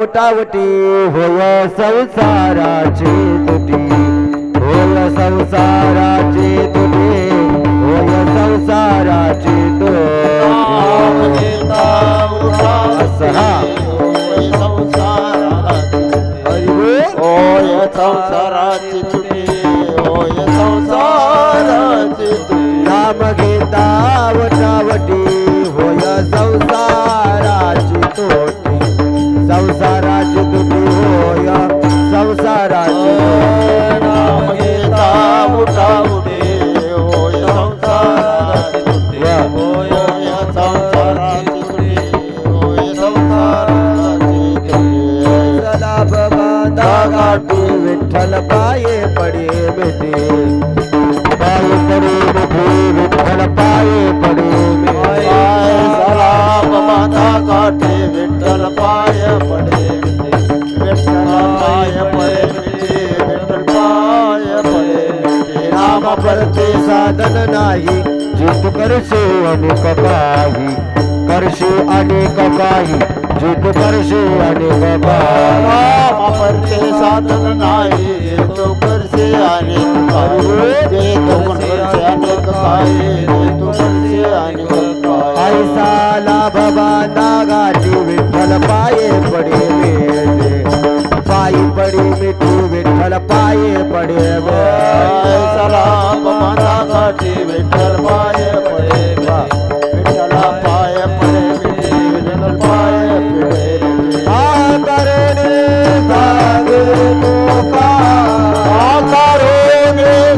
उटावटी होय संसाराची तुटी, होय संसाराची तुटी, होय संसाराची तुटी. होय संसाराची तुटी, होय संसाराची तुटी. नाम घेता उटावटी होय संसाराची तुटी, संसाराची तुटी होय संसाराची. नाम घेता उठाउटे, होय संसाराची तुटी, होय संसाराची तुटी, होय संसाराची तुटी. चला बाबा गाठी विठ्ठल पाये पडे बेटे, पाये पडे बेटे विठ्ठल पाये पडे पाय सलाम माता काठे विठ्ठल पाय पडे विठ्ठल पाय पडे विठ्ठल पाय पडे. नाम परते साधन नाही, जे तू करशे अनेक काही, करशे अनेक काही, जे तू करशे अनेक काही. नाम परते साधन नाही, तो करसे अनेक काही, जे तो करसे अनेक काही, जे तो करसे अनेक काही. ऐसा लाभ बांधा गाठी विठ्ठल पाये पडे बेटे, पायी पडे मिठू विठ्ठल पाये पडे पाय सलाम माता काठी विठ्ठल पाय पडे विठ्ठल पाय पडे विठ्ठल पाय पडे.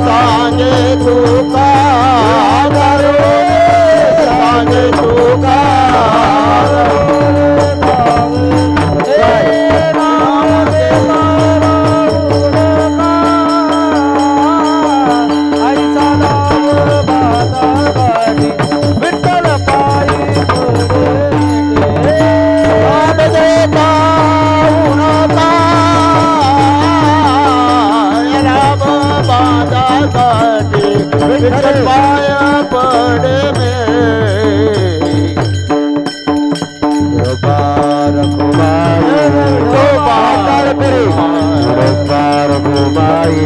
सांगे तुका, सांगे तुका. विठ्ठल पाय पडे पार घुमाई, पार घुमाई,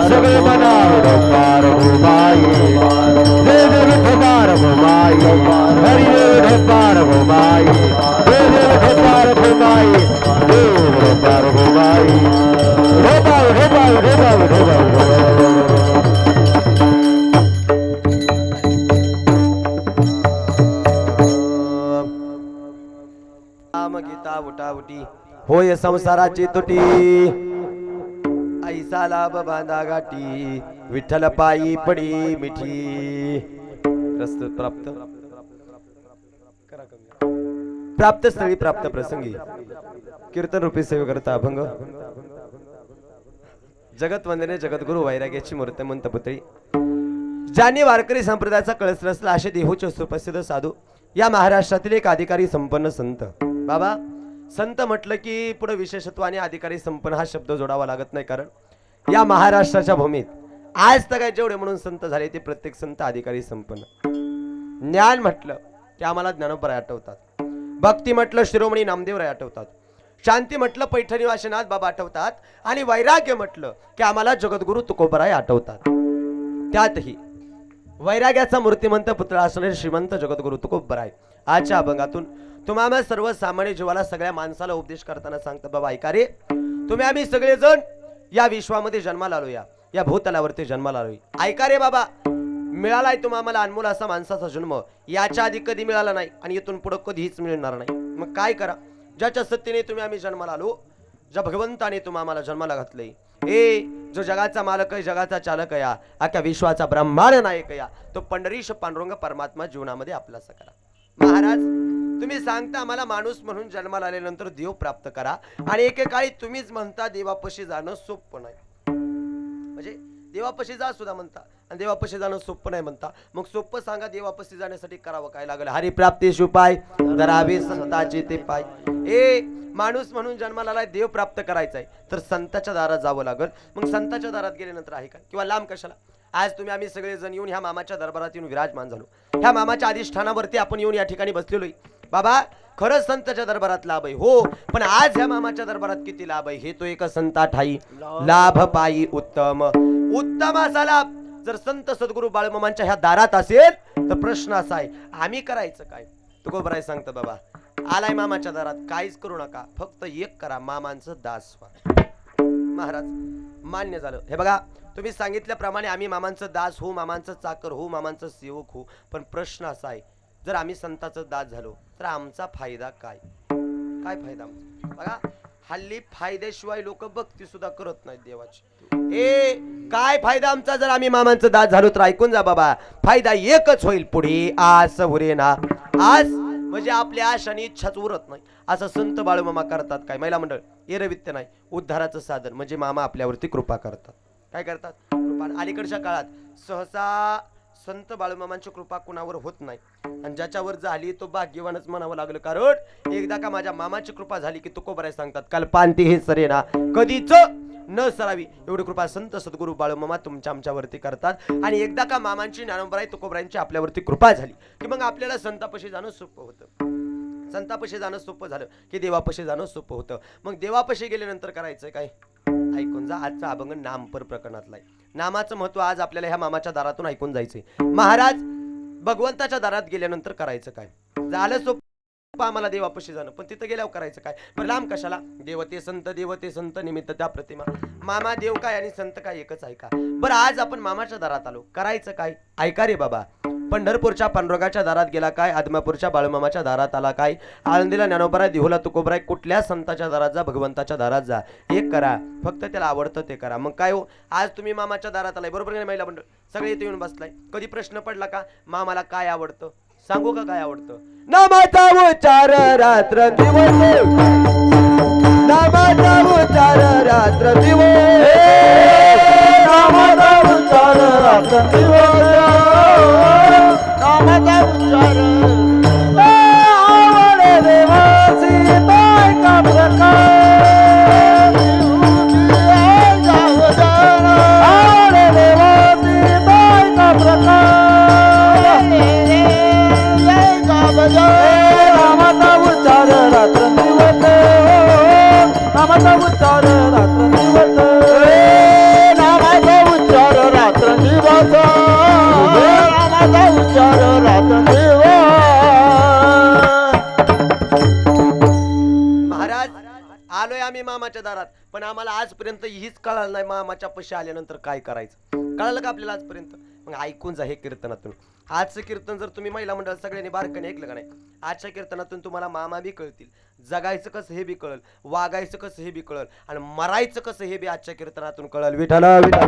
सगळे मना पार घुमाई, देव पार घुमाई, हरि पार घुमाई, देव पार घुमाई, देव पार घुमाई. नाम गीता उटावटी होय संसाराची तुटी, ऐसा लाभ बांधा गाठी विठ्ठल पायी पडी मिठी. प्रस्तुत प्राप्त स्थळी प्राप्त प्रसंगी कीर्तन रूपी सेवे करता अभंग. जगत वंदने जगद्गुरु वैराग्याची मूर्तिमंत पुतळी, ज्यांनी वारकरी संप्रदायाचा कळस रचला असे देहूचे सुप्रसिद्ध साधू, या महाराष्ट्रातील एक अधिकारी संपन्न संत. बाबा संत म्हटलं की पुढे विशेषत्व आणि अधिकारी संपन्न हा शब्द जोडावा लागत नाही, कारण या महाराष्ट्राच्या भूमीत आज तर काय जेवढे म्हणून संत झाले ते प्रत्येक संत अधिकारी संपन्न. ज्ञान म्हटलं की आम्हाला ज्ञानोबराय आठवतात, भक्ती म्हटलं शिरोमणी नामदेवराय आठवतात, शांती म्हटलं पैठणी वाशनाथ बाबा आठवतात, आणि वैराग्य म्हटलं की आम्हाला जगद्गुरु तुकोबराय आठवतात. त्यातही वैराग्याचा मूर्तिमंत पुत्र असणारे श्रीमंत जगद्गुरु तुकोबराय आजच्या अभंगातून तुम्हाला सर्वसामान्य जीवाला सगळ्या माणसाला उपदेश करताना सांगतात, बाबा ऐका रे, तुम्ही आम्ही सगळेजण या विश्वामध्ये जन्माला आलोया, या भूतलावरती जन्माला आलोय. ऐका रे बाबा, मिळालाय तुम्हाला अनमोल असा माणसाचा जन्म, याच्या आधी कधी मिळाला नाही आणि इथून पुढे कधीच मिळणार नाही. मग काय करा, ज्याच्या सत्तेने तुम्ही आम्ही जन्माला आलो, ज्या भगवंताने तुम्हाला जन्माला घातलंय, ए जो जगाचा मालक आहे, जगाचा चालक आहे, अख्या विश्वाचा ब्रह्मांड नायक आहे, तो पंढरीश पांडुरंग परमात्मा जीवनामध्ये आपलासा करा. महाराज तुम्ही सांगता आम्हाला माणूस म्हणून जन्माला आल्यानंतर देव प्राप्त करा, आणि एकेकाळी तुम्हीच म्हणता देवापाशी जाणं सोपं नाही, म्हणजे देवापाशी जा सुद्धा म्हणता आणि देवापाशी जाणं सोपं नाही म्हणता. मग सोपं सांगा, देवापाशी जाण्यासाठी करावं काय लागलं? हरिप्राप्तीस उपाय धरावे संताचे ते पाय. ए माणूस म्हणून जन्माला आलाय, देव प्राप्त करायचाय तर संताच्या दारात जावं लागल. मग संताच्या दारात गेल्यानंतर आहे का किंवा लांब कशाला? आज तुम्ही आम्ही सगळे जण येऊन ह्या मामाच्या दरबारात येऊन विराजमान झालो, ह्या मामाच्या अधिष्ठानावरती आपण येऊन या ठिकाणी बसलेलोय. बाबा खरंच संतांच्या दरबारात लाभ आहे हो, पण आज ह्या मामाच्या दरबारात किती लाभ आहे हे तो एक संता ठाई लाभ पायी उत्तम. उत्तम असा लाभ जर संत सद्गुरू बाळूमामांच्या ह्या दारात असेल तर प्रश्न असा आहे आम्ही करायचं काय. तुकोबराय सांगतो बाबा आलाय मामाच्या दारात काहीच करू नका, फक्त एक करा, मामांचं दास व्हा. महाराज मान्य झालं. हे बघा तुम्ही सांगितल्याप्रमाणे आम्ही मामांचं दास होऊ, मामांचं चाकर होऊ, मामांचं सेवक होऊ, पण प्रश्न असा आहे जर आम्ही संतांचं दास झालो तर आमचा फायदा काय. काय फायदा आमचा. बघा हल्ली फायद्याशिवाय लोक भक्ती सुद्धा करत नाहीत देवाची. ए काय फायदा आमचा जर आम्ही मामांचं दास झालो तर ऐकून जा बाबा, फायदा एकच होईल पुढे आस उरे ना. आस म्हणजे आपल्या आशाने इच्छाच उरत नाही. असं संत बाळूमामा करतात काय. महिला मंडळ एरवित्य नाही, उद्धाराचं साधन म्हणजे मामा आपल्यावरती कृपा करतात. काय करतात कृपा. अलीकडच्या काळात सहसा संत बाळूमामांची कृपा कुणावर होत नाही, आणि ज्याच्यावर झाली तो भाग्यवानच म्हणावं लागलं. कारण एकदा का माझ्या मामाची कृपा झाली की तुकोबराय सांगतात काल पांती हे सरे ना कधीच न सरावी एवढी कृपा संत सद्गुरू बाळूमामा तुमच्या आमच्यावरती करतात. आणि एकदा का मामांची ज्ञानोबराय तुकोबरायांची आपल्यावरती कृपा झाली की मग आपल्याला संतापाशी जाणं सोपं होतं. संतापाशी जाणं सोपं झालं की देवापाशी जाणं सोपं होतं. मग देवापाशी गेल्यानंतर करायचं काय. ऐकून जा आजचा अभंग नामपर प्रकरणातला आहे. नामाचं महत्व आज आपल्याला ह्या मामाच्या दारातून ऐकून जायचंय. महाराज भगवंताच्या दारात गेल्यानंतर करायचं काय. झालं सोपं आम्हाला देवापाशी जाणं, पण तिथं गेल्यावर करायचं काय. पण लांब कशाला. देवते संत निमित्त त्या प्रतिमा. मामा देव काय आणि संत काय एकच ऐका. बरं आज आपण मामाच्या दारात आलो, करायचं काय. ऐका रे बाबा. पंढरपूरच्या पांडुरंगाच्या दारात गेला काय, आदमापूरच्या बाळूमामाच्या दारात आला काय, आळंदीला ज्ञानोबराय, देहूला तुकोबराय, कुठल्या संताच्या दारात जा, भगवंताच्या दारात जा, एक करा, फक्त त्याला आवडतं ते करा. मग काय हो आज तुम्ही मामाच्या दारात आलाय बरोबर नाही. महिला मंडळ सगळे इथे येऊन बसलाय. कधी प्रश्न पडला का मामाला काय आवडतं. सांगू का काय आवडतं. नामाचा उच्चार रात्र दिवस, नामाचा उच्चार रात्र दिवस, नामाचा उच्चार रात्र दिवस, नामाचा उच्चार आवडे देवासी ताय का प्रकार, आवडे देवासी ताय का प्रकार, नामाचा उच्चार रात्र दिवस, नामाचा उच्चार रात्र दिवस, नामाचा उच्चार रात्र दिवस, नामाचा उच्चार रात्र दिवस. महाराज आलोय आम्ही मामाच्या दारात, पण आम्हाला आजपर्यंत हीच कळालं नाही मामाच्या पशी आल्यानंतर काय करायचं. कळालं का आपल्याला आजपर्यंत. मग ऐकून जा हे कीर्तनातून. आजचं कीर्तन जर तुम्ही महिला मंडळ सगळ्यांनी बारकाने ऐकलं का नाही, आजच्या कीर्तनातून तुम्हाला मामा बी कळतील, जगायचं कसं हे बी कळल, वागायचं कसं हे बी कळल, आणि मरायचं कसं हे बी आजच्या कीर्तनातून कळल. विठ्ठल ऐका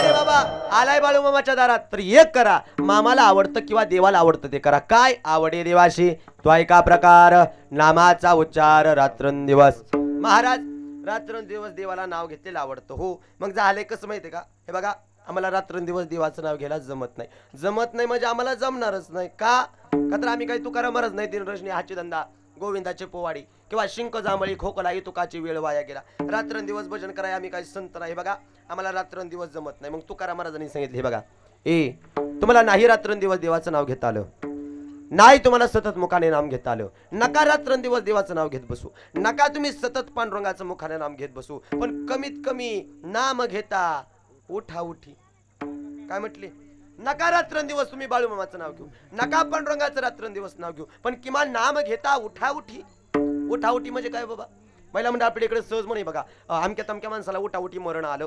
रे बाबा आलाय बाळूमामाच्या दारात तर एक करा, मामाला आवडतं किंवा देवाला आवडतं ते करा. काय आवडे देवाशी तो ऐका प्रकार, नामाचा उच्चार रात्रंदिवस. महाराज रात्रंदिवस देवाला नाव घेतलेलं आवडतं हो. मग झालंय कसं माहितीये का. हे बघा आम्हाला रात्रंदिवस देवाचं नाव घ्यायला जमत नाही. जमत नाही म्हणजे आम्हाला जमणारच नाही. का तर आम्ही काही तुकारामच नाही. दिनरजनी हाची धंदा, गोविंदाचे पोवाडी किंवा शिंक जांभळी खोकला तुकाची वेळ वाया गेला. रात्रंदिवस भजन कराय आम्ही काही संत नाही. बघा आम्हाला रात्रंदिवस जमत नाही. मग तुकाराम महाराजांनी सांगितले, हे बघा ए तुम्हाला नाही रात्रंदिवस देवाचं नाव घेता आलं, नाही तुम्हाला सतत मुखाने नाम घेता आलं, नका रात्रंदिवस देवाचं नाव घेत बसू, नका तुम्ही सतत पांडुरंगाचं मुखाने नाम घेत बसू, पण कमीत कमी नाम घेता उठा उठी. काय म्हटले. नका रात्रंदिवस तुम्ही बाळूमामाचं नाव घेऊ, नका पांडुरंगाचं रात्रंदिवस नाव घेऊ, पण किमान नाम घेता उठा उठी. उठा उठी म्हणजे काय बाबा. महिला म्हणजे आपल्या इकडे सहज म्हणे बघा अमक्या तमक्या माणसाला उठा उठी मरण आलं.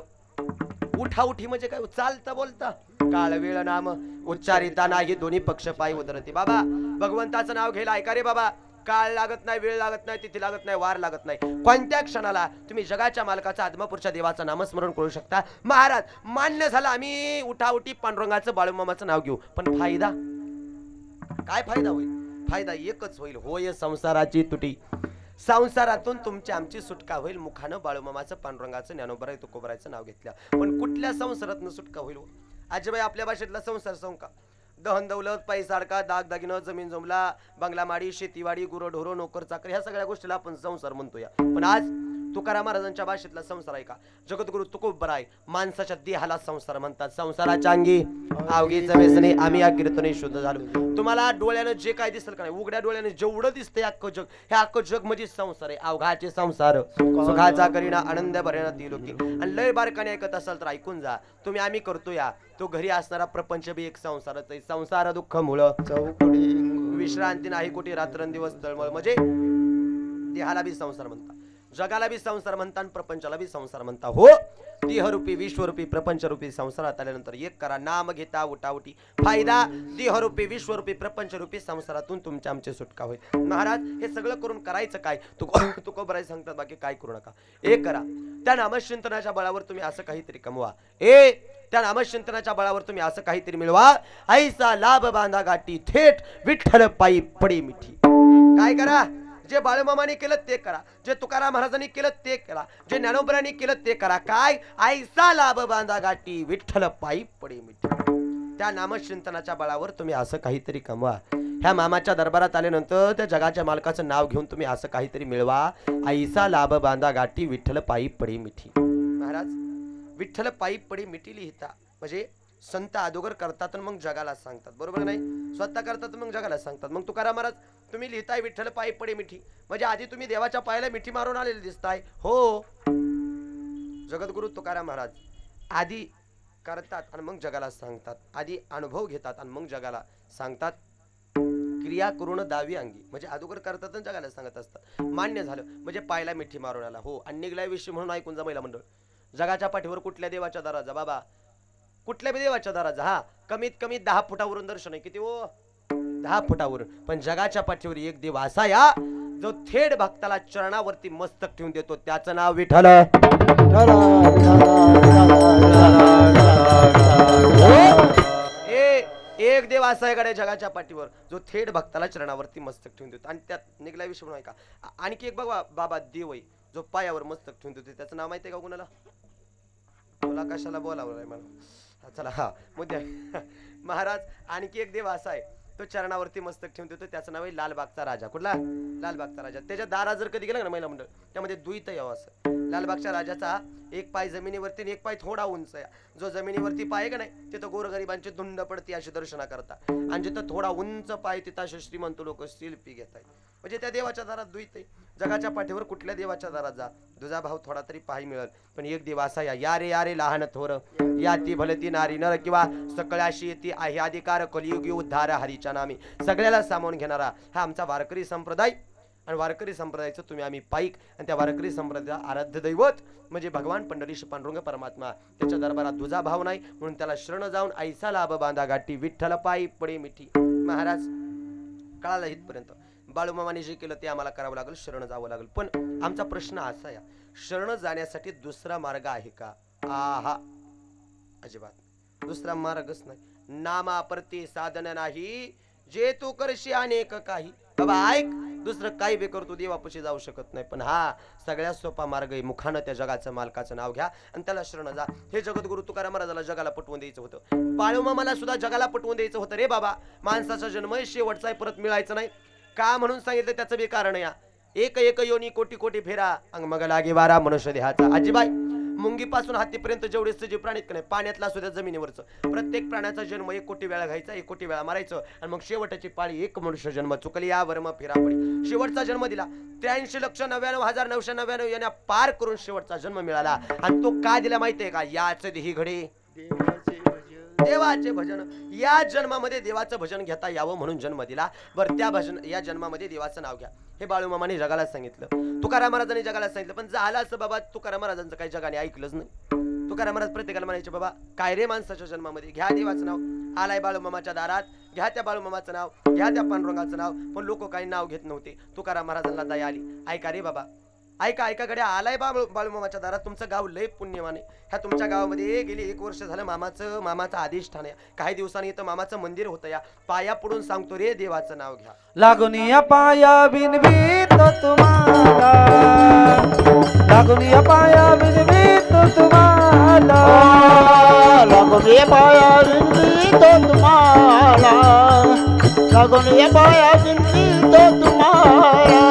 उठा उठी म्हणजे काय. चालता बोलता काळ वेळ नाम उच्चारिता नाही दोन्ही पक्ष पायी उदरते. बाबा भगवंताचं नाव घ्यायला ऐका रे बाबा. काळ लागत नाही, वेळ लागत नाही, तिथी लागत नाही, वार लागत नाही. कोणत्या क्षणाला तुम्ही जगाच्या मालकाचा आदमापूरच्या देवाचं नामस्मरण करू शकता. महाराज मान्य झालं आम्ही उठाउठी पांडुरंगाचं बाळूमामाचं नाव घेऊ, पण फायदा काय. फायदा होईल. फायदा एकच होईल, होय संसाराची तुटी. संसारातून तुमची आमची सुटका होईल मुखानं बाळूमामाचं पांडुरंगाचं ज्ञानोबराय तुकोबरायचं नाव घेतल्या. पण कुठल्या संसारातनं सुटका होईल. आजीबाई आपल्या भाषेतला संसार संका दहन दौलत पैसा अडका दागदागिनं जमीन जमला बंगला माडी शेतीवाडी गुरं ढोरं नोकर चाकर ह्या सगळ्या गोष्टीला आपण संसार म्हणतो या. पण आज तुकाराम महाराजांच्या भाषेतला संसार आहे का? जगद्गुरु तुकोबराय माणसाच्या देहाला संसार म्हणतात. संसाराच्या अंगी अवघीच व्यसने आम्ही या कीर्तने शुद्ध झालो. तुम्हाला डोळ्यानं जे काय दिसलं का नाही, उघड्या डोळ्याने जेवढं दिसतंय अख्खं जग, हे अख्खं जग म्हणजे संसार आहे. अवघाचे संसार सुखाचा करीना आनंद भरेना ती लोकी. आणि लय बारकाने ऐकत असाल तर ऐकून जा. तुम्ही आम्ही करतो या तो घरी असणारा प्रपंच बी एक संसारच आहे. संसार दुःख मुळ चौकडी विश्रांती नाही कुठे रात्रंदिवस तळमळ. म्हणजे देहाला बी संसार म्हणतात, जगाला बी संसार म्हणतात, प्रपंचाला बी संसार म्हणतात. हो, देहरूपी विश्वरूपी प्रपंचरूपी संसारात आल्यानंतर एक करा नाम घेता उठाउटी फायदा. देहरूपी विश्वरूपी प्रपंचरूपी संसारातून तुमच्या आमची सुटका होईल. महाराज हे सगळं करून करायचं काय? तुकोबराय सांगतात बाकी काय करू नका. एक करा त्या नामचिंतनाच्या बळावर तुम्ही असं काहीतरी कमवा. त्या नामचिंतनाच्या बळावर तुम्ही असं काहीतरी मिळवा. ऐसा लाभ बांधा गाठी थेट विठ्ठल पायी पडी मिठी. काय करा? जे बाळूमामाने केलं ते करा, जे तुकाराम महाराजांनी केलं ते करा, जे ज्ञानोबरांनी केलं ते करा. काय? ऐसा लाभ बांधा गाठी विठ्ठल पायी पडी मिठी. त्या नामचिंतनाच्या बळावर तुम्ही असं काहीतरी कमवा. ह्या मामाच्या दरबारात आल्यानंतर त्या जगाच्या मालकाचं नाव घेऊन तुम्ही असं काहीतरी मिळवा. ऐसा लाभ बांधा गाठी विठ्ठल पायी पडी मिठी. महाराज विठ्ठल पायी पडी मिठी लिहिता म्हणजे संत अदोगर करतात आणि मग जगाला सांगतात. बरोबर नाही? स्वतः करतात मग जगाला सांगतात. मग तुकाराम महाराज तुम्ही लिहिताय विठ्ठल पायी पडी मिठी म्हणजे आधी तुम्ही देवाच्या पायाला मिठी मारून आलेले दिसताय. हो, जगद्गुरु तुकाराम महाराज आधी करतात आणि मग जगाला सांगतात. आधी अनुभव घेतात आणि मग जगाला सांगतात. क्रिया करून दावी अंगी म्हणजे अदोगर करतात आणि जगाला सांगत असतात. मान्य झालं म्हणजे पायाला मिठी मारून आला. हो, आणि निघलाय विषय म्हणून ऐकून जा महिला मंडळ. जगाच्या पाठीवर कुठल्या देवाच्या दाराचा बाबा, कुठल्या देवाच्या दाराचा? हा, कमीत कमी 10 फुटावरून दर्शन आहे. किती हो? 10 फुटावरून. पण जगाच्या पाठीवर एक देव असा या जो थेट भक्ताला चरणावरती मस्तक ठेवून देतो. त्याचं नाव विठ्ठल. एक देव असा आहे गड्या जगाच्या पाठीवर जो थेट भक्ताला चरणावरती मस्तक ठेवून देतो. आणि त्यात निघला विषय म्हणून ऐका. आणखी एक बघा बाबा देव आहे जो पायावर मस्तक ठेवून देतो. त्याचं नाव माहिती आहे का कुणाला? मला कशाला बोलावं मला. चला हा मुद्दा. महाराज आणखी एक देव असा आहे तो चरणावरती मस्तक ठेवून देतो. त्याचं नाव आहे लालबागचा राजा. कुठला? लालबागचा राजा. त्याच्या दारा जर कधी गेला ना महिला मंडळ त्यामध्ये दुईत यावं असं. लालबागच्या राजाचा एक पाय जमिनीवरती आणि एक पाय थोडा उंच आहे. जो जमिनीवरती पाय आहे का नाही तिथं गोरगरिबांची धुंड पडती अशी दर्शना करता. आणि जिथं थोडा उंच पाय तिथं असे श्रीमंत लोक सेल्फी घेत आहेत. म्हणजे त्या देवाच्या दारात द्वैत आहे. जगाच्या पाठीवर कुठल्या देवाच्या दारात जा, तुझा भाव थोडा तरी पाही मिळेल. पण एक देव असा या रे या रे लहान थोर या ती भलती नारी नर किंवा सकळ्याशी येती आहे अधिकार कलियुगी उद्धार हरीच्या नामी. सगळ्याला सामावून घेणारा हा आमचा वारकरी संप्रदाय. आणि वारकरी संप्रदायाचं तुम्ही आम्ही पाईक. आणि त्या वारकरी संप्रदायाचं आराध्य दैवत म्हणजे भगवान पंढरीश पांडुरंग परमात्मा. त्याच्या दरबारात दुजा भाव नाही म्हणून त्याला शरण जाऊन ऐसा लाभ बांधा गाठी विठ्ठल पायी पडी मिठी. महाराज कळालं इथपर्यंत. बाळूमामाने जे केलं ते आम्हाला करावं लागेल, शरण जावं लागेल. पण आमचा प्रश्न असा आहे, शरण जाण्यासाठी दुसरा मार्ग आहे का? आहा, अजिबात दुसरा मार्गच नाही. नामाप्रती साधन नाही जे तू करशी अनेक काही. बाबा ऐक, दुसरं काही बी करतो देवापाशी जाऊ शकत नाही. पण हा सगळ्यात सोपा मार्ग आहे. मुखानं त्या जगाचं मालकाचं नाव घ्या आणि त्याला शरण जा. हे जगद्गुरु तुकाराम महाराजाला जगाला पटवून द्यायचं होतं. बाळूमामाला सुद्धा जगाला पटवून द्यायचं होतं. रे बाबा माणसाचा जन्म शेवटचा परत मिळायचं नाही का म्हणून सांगितलं. त्याचं बी कारण या एक एक योनी कोटी कोटी फेरा अंग मग लागे वारा मनुष्य देहाचा. आजीबाई मुंगीपासून हातीपर्यंत जेवढे सजीव प्राणी नाही पाण्यातला सुद्धा जमिनीवरचं प्रत्येक प्राण्याचा जन्म 1 कोटी वेळा घ्यायचा, 1 कोटी वेळा मारायचं. आणि मग शेवटची पाळी एक मनुष्य जन्म चुकली या वर्म फिरा पडी. शेवटचा जन्म दिला 83,99,999 यांना पार करून शेवटचा जन्म मिळाला. आणि तो का दिला माहितीये का? याच देही घडे देवाचे भजन. या जन्मामध्ये देवाचं भजन घेता यावं म्हणून जन्म दिला. बरं त्या भजन या जन्मामध्ये देवाचं नाव घ्या हे बाळूमामाने जगाला सांगितलं. तुकाराम महाराजांनी जगाला सांगितलं. पण झालं असं बाबा तुकाराम महाराजांचं काही जगाने ऐकलंच नाही. तुकाराम महाराज प्रत्येकाला म्हणायचे बाबा काय रे माणसाच्या जन्मामध्ये घ्या देवाचं नाव. आलाय बाळूमामाच्या दारात घ्या त्या बाळूमामाचं नाव, घ्या त्या पांडुरंगाचं नाव. पण लोक काही नाव घेत नव्हते. तुकाराम महाराजांना दया आली. ऐका रे बाबा ऐका ऐका गड्या आलाय बाळूमामाच्या दारात. तुमचं गाव लय पुण्यवान आहे. ह्या तुमच्या गावामध्ये गेली 1 वर्ष झालं मामाचं अधिष्ठान आहे. काही दिवसांनी इथं मामाचं मंदिर होतं. या पाया पडून सांगतो रे देवाचं नाव घ्या. लागून या पाया बिनबीत तुम्हाला, लागून या पाया बिनबीत तुम्हाला, लागून ये पाया बिनबी तो तुम्हाला, लागून ये पाया बिनबी तो तुम्हाला.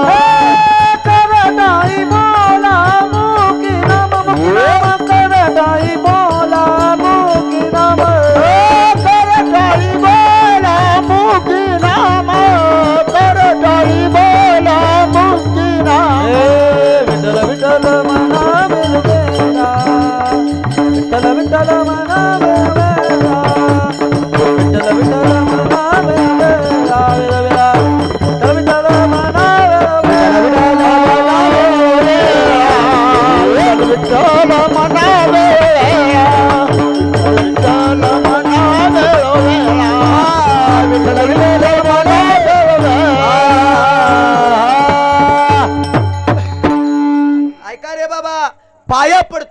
करणाई बोला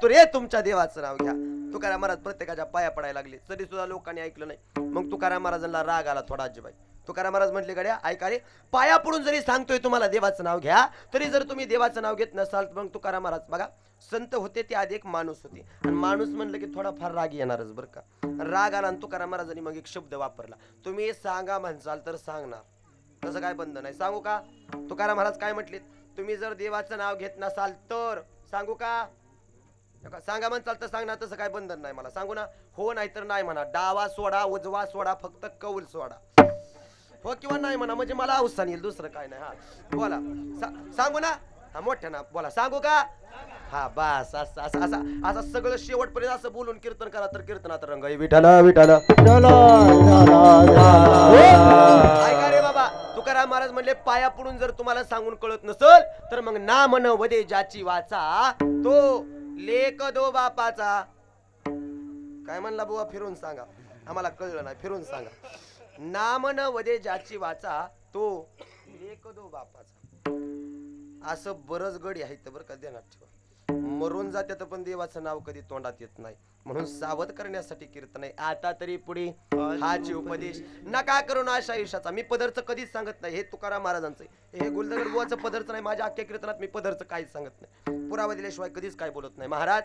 सांगतो रे तुमच्या देवाचं नाव घ्या. तुकाराम महाराज प्रत्येकाच्या पाया पडायला लागले, तरी सुद्धा लोकांनी ऐकलं नाही. मग तुकाराम महाराजांना राग आला थोडा अजिबाई. तुकाराम महाराज म्हटले गड्या ऐका रे, पाया पडून जरी सांगतोय तुम्हाला देवाचं नाव घ्या, तरी जर तुम्ही देवाचं नाव घेत नसाल तर मग तुकाराम महाराज बघा, संत होते ते आधी एक माणूस होते, आणि माणूस म्हणलं की थोडाफार राग येणारच बरं का. राग आला आणि तुकाराम महाराजांनी मग एक शब्द वापरला, तुम्ही सांगा म्हणसाल तर सांगणार, तसं काय बंद नाही. सांगू का? तुकाराम महाराज काय म्हटले, तुम्ही जर देवाचं नाव घेत नसाल तर सांगू का? सांगा म्हणसाल तर सांगणार, तसं काय बंधन नाही मला. सांगू ना? हो नाही तर नाही म्हणा, डावा सोडा उजवा सोडा, फक्त कौल सोडा. हो किंवा नाही म्हणा, म्हणजे मला अवसान येईल, दुसरं काय नाही. हा बोला, सांगू ना? हा मोठ्या ना बोला, सांगू का? हा बस, असं असं असं असं सगळं शेवटपर्यंत असं बोलून कीर्तन करा, तर कीर्तनात रंग विठाल विठाल. ऐका रे बाबा, तुकाराम महाराज म्हणले पाया पडून जर तुम्हाला सांगून कळत नसल तर मग ना म्हण वदे ज्याची वाचा, तो लेक दो बापाचा. काय म्हणला बुवा? फिरून सांगा, आम्हाला कळलं नाही, फिरून सांगा. नाम न वदे ज्याची वाचा, तो लेक दो बापाचा. असं बरंच गडी आहेत बरं का, ध्यानात ठेवा. मरून जाते तर पण देवाचं नाव कधी तोंडात येत नाही, म्हणून सावध करण्यासाठी कीर्तन आहे. आता तरी पुढे हाची उपदेश नका करू ना अशा आयुष्याचा. मी पदरचं कधीच सांगत नाही, हे तुकाराम महाराजांचं, हे गुलदगर बुवाचं पदरचं नाही. माझ्या अख्ख्या कीर्तनात मी पदरचं काहीच सांगत नाही, पुरावा दिल्याशिवाय कधीच काय बोलत नाही. महाराज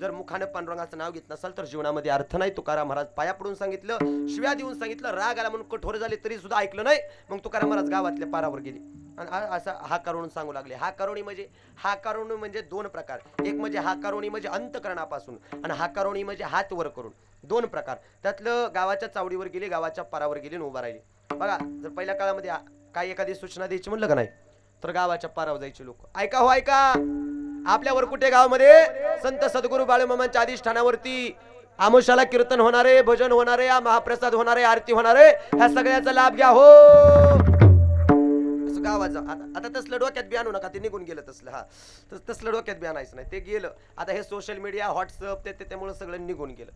जर मुखानं पांडुरंगाचं नाव घेत नसाल तर जीवनामध्ये अर्थ नाही. तुकाराम महाराज पाया पडून सांगितलं, शिव्या देऊन सांगितलं, राग आला म्हणून कठोर झाले तरी सुद्धा ऐकलं नाही. मग तुकाराम महाराज गावातल्या पारावर गेले आणि असं हा करून सांगू लागले. हा करुणी म्हणजे दोन प्रकार, एक म्हणजे हा करुणी म्हणजे अंतकरणापासून, आणि हा करुणी म्हणजे हात वर करून, दोन प्रकार. त्यातलं गावाच्या चावडीवर गेले, गावाच्या पारावर गेले आणि उभा राहिले. बघा, जर पहिल्या काळामध्ये काही एखादी सूचना द्यायची म्हणलं का नाही, तर गावाच्या पारावर जायचे लोक. ऐका हो ऐका, आपल्यावर कुठे गावामध्ये संत सद्गुरू बाळूमामांच्या अधिष्ठानावरती आमोशाला कीर्तन होणारे, भजन होणारे, महाप्रसाद होणारे, आरती होणारे, ह्या सगळ्याचा लाभ घ्या हो. गावाचा आता तसलं डोक्यात बी आणू नका, ते निघून गेलं तसलं. हा तसलं डोक्यात बी आणायचं नाही, ते गेलं. आता हे सोशल मीडिया, व्हॉट्सअप, त्यामुळे सगळं निघून गेलं.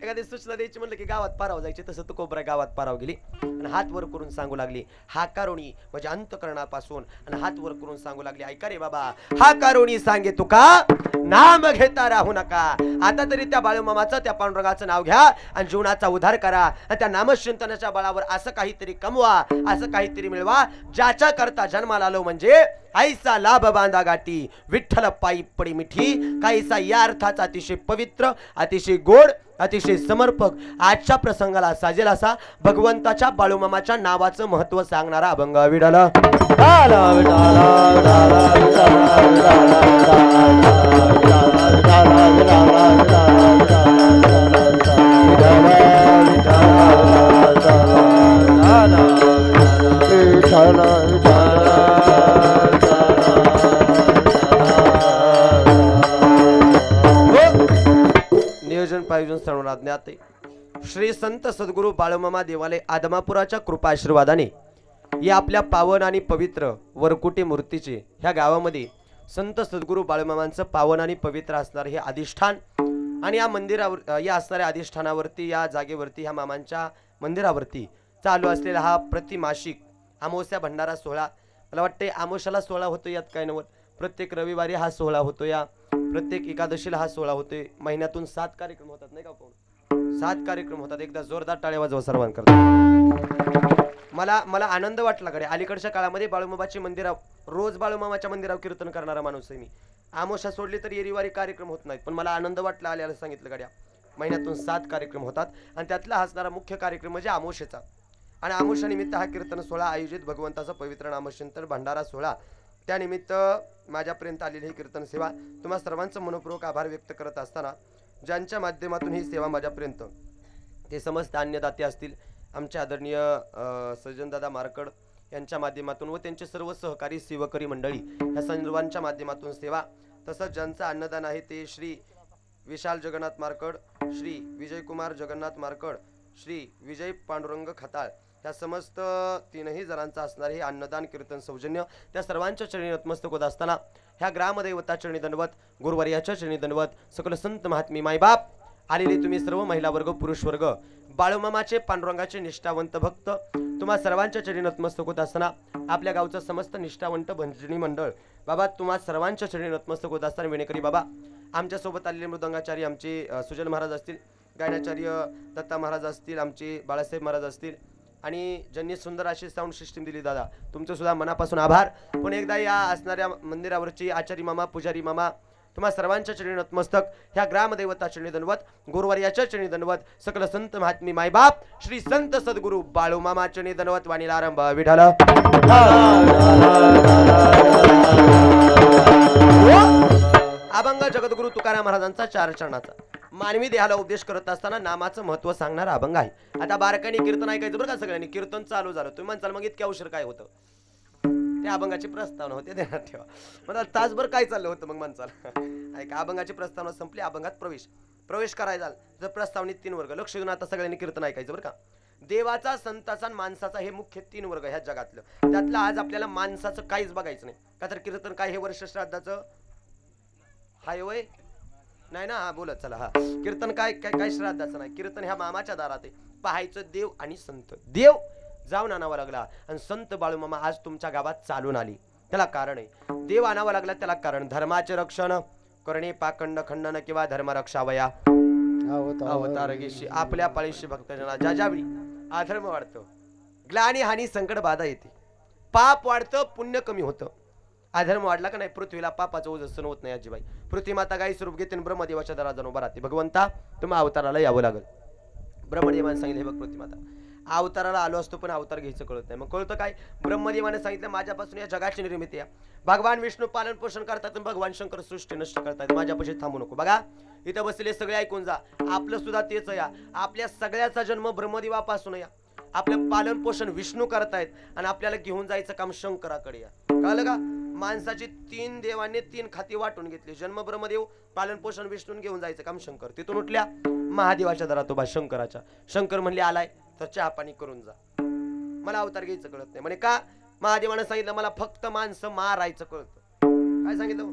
एखादी सूचना द्यायची म्हणलं की गावात पाराव जायचे, तसं तुकोबरा गावात पाराव गेली आणि हात वर करून सांगू लागली. हा कारुणी म्हणजे अंतकरणापासून, आणि हात वर करून सांगू लागली. ऐका रे बाबा, हा कारुणी सांगे तुका, नाम घेता राहू नका. आता तरी त्या बाळूमामाचं, त्या पांडुरंगाचं नाव घ्या आणि जीवनाचा उद्धार करा, आणि त्या नामचिंतनाच्या बळावर असं काहीतरी कमवा, असं काहीतरी मिळवा, ज्याच्या करता जन्माला आलो म्हणजे ऐसा लाभ बांधा गाठी, विठ्ठल पायी पडी मिठी. काहीसा या अर्थाचा अतिशय पवित्र, अतिशय गोड, अतिशय समर्पक आजच्या प्रसंगाला साजेल असा भगवंताच्या बाळूमामाच्या नावाचं महत्व सांगणारा अभंग विडाल. नियोजन पायोजन सर्व ज्ञाते श्री संत सद्गुरू बाळूमामा देवालय आदमापुराच्या कृपा आशीर्वादाने या आपल्या पावन आणि पवित्र वरकुटे मूर्तीचे ह्या गावामध्ये संत सद्गुरू बाळूमामांचं पावन आणि पवित्र असणार हे अधिष्ठान, आणि या मंदिरावर, या असणाऱ्या अधिष्ठानावरती, या जागेवरती, ह्या मामांच्या मंदिरावरती चालू असलेला हा प्रतिमासिक अमावस्या भंडारा सोहळा. मला वाटते अमावस्याला सोहळा होतो, यात काय नव्हत. प्रत्येक रविवारी हा सोहळा होतो, या प्रत्येक एकादशीला हा सोहळा होतोय. महिन्यातून 7 कार्यक्रम होतात, नाही का पाहून? 7 कार्यक्रम होतात. एकदा जोरदार टाळ्या वाजवा सर्वांकरता. मला आनंद वाटला कडे. अलीकडच्या काळामध्ये बाळूमामाची मंदिरा, रोज बाळूमामाच्या मंदिरावर कीर्तन करणारा माणूस आहे मी. आमोशा सोडली तर एरिवारी कार्यक्रम होत नाहीत, पण मला आनंद वाटला आल्याला सांगितलं गड्या. महिन्यातून 7 कार्यक्रम होतात, आणि त्यातला हसणारा मुख्य कार्यक्रम म्हणजे आमोशेचा. आणि आमोशा निमित्त हा कीर्तन सोहळा आयोजित, भगवंताचा पवित्र नामचिंतन भंडारा सोहळा. त्यानिमित्त माझ्यापर्यंत आलेली ही कीर्तन सेवा तुम्हा सर्वांचं मनपूर्वक आभार व्यक्त करत असताना, ज्यांच्या माध्यमातून ही सेवा माझ्यापर्यंत, ते समस्त अन्नदाते असतील, आमचे आदरणीय सज्जनदादा मारकड यांच्या माध्यमातून व त्यांचे सर्व सहकारी सेवकरी मंडळी ह्या सर्वांच्या माध्यमातून सेवा, तसंच ज्यांचं अन्नदान आहे ते श्री विशाल जगन्नाथ मारकड, श्री विजयकुमार जगन्नाथ मारकड, श्री विजय पांडुरंग खताळ, त्या समस्त 3ही जणांचं असणार हे अन्नदान कीर्तन सौजन्य. त्या सर्वांच्या चरणी नतमस्तक होत असताना ह्या ग्रामदैवता चरणी दंडवत, गुरुवर्याच्या चरणी दंडवत, सकल संत महात्मी मायबाप आलेले तुम्ही सर्व महिला वर्ग, पुरुष वर्ग, बाळूमामाचे पांडुरंगाचे निष्ठावंत भक्त, तुम्हा सर्वांच्या चरणी नतमस्तक होत असताना आपल्या गावचं समस्त निष्ठावंत भजनी मंडळ बाबा, तुम्हा सर्वांच्या चरणी नतमस्तक होत असताना विनकरी बाबा, आमच्यासोबत आलेले मृदंगाचार्य आमचे सुजल महाराज असतील, गायनाचार्य दत्ता महाराज असतील, आमचे बाळासाहेब महाराज असतील, आणि ज्यांनी सुंदर अशी साऊंड सिस्टीम दिली दादा, तुमचं सुद्धा मनापासून आभार. पण एकदा या असणाऱ्या मंदिरावरची आचारी मामा, पुजारी मामा, तुम्हा सर्वांच्या चरणी नतमस्तक. ह्या ग्रामदेवता चरणी दंडवत, गुरुवर्याच्या चरणी दंडवत, सकल संत महात्मी मायबाप श्री संत सद्गुरु बाळू मामा चरणी दंडवत. वाणीला आरंभ. विठाल अभंग जगद्गुरु तुकाराम महाराजांचा 4 चरणाचा मानवी देहाला उपदेश करत असताना नामाचं महत्व सांगणारा अभंग आहे. आता बारकाईने कीर्तन ऐकायचं बरं का सगळ्यांनी. कीर्तन चालू झालं, तुम्ही म्हणसाल मग इतक्या उशीर काय होतं, त्या अभंगाची प्रस्तावना होते ध्यानात ठेवा. मला तासभर काय चाललं होतं मग म्हणसाल. ऐका, अभंगाची प्रस्तावना संपली, अभंगात प्रवेश करायचा. जर प्रस्तावनेत 3 वर्ग, लक्ष देऊन आता सगळ्यांनी कीर्तन ऐकायचं बरं का. देवाचा, संताचा आणि माणसाचा हे मुख्य 3 वर्ग ह्या जगातलं. त्यातलं आज आपल्याला माणसाचं काहीच बघायचं नाही का. तर कीर्तन काय हे वर्ष श्राद्धाचं हाय वय नाही ना. हा बोलत चला. हा कीर्तन काय श्राद्धाचं नाही. कीर्तन ह्या मामाच्या दारात आहे. पाहायचं देव आणि संत. देव जाऊन आणावा लागला आणि संत बाळूमामा आज तुमच्या गावात चालून आली. त्याला कारण आहे. देव आणावा लागला त्याला कारण. धर्माचे रक्षण करणे, पाखंड खंडन किंवा धर्म रक्षावया अवतारगीशी. आपल्या पाळीशी भक्तजना ज्या ज्यावेळी अधर्म वाढतं, ग्लानी हानी संकट बाधा येते, पाप वाढतं, पुण्य कमी होतं. अधर्म वाढला का नाही, पृथ्वीला पापाचं ओझ सहन होत नाही अजिबाई. पृथ्वी माता गाई स्वरूप घेते, ब्रह्मदेवाच्या दरात जाऊन उभा राहते. भगवंता तुम्हाला अवताराला यावं लागल. ब्रह्मदेवाने सांगितले, बघ पृथ्वी माता, अवताराला आलो असतो पण अवतार घ्यायचं कळत नाही. मग कळतं काय, ब्रह्मदेवाने सांगितलं माझ्यापासून या जगाची निर्मिती आहे. भगवान विष्णू पालन पोषण करतात, भगवान शंकर सृष्टी नष्ट करतात. माझ्यापाशी थांबू नको. बघा इथं बसलेले सगळे ऐकून जा, आपलं सुद्धा तेच या. आपल्या सगळ्याचा जन्म ब्रह्मदेवापासून या. आपलं पालन पोषण विष्णू करतायत आणि आपल्याला घेऊन जायचं काम शंकराकडे या. कळलं का. माणसाची 3 देवांनी 3 खाती वाटून घेतली. जन्म ब्रह्मदेव, पालन पोषण विष्णू, घेऊन जायचं काम शंकर. तिथून उठल्या महादेवाच्या दरात उभा शंकराच्या. शंकर म्हणले आलाय तर चहा पाणी करून जा, मला अवतार घ्यायचं कळत नाही. म्हणे का. महादेवानं सांगितलं मला फक्त माणसं मारायचं कळतं. काय सांगितलं,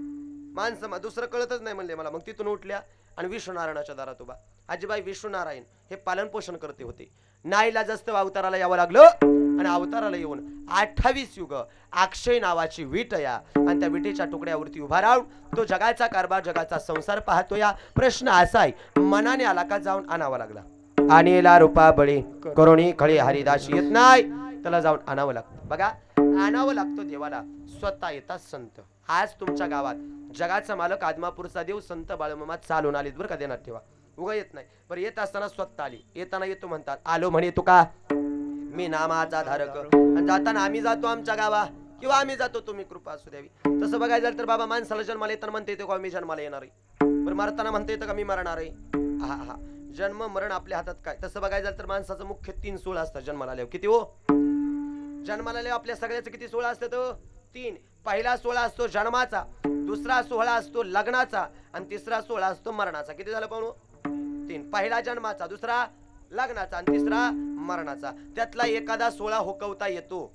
माणसं, दुसरं कळतच नाही म्हणले मला. मग तिथून उठल्या आणि विष्णुनारायणाच्या दारात उभा. आजीबाई विष्णुनारायण हे पालन पोषण करते होते. नाईला जास्त अवताराला यावं लागलं आणि अवताराला येऊन 28 युग अक्षय नावाची वीट या आणि त्या विटेच्या तुकड्यावरती उभा राहून तो जगाचा कारभार, जगाचा संसार पाहतो. या प्रश्न असा आहे, मनाने आला का जाऊन आणावा लागला. आणेला रूपा बळी करुणी खळे हरिदास येत नाही, त्याला जाऊन आणावं लागतं. बघा आणावं लागतं देवाला, स्वतः येतात संत. आज तुमच्या गावात जगाचा मालक आदमापूरचा देव संत बाळूमामा चालून आलेत बरं का. देण्यात ठेवा, उगा येत नाही. बरं येत असताना स्वतः आली. येताना येतो म्हणतात, आलो म्हणे तुका मी नामाचा धारक. आणि जाताना आम्ही जातो आमच्या गावा किंवा आम्ही जातो तुम्ही कृपा असू द्यावी. तसं बघायचं झालं तर बाबा माणसाला जन्माला येताना म्हणता येतं का मी जन्माला येणार आहे. बरं मरताना म्हणता येतं का मी मरणार आहे. हा जन्म मरण आपल्या हातात काय. तसं बघायचं झालं तर माणसाचं मुख्य 3 सोहळा असतात जन्माला आल्यावर. किती हो, जन्माला आल्यावर आपल्या सगळ्याचं किती सोहळा असतात. 3. पहिला सोहळा असतो जन्माचा, दुसरा सोहळा असतो लग्नाचा आणि तिसरा सोहळा असतो मरणाचा. किती झालं पाहू. 3. पहिला जन्माचा, दुसरा लग्नाचा आणि तिसरा मरणाचा. त्यातला एखादा सोहळा हुकवता येतो.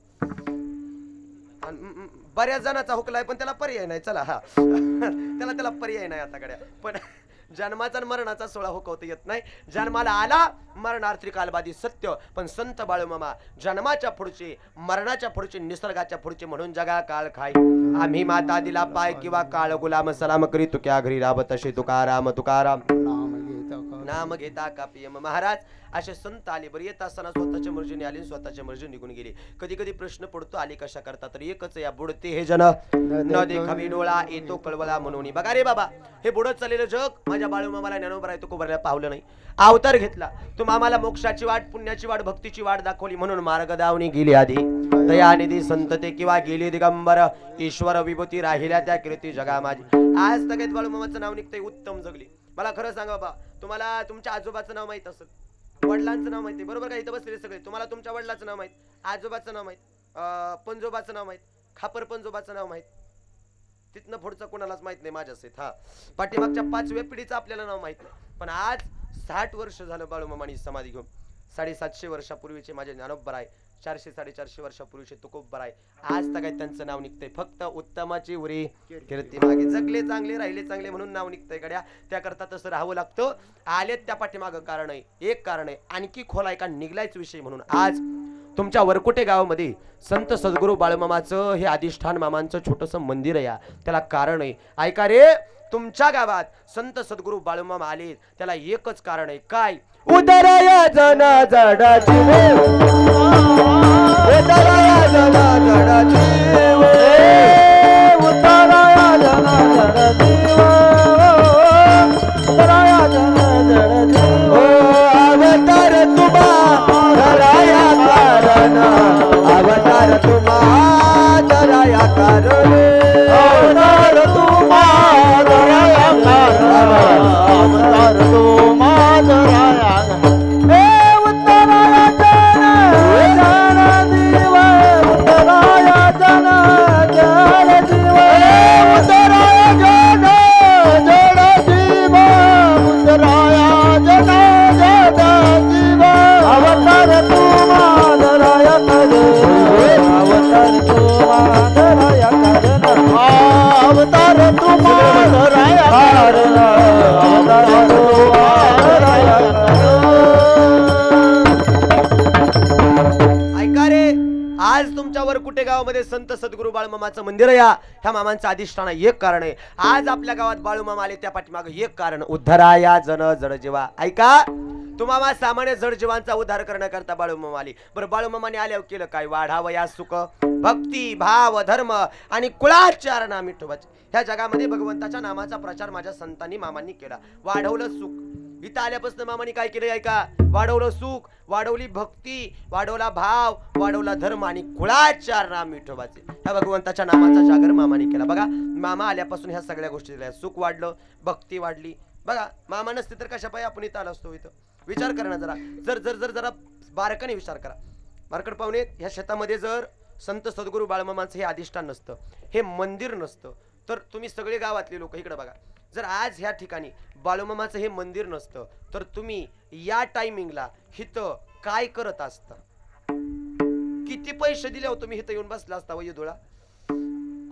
बऱ्याच जणांचा हुकलाय पण त्याला पर्याय नाही. चला हा त्याला पर्याय नाही आता गड्या. पण जन्माचा आणि मरणाचा सोहळा हुकवता येत नाही. जन्माला आला मरणार त्रिकालबादी सत्य. पण संत बाळूमामा जन्माच्या पुढचे, मरणाच्या पुढचे, निसर्गाच्या पुढचे म्हणून जगा काळ खाय. आम्ही माता दिला पाय किंवा काळ गुलाम सलाम करी तुक्या घरी राब तसे तुकाराम तुकाराम नाम घेता का पियम. महाराज असे संत आले. बरं येत असताना स्वतःच्या मर्जीने आले, स्वतःच्या मर्जीने निघून गेले. कधी कधी प्रश्न पडतो आले कशा करता. तर एकच या, बुडते हे जन न देखावी डोळा येतो कळवळा म्हणून. बघा रे बाबा, हे बुडत चाललेलं जग माझ्या बाळूमामाला ज्ञानोबा तो कोबऱ्याला पावलं नाही. अवतार घेतला, तुम्ही आम्हाला मोक्षाची वाट, पुण्याची वाट, भक्तीची वाट दाखवली म्हणून मार्ग दावणी गेली आधी. दयानिधी संतते किंवा गेली दिगंबर ईश्वर विभूती राहिल्या त्या कीर्ती जगा माझी. आज सगळ्यात बाळूमामाचं नाव निघतंय उत्तम जगली. मला खरं सांगा बाबा, तुम्हाला तुमच्या आजोबाचं नाव माहित असेल, वडिलांचं नाव माहिती बरोबर का. इथं बसलेले सगळे तुम्हाला तुमच्या वडिलाचं नाव माहित, आजोबाचं नाव माहित, पंजोबाचं नाव माहित, खापर पंजोबाचं नाव माहित. तिथनं पुढचं कोणालाच माहित नाही माझ्या सहित. हा पाठीमागच्या 5व्या पिढीचं आपल्याला नाव माहित नाही. पण आज 60 वर्ष झालं बाळूमामानी समाधी घेऊन. 750 वर्षापूर्वीचे माझे ज्ञानोबराय, 400-450 वर्षापूर्वीचे तुकोबराय. आज सगळ्यात त्यांचं नाव निघतंय. फक्त उत्तमाची उरी कीर्ती मागे. जगले चांगले, राहिले चांगले म्हणून नाव निघतंय गड्या. त्याकरता तसं राहावं लागतं. आलेत त्या पाठीमागं कारण आहे, एक कारण आहे. आणखी खोलाय का निघलायच विषय म्हणून आज तुमच्या वरकुटे गावामध्ये संत सद्गुरू बाळूमामाचं हे अधिष्ठान मामांचं छोटस मंदिर आहे. त्याला कारण आहे. ऐका रे, तुमच्या गावात संत सद्गुरू बाळूमामा आले त्याला एकच कारण आहे. काय? उदरया जना जडाची उदरया जना जडाची उतराया जन जड जीव, उतराया जन जड जीव. अवतार तुम्हा धराया कारण अवतार तुम्हा धराया कारण अवतार तुम्हा धराया कारण अवतार तुम्हा धराया ए उतराया जन जड जीव, उतराया जन जड जीव. उतराया जन जड जीव उतराया जन जड जीव अवतार तुम्हा धराया कारण, अवतार तुम्हा धराया कारण. अवतार तुम्हा धराया कारण अवतार तुम्हा धराया ऐका रे, आज तुमच्यावर कुठे गावामध्ये संत सद्गुरू बाळूमामाचं मंदिर आहे. ह्या मामांचं अधिष्ठान एक कारण आहे. आज आपल्या गावात बाळूमामा आले त्या पाठीमागे एक कारण, उद्धाराया जन जड जीवा. ऐका, तुम्हाला सामान्य जड जीवांचा उद्धार करण्याकरता बाळूमामा आले. बरं, बाळूमामाने आल्यावर केलं काय? वाढावया सुख भक्ती भाव धर्म आणि कुळाचार नाम विठोबाचे. ह्या जगामध्ये भगवंताच्या नामाचा प्रचार माझ्या संतांनी मामांनी केला. वाढवलं सुख. इथं आल्यापासून मामांनी काय केलं ऐका? वाढवलं सुख, वाढवली भक्ती, वाढवला भाव, वाढवला धर्म आणि कुळाचार नाम विठोबाचे. ह्या भगवंताच्या नामाचा जागर मामाने केला. बघा, मामा आल्यापासून ह्या सगळ्या गोष्टी झाल्या. सुख वाढलं, भक्ती वाढली. बघा, मामा नसते तर कशा पाहिजे आपण इथं आलो असतो. इथं विचार करा ना जरा, जर जर जर जरा बारकाने विचार करा. मार्कड पाहुणे, ह्या शेतामध्ये जर संत सद्गुरू बाळूमामांचं हे अधिष्ठान नसतं, हे मंदिर नसतं, तर तुम्ही सगळे गावातले लोक इकडे बघा, जर आज ह्या ठिकाणी बाळूमामाचं हे मंदिर नसतं तर तुम्ही या टायमिंगला हिथं काय करत असता? किती पैसे दिले हो तुम्ही इथं येऊन बसला असता वैदुळा?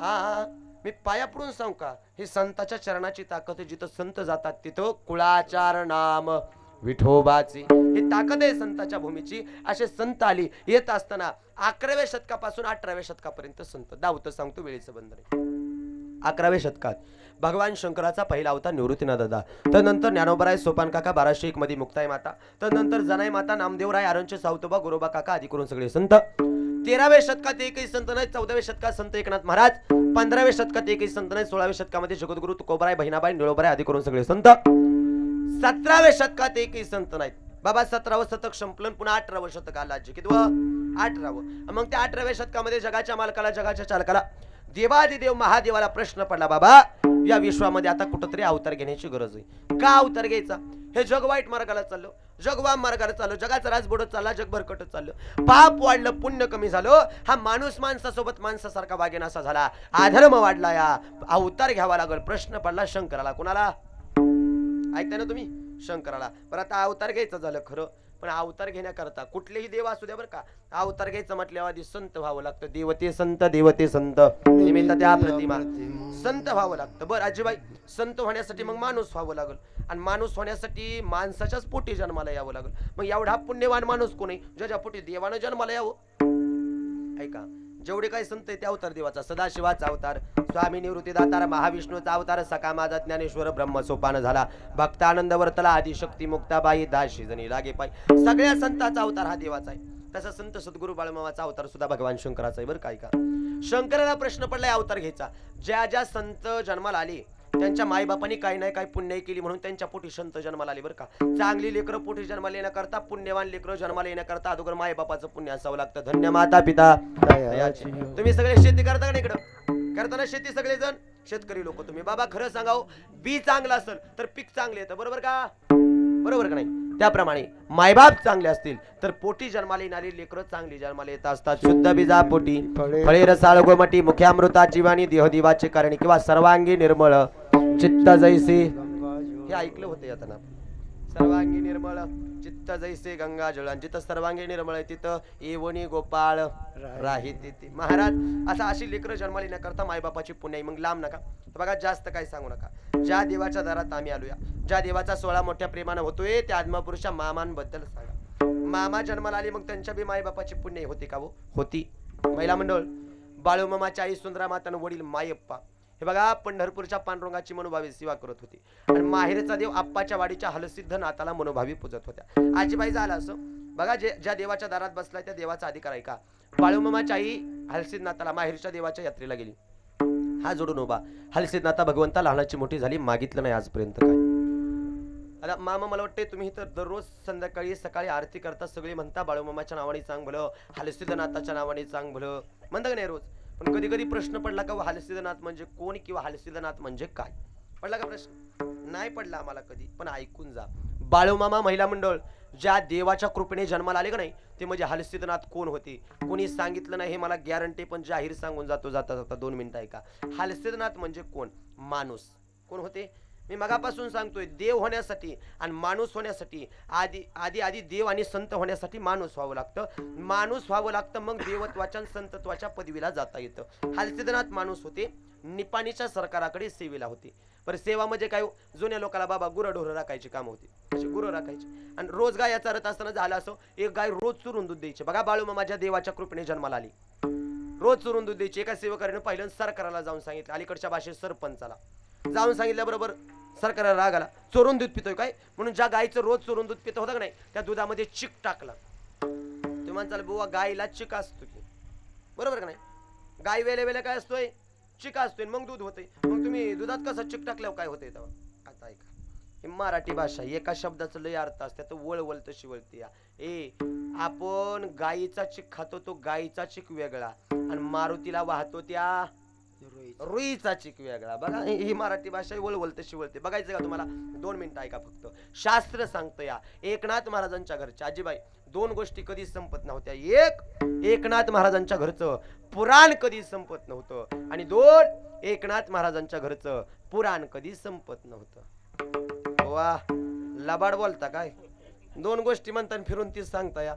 हा, मी पाया पडून सांगू का, हे संताच्या चरणाची ताकद आहे. जिथं संत जातात तिथं कुळाचार नाम विठोबाची ही ताकद आहे संताच्या भूमीची. असे संत आली येत असताना 11व्या शतकापासून 18व्या शतकापर्यंत संत दावत सांगतो, वेळेचं बंधन आहे. 11व्या शतकात भगवान शंकराचा पहिला अवतार निवृत्तीनाथ दादा, तदनंतर ज्ञानोबराय सोपान काका 1201 मध्ये मुक्ताई माता, तदनंतर जनाई माता नामदेवराय आरंचे सावतोबा गुरोबा काका आदी करून सगळे संत. 13व्या शतकात एकही संत नाही. 14व्या शतकात संत एकनाथ महाराज. 15व्या शतकात एकही संत नाही. 16व्या शतकामध्ये जगद्गुरु तुकोबाराय बहिणाबाई निळोबाराय आदी करून सगळे संत. 17व्या शतकात एकही संत नाहीत. बाबा 17वं शतक संपलं, पुन्हा 18वं शतक आलं. राज्य कितवं? 18वं. मग त्या 18व्या शतकामध्ये जगाच्या मालकाला, जगाच्या चालकाला, देवादिदेव महादेवाला प्रश्न पडला, बाबा या विश्वामध्ये आता कुठंतरी अवतार घेण्याची गरज आहे. का अवतार घ्यायचा? हे जग वाईट मार्गाला चाललं, जग वाम मार्गाला चाललं, जगाचा राज बुडत चालला, जग भरकटत चाललं, पाप वाढलं, पुण्य कमी झालं, हा माणूस माणसासोबत माणसासारखा वागेनासा झाला, अधर्म वाढला, या अवतार घ्यावा लागल. प्रश्न पडला शंकराला. कोणाला? ऐकताय ना तुम्ही? शंकराला. बरं, आता अवतार घ्यायचं झालं खरं, पण अवतार घेण्याकरता कुठलेही देव असू द्या बरं का, अवतार घ्यायचं म्हटल्यावर आधी संत व्हावं लागतं. देवते संत, देवते संत, निमित्त त्या प्रतिमा, संत व्हावं लागतं. बरं आजीबाई, संत होण्यासाठी मग माणूस व्हावं लागल, आणि माणूस होण्यासाठी माणसाच्याच पोटी जन्माला यावं लागल. मग एवढा पुण्यवान माणूस कोणी ज्याच्या पोटी देवानं जन्माला यावं? ऐका, जेवढे काही संत आहे ते अवतार देवाचा. सदाशिवाचा अवतार, स्वामी निवृत्ती दातार, महाविष्णूचा अवतार, सका माझा ज्ञानेश्वर ब्रह्म सोपान झाला, भक्तानंद वर्तला, आदिशक्ती मुक्ताबाई, दाशी जणी लागे पाय. सगळ्या संतांचा अवतार हा देवाचा आहे. तसा संत सद्गुरू बाळूमामाचा अवतार सुद्धा भगवान शंकराचा आहे. बरं काय का, शंकराला प्रश्न पडलाय अवतार घ्यायचा. ज्या ज्या संत जन्माला आले त्यांच्या माईबापांनी काही नाही काही पुण्य केली म्हणून त्यांच्या पोटी संत जन्माला आले. बरं का, चांगली लेकरं पोटी जन्माला येण्याकरता, पुण्यवान लेकरं जन्माला येण्याकरता अगोदर माईबापाचं पुण्य असावं लागतं. धन्य माता पिता. तुम्ही सगळे शेती करता का? इकडं करताना शेती सगळेजण शेतकरी लोक तुम्ही. बाबा खरं सांगाव, बी चांगलं असेल तर पीक चांगले येतं. बरोबर का? बरोबर का नाही? त्याप्रमाणे मायबाप चांगले असतील तर पोटी जन्माला येणारी लेकरं चांगली जन्माला येत असतात. शुद्ध बीजा पोटी फळे रसाळ गोमटी, मुख्यामृता जीवानी, देहदिवाचे कारणी किंवा सर्वांगी निर्मळ चित्त जैसे. हे ऐकलं होतं यातना. सर्वांगी निर्मळ चित्त जैसे गंगा जळ. जिथं सर्वांगी निर्मळ आहे तिथं येवणी गोपाळ राही तिथे. महाराज असा अशी लेकरं जन्माला येण्याकरता मायबापाची पुण्य. मग लांब नका बघा, जास्त काही सांगू नका. ज्या देवाच्या दारात आम्ही आलोया, ज्या देवाचा सोहळा मोठ्या प्रेमानं होतोय त्या आत्मपुरुषा मामांबद्दल सांगा. मामा जन्माला आली मग त्यांच्या बी मायबापाची पुण्य होती का हो? होती. महिला मंडळ, बाळूमामाची आई सुंदरा माता आणि वडील मायप्पा हे बघा पंढरपूरच्या पांडुरंगाची मनोभावी सेवा करत होती आणि माहेरचा देव आप्पाच्या वाडीच्या हलसिद्ध नाथाला मनोभावी पूजत होत्या. आजीबाई झालं असं बघा, ज्या देवाच्या दारात बसलाय त्या देवाचा अधिकार आहे का? बाळूमामाची आई हलसिद्धनाथाला माहेरच्या देवाच्या यात्रेला गेली, हा जोडून उभा. हलसिद्धनाथा भगवंता लहानाची मोठी झाली, मागितलं नाही आजपर्यंत काय. आता मामा मला वाटते तुम्ही तर दररोज संध्याकाळी सकाळी आरती करता, सगळे म्हणता बाळूमामाच्या नावाने चांग भलं, हलसिद्धनाथाच्या नावाने चांग भलं म्हणता का नाही रोज? पण कधी कधी प्रश्न पडला का हलसिद्धनाथ म्हणजे कोण किंवा हलसिद्धनाथ म्हणजे काय? पडला का प्रश्न? नाही पडला आम्हाला कधी. पण ऐकून जा, बाळूमामा महिला मंडळ ज्या देवाच्या कृपेने जन्माला आले का नाही ते म्हणजे हलसिद्धनाथ कोण होते कोणी सांगितलं नाही हे मला गॅरंटी, पण जाहीर सांगून जातो जाता जाता 2 मिनिटं ऐका. हलसिद्धनाथ म्हणजे कोण? माणूस. कोण होते? मी मगापासून सांगतोय, देव होण्यासाठी आणि माणूस होण्यासाठी आधी आधी आधी देव आणि संत होण्यासाठी माणूस व्हावं लागतं. माणूस व्हावं लागतं मग देवत्वाच्या संतत्वाच्या पदवीला जाता येतं. हलसिद्धनाथ माणूस होते, निपाणीच्या सरकाराकडे सेवेला होते. पर सेवा म्हणजे काय? जुन्या लोकांना बाबा गुरंढोरं राखायची काम होती, अशी गुरं राखायची आणि रोज गायाचा रथ असताना झाला असो एक गाय रोज चुरून दूध द्यायची. बघा बाळूमामाच्या देवाच्या कृपेने जन्माला आली, रोज चुरून दूध द्यायची. एका सेवकाने पहिल्यांदा सरकाराला जाऊन सांगितलं, अलीकडच्या भाषेत सरपंचाला जाऊन सांगितल्याबरोबर सरकारला राग आला, चोरून दूध पितोय काय म्हणून. ज्या गायचं रोज चोरून दूध पित होतं का नाही त्या दुधामध्ये चिक टाकला. ते म्हणताल बुवा गायला चिक असतो की, बरोबर का नाही? गाय वेले वेले काय असतोय? चिक असतोय, मग दूध होतंय. मग तुम्ही दुधात कसं चिक टाकल्यावर काय होतंय तेव्हा? आता ऐका, ही मराठी भाषा, एका शब्दाचं लय अर्थ असते, तर वळवल तशी वळते. आपण गायीचा चिक खातो तो गायीचा चिक वेगळा आणि मारुतीला वाहतो त्या रुईचा चिक वेगळा. बघा ही मराठी भाषा वळवल तशी वळते. बघायचं का तुम्हाला? 2 मिनिटं ऐका फक्त. शास्त्र सांगतं या एकनाथ महाराजांच्या घरच्या आजीबाई 2 गोष्टी कधी संपत नव्हत्या. एकनाथ महाराजांच्या घरचं पुराण कधी संपत नव्हतं आणि 2 एकनाथ महाराजांच्या घरचं पुराण कधी संपत नव्हतं. वा लबाड बोलता काय? 2 गोष्टी म्हणताना फिरून तीच सांगता या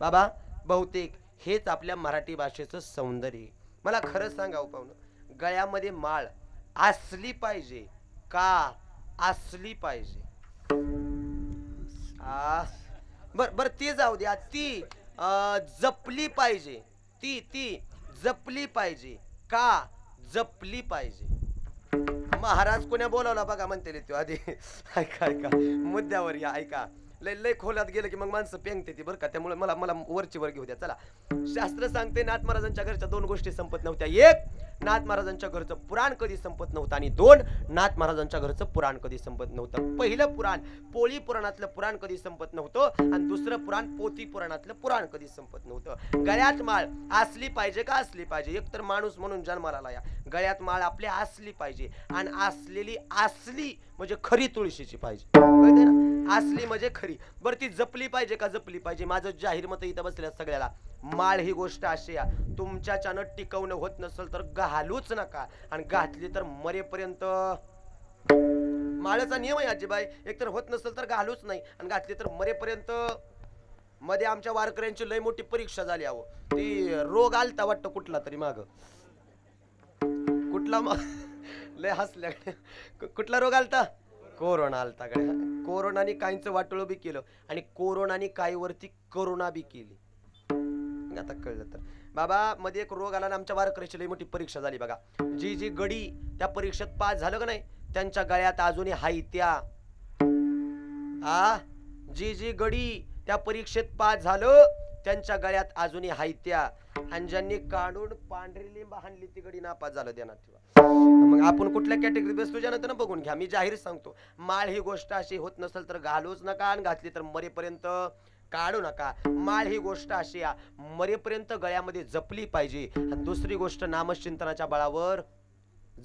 बाबा. बहुतेक हेच आपल्या मराठी भाषेचं सौंदर्य. मला खरं सांगा पाहुणं, गळ्यामध्ये माळ असली पाहिजे का? असली पाहिजे. बर ते जाऊ द्या, ती जपली पाहिजे. ती जपली पाहिजे का? जपली पाहिजे. महाराज कोण्या बोलावला बघा म्हणते तो आधी. ऐका ऐका मुद्द्यावर या. ऐका लय खोलात गेलं की मग माणसं पेंगते ती बरं का, त्यामुळे मला वरची वर घेऊ द्या. चला, शास्त्र सांगते नाथ महाराजांच्या घरच्या 2 गोष्टी संपत नव्हत्या. 1 नाथ महाराजांच्या घरचं पुराण कधी संपत नव्हतं आणि 2 नाथ महाराजांच्या घरचं पुराण कधी संपत नव्हतं. पहिलं पुराण पोळी पुराणातलं पुराण कधी संपत नव्हतं आणि दुसरं पुराण पोथी पुराणातलं पुराण कधी संपत नव्हतं. गळ्यात माळ असली पाहिजे का? असली पाहिजे. एकतर माणूस म्हणून जन्माला आला, गळ्यात माळ आपल्या असली पाहिजे आणि असलेली असली म्हणजे खरी तुळशीची पाहिजे, कळते ना? असली म्हणजे खरी. बरं ती जपली पाहिजे का? जपली पाहिजे. माझं जाहीर मत इथं बसल्या सगळ्याला, माळ ही गोष्ट अशी या तुमच्याच्यानं टिकवणं होत नसेल तर घालूच नका आणि घातली तर मरेपर्यंत. माळेचा नियम आहे आजीबाई, एकतर होत नसेल तर घालूच नाही आणि घातली तर मरेपर्यंत. मध्ये आमच्या वारकऱ्यांची लय मोठी परीक्षा झाली अहो. ती रोग आलता वाटतं कुठला तरी माग, कुठला लय हसल्या. कुठला रोग आलता? कोरोना आलता कडे. कोरोनाने काहींचं वाटोळं बी केलं आणि कोरोनाने काहीवरती करुणा बी केली. आता कळलं तर बाबा. मध्ये एक रोग आला आणि आमच्या वारकऱ्याची लई मोठी परीक्षा झाली बघा. जी गडी त्या परीक्षेत पास झालं का नाही त्यांच्या गळ्यात अजूनही हाय त्या. जी गडी त्या परीक्षेत पास झालं त्यांच्या गळ्यात अजूनही हाय त्या आणि ज्यांनी काढून पांढरी लिंब हाणली ती गडी नापास झालं. ध्यानात ठेवा. मग आपण कुठल्या कॅटेगरीत बसतो ज्यानंतर बघून घ्या. मी जाहीर सांगतो, माळ ही गोष्ट अशी होत नसेल तर घालूच नका आणि घातली तर मरेपर्यंत काढू नका. माळ ही गोष्ट अशी या मरेपर्यंत गळ्यामध्ये जपली पाहिजे आणि दुसरी गोष्ट नामचिंतनाच्या बळावर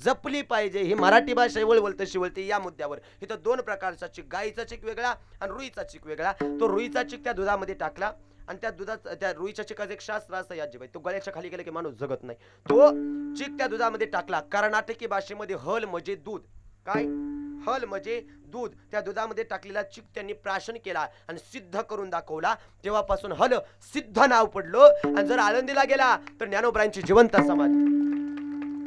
जपली पाहिजे. ही मराठी भाषा वळवल तशी वळते. या मुद्द्यावर इथं 2 प्रकारचा चिक, गाईचा चिक वेगळा आणि रुईचा चिक वेगळा. तो रुईचा चिक त्या दुधामध्ये टाकला आणि त्या दुधात त्या रुईच्या चिकाचं एक शास्त्र असं आजीबाई, तो गळ्याच्या खाली गेला की माणूस जगत नाही. तो चिक त्या दुधामध्ये टाकला. कर्नाटकी भाषेमध्ये हल म्हणजे दूध. काय? हल म्हणजे दूध. त्या दुधामध्ये टाकलेला चिक त्यांनी प्राशन केला आणि सिद्ध करून दाखवला. तेव्हापासून हल सिद्ध नाव पडलं आणि जर आळंदीला गेला तर ज्ञानोबरांची जिवंत समाधी.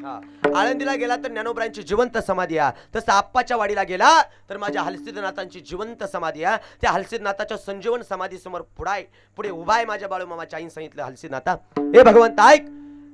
हा, आळंदीला गेला तर ज्ञानोबरांची जिवंत समाधी आहे, तसं आप्पाच्या वाडीला गेला तर माझ्या हलसिद्धनाथांची जिवंत समाधी आहे. त्या हलसिद्धनाथाच्या संजीवन समाधी समोर पुढे उभा आहे माझ्या बाळूमामाच्या आईने सांगितलं, हलसिद्धनाथा हे भगवंत ऐक,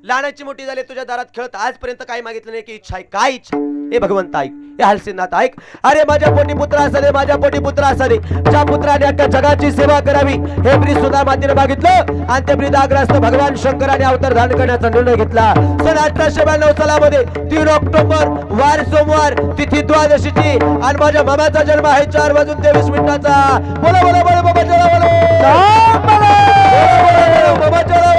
लहानाची मोठी झाली तुझ्या दारात खेळत, आजपर्यंत काय मागितलं नाही, की इच्छा आहे काय इच्छा, हे भगवंत ऐक, हे हलसिद्धनाथ ऐक. अरे माझ्या पोटी पुत्र असावे, माझ्या पोटी पुत्र असावे, ज्या पुत्राने अख्ख्या जगाची सेवा करावी हे ब्रीद सुद्धा मातेने मागितलं आणि ते ब्रीदाग्रस्त भगवान शंकराने अवतार धारण करण्याचा निर्णय घेतला. सन 1892 सालामध्ये 3 ऑक्टोबर वार सोमवार तिथी द्वादशीची आणि माझ्या मामाचा जन्म आहे 4:23 बोला बोला बोला बाबा चला बोला बाबा चला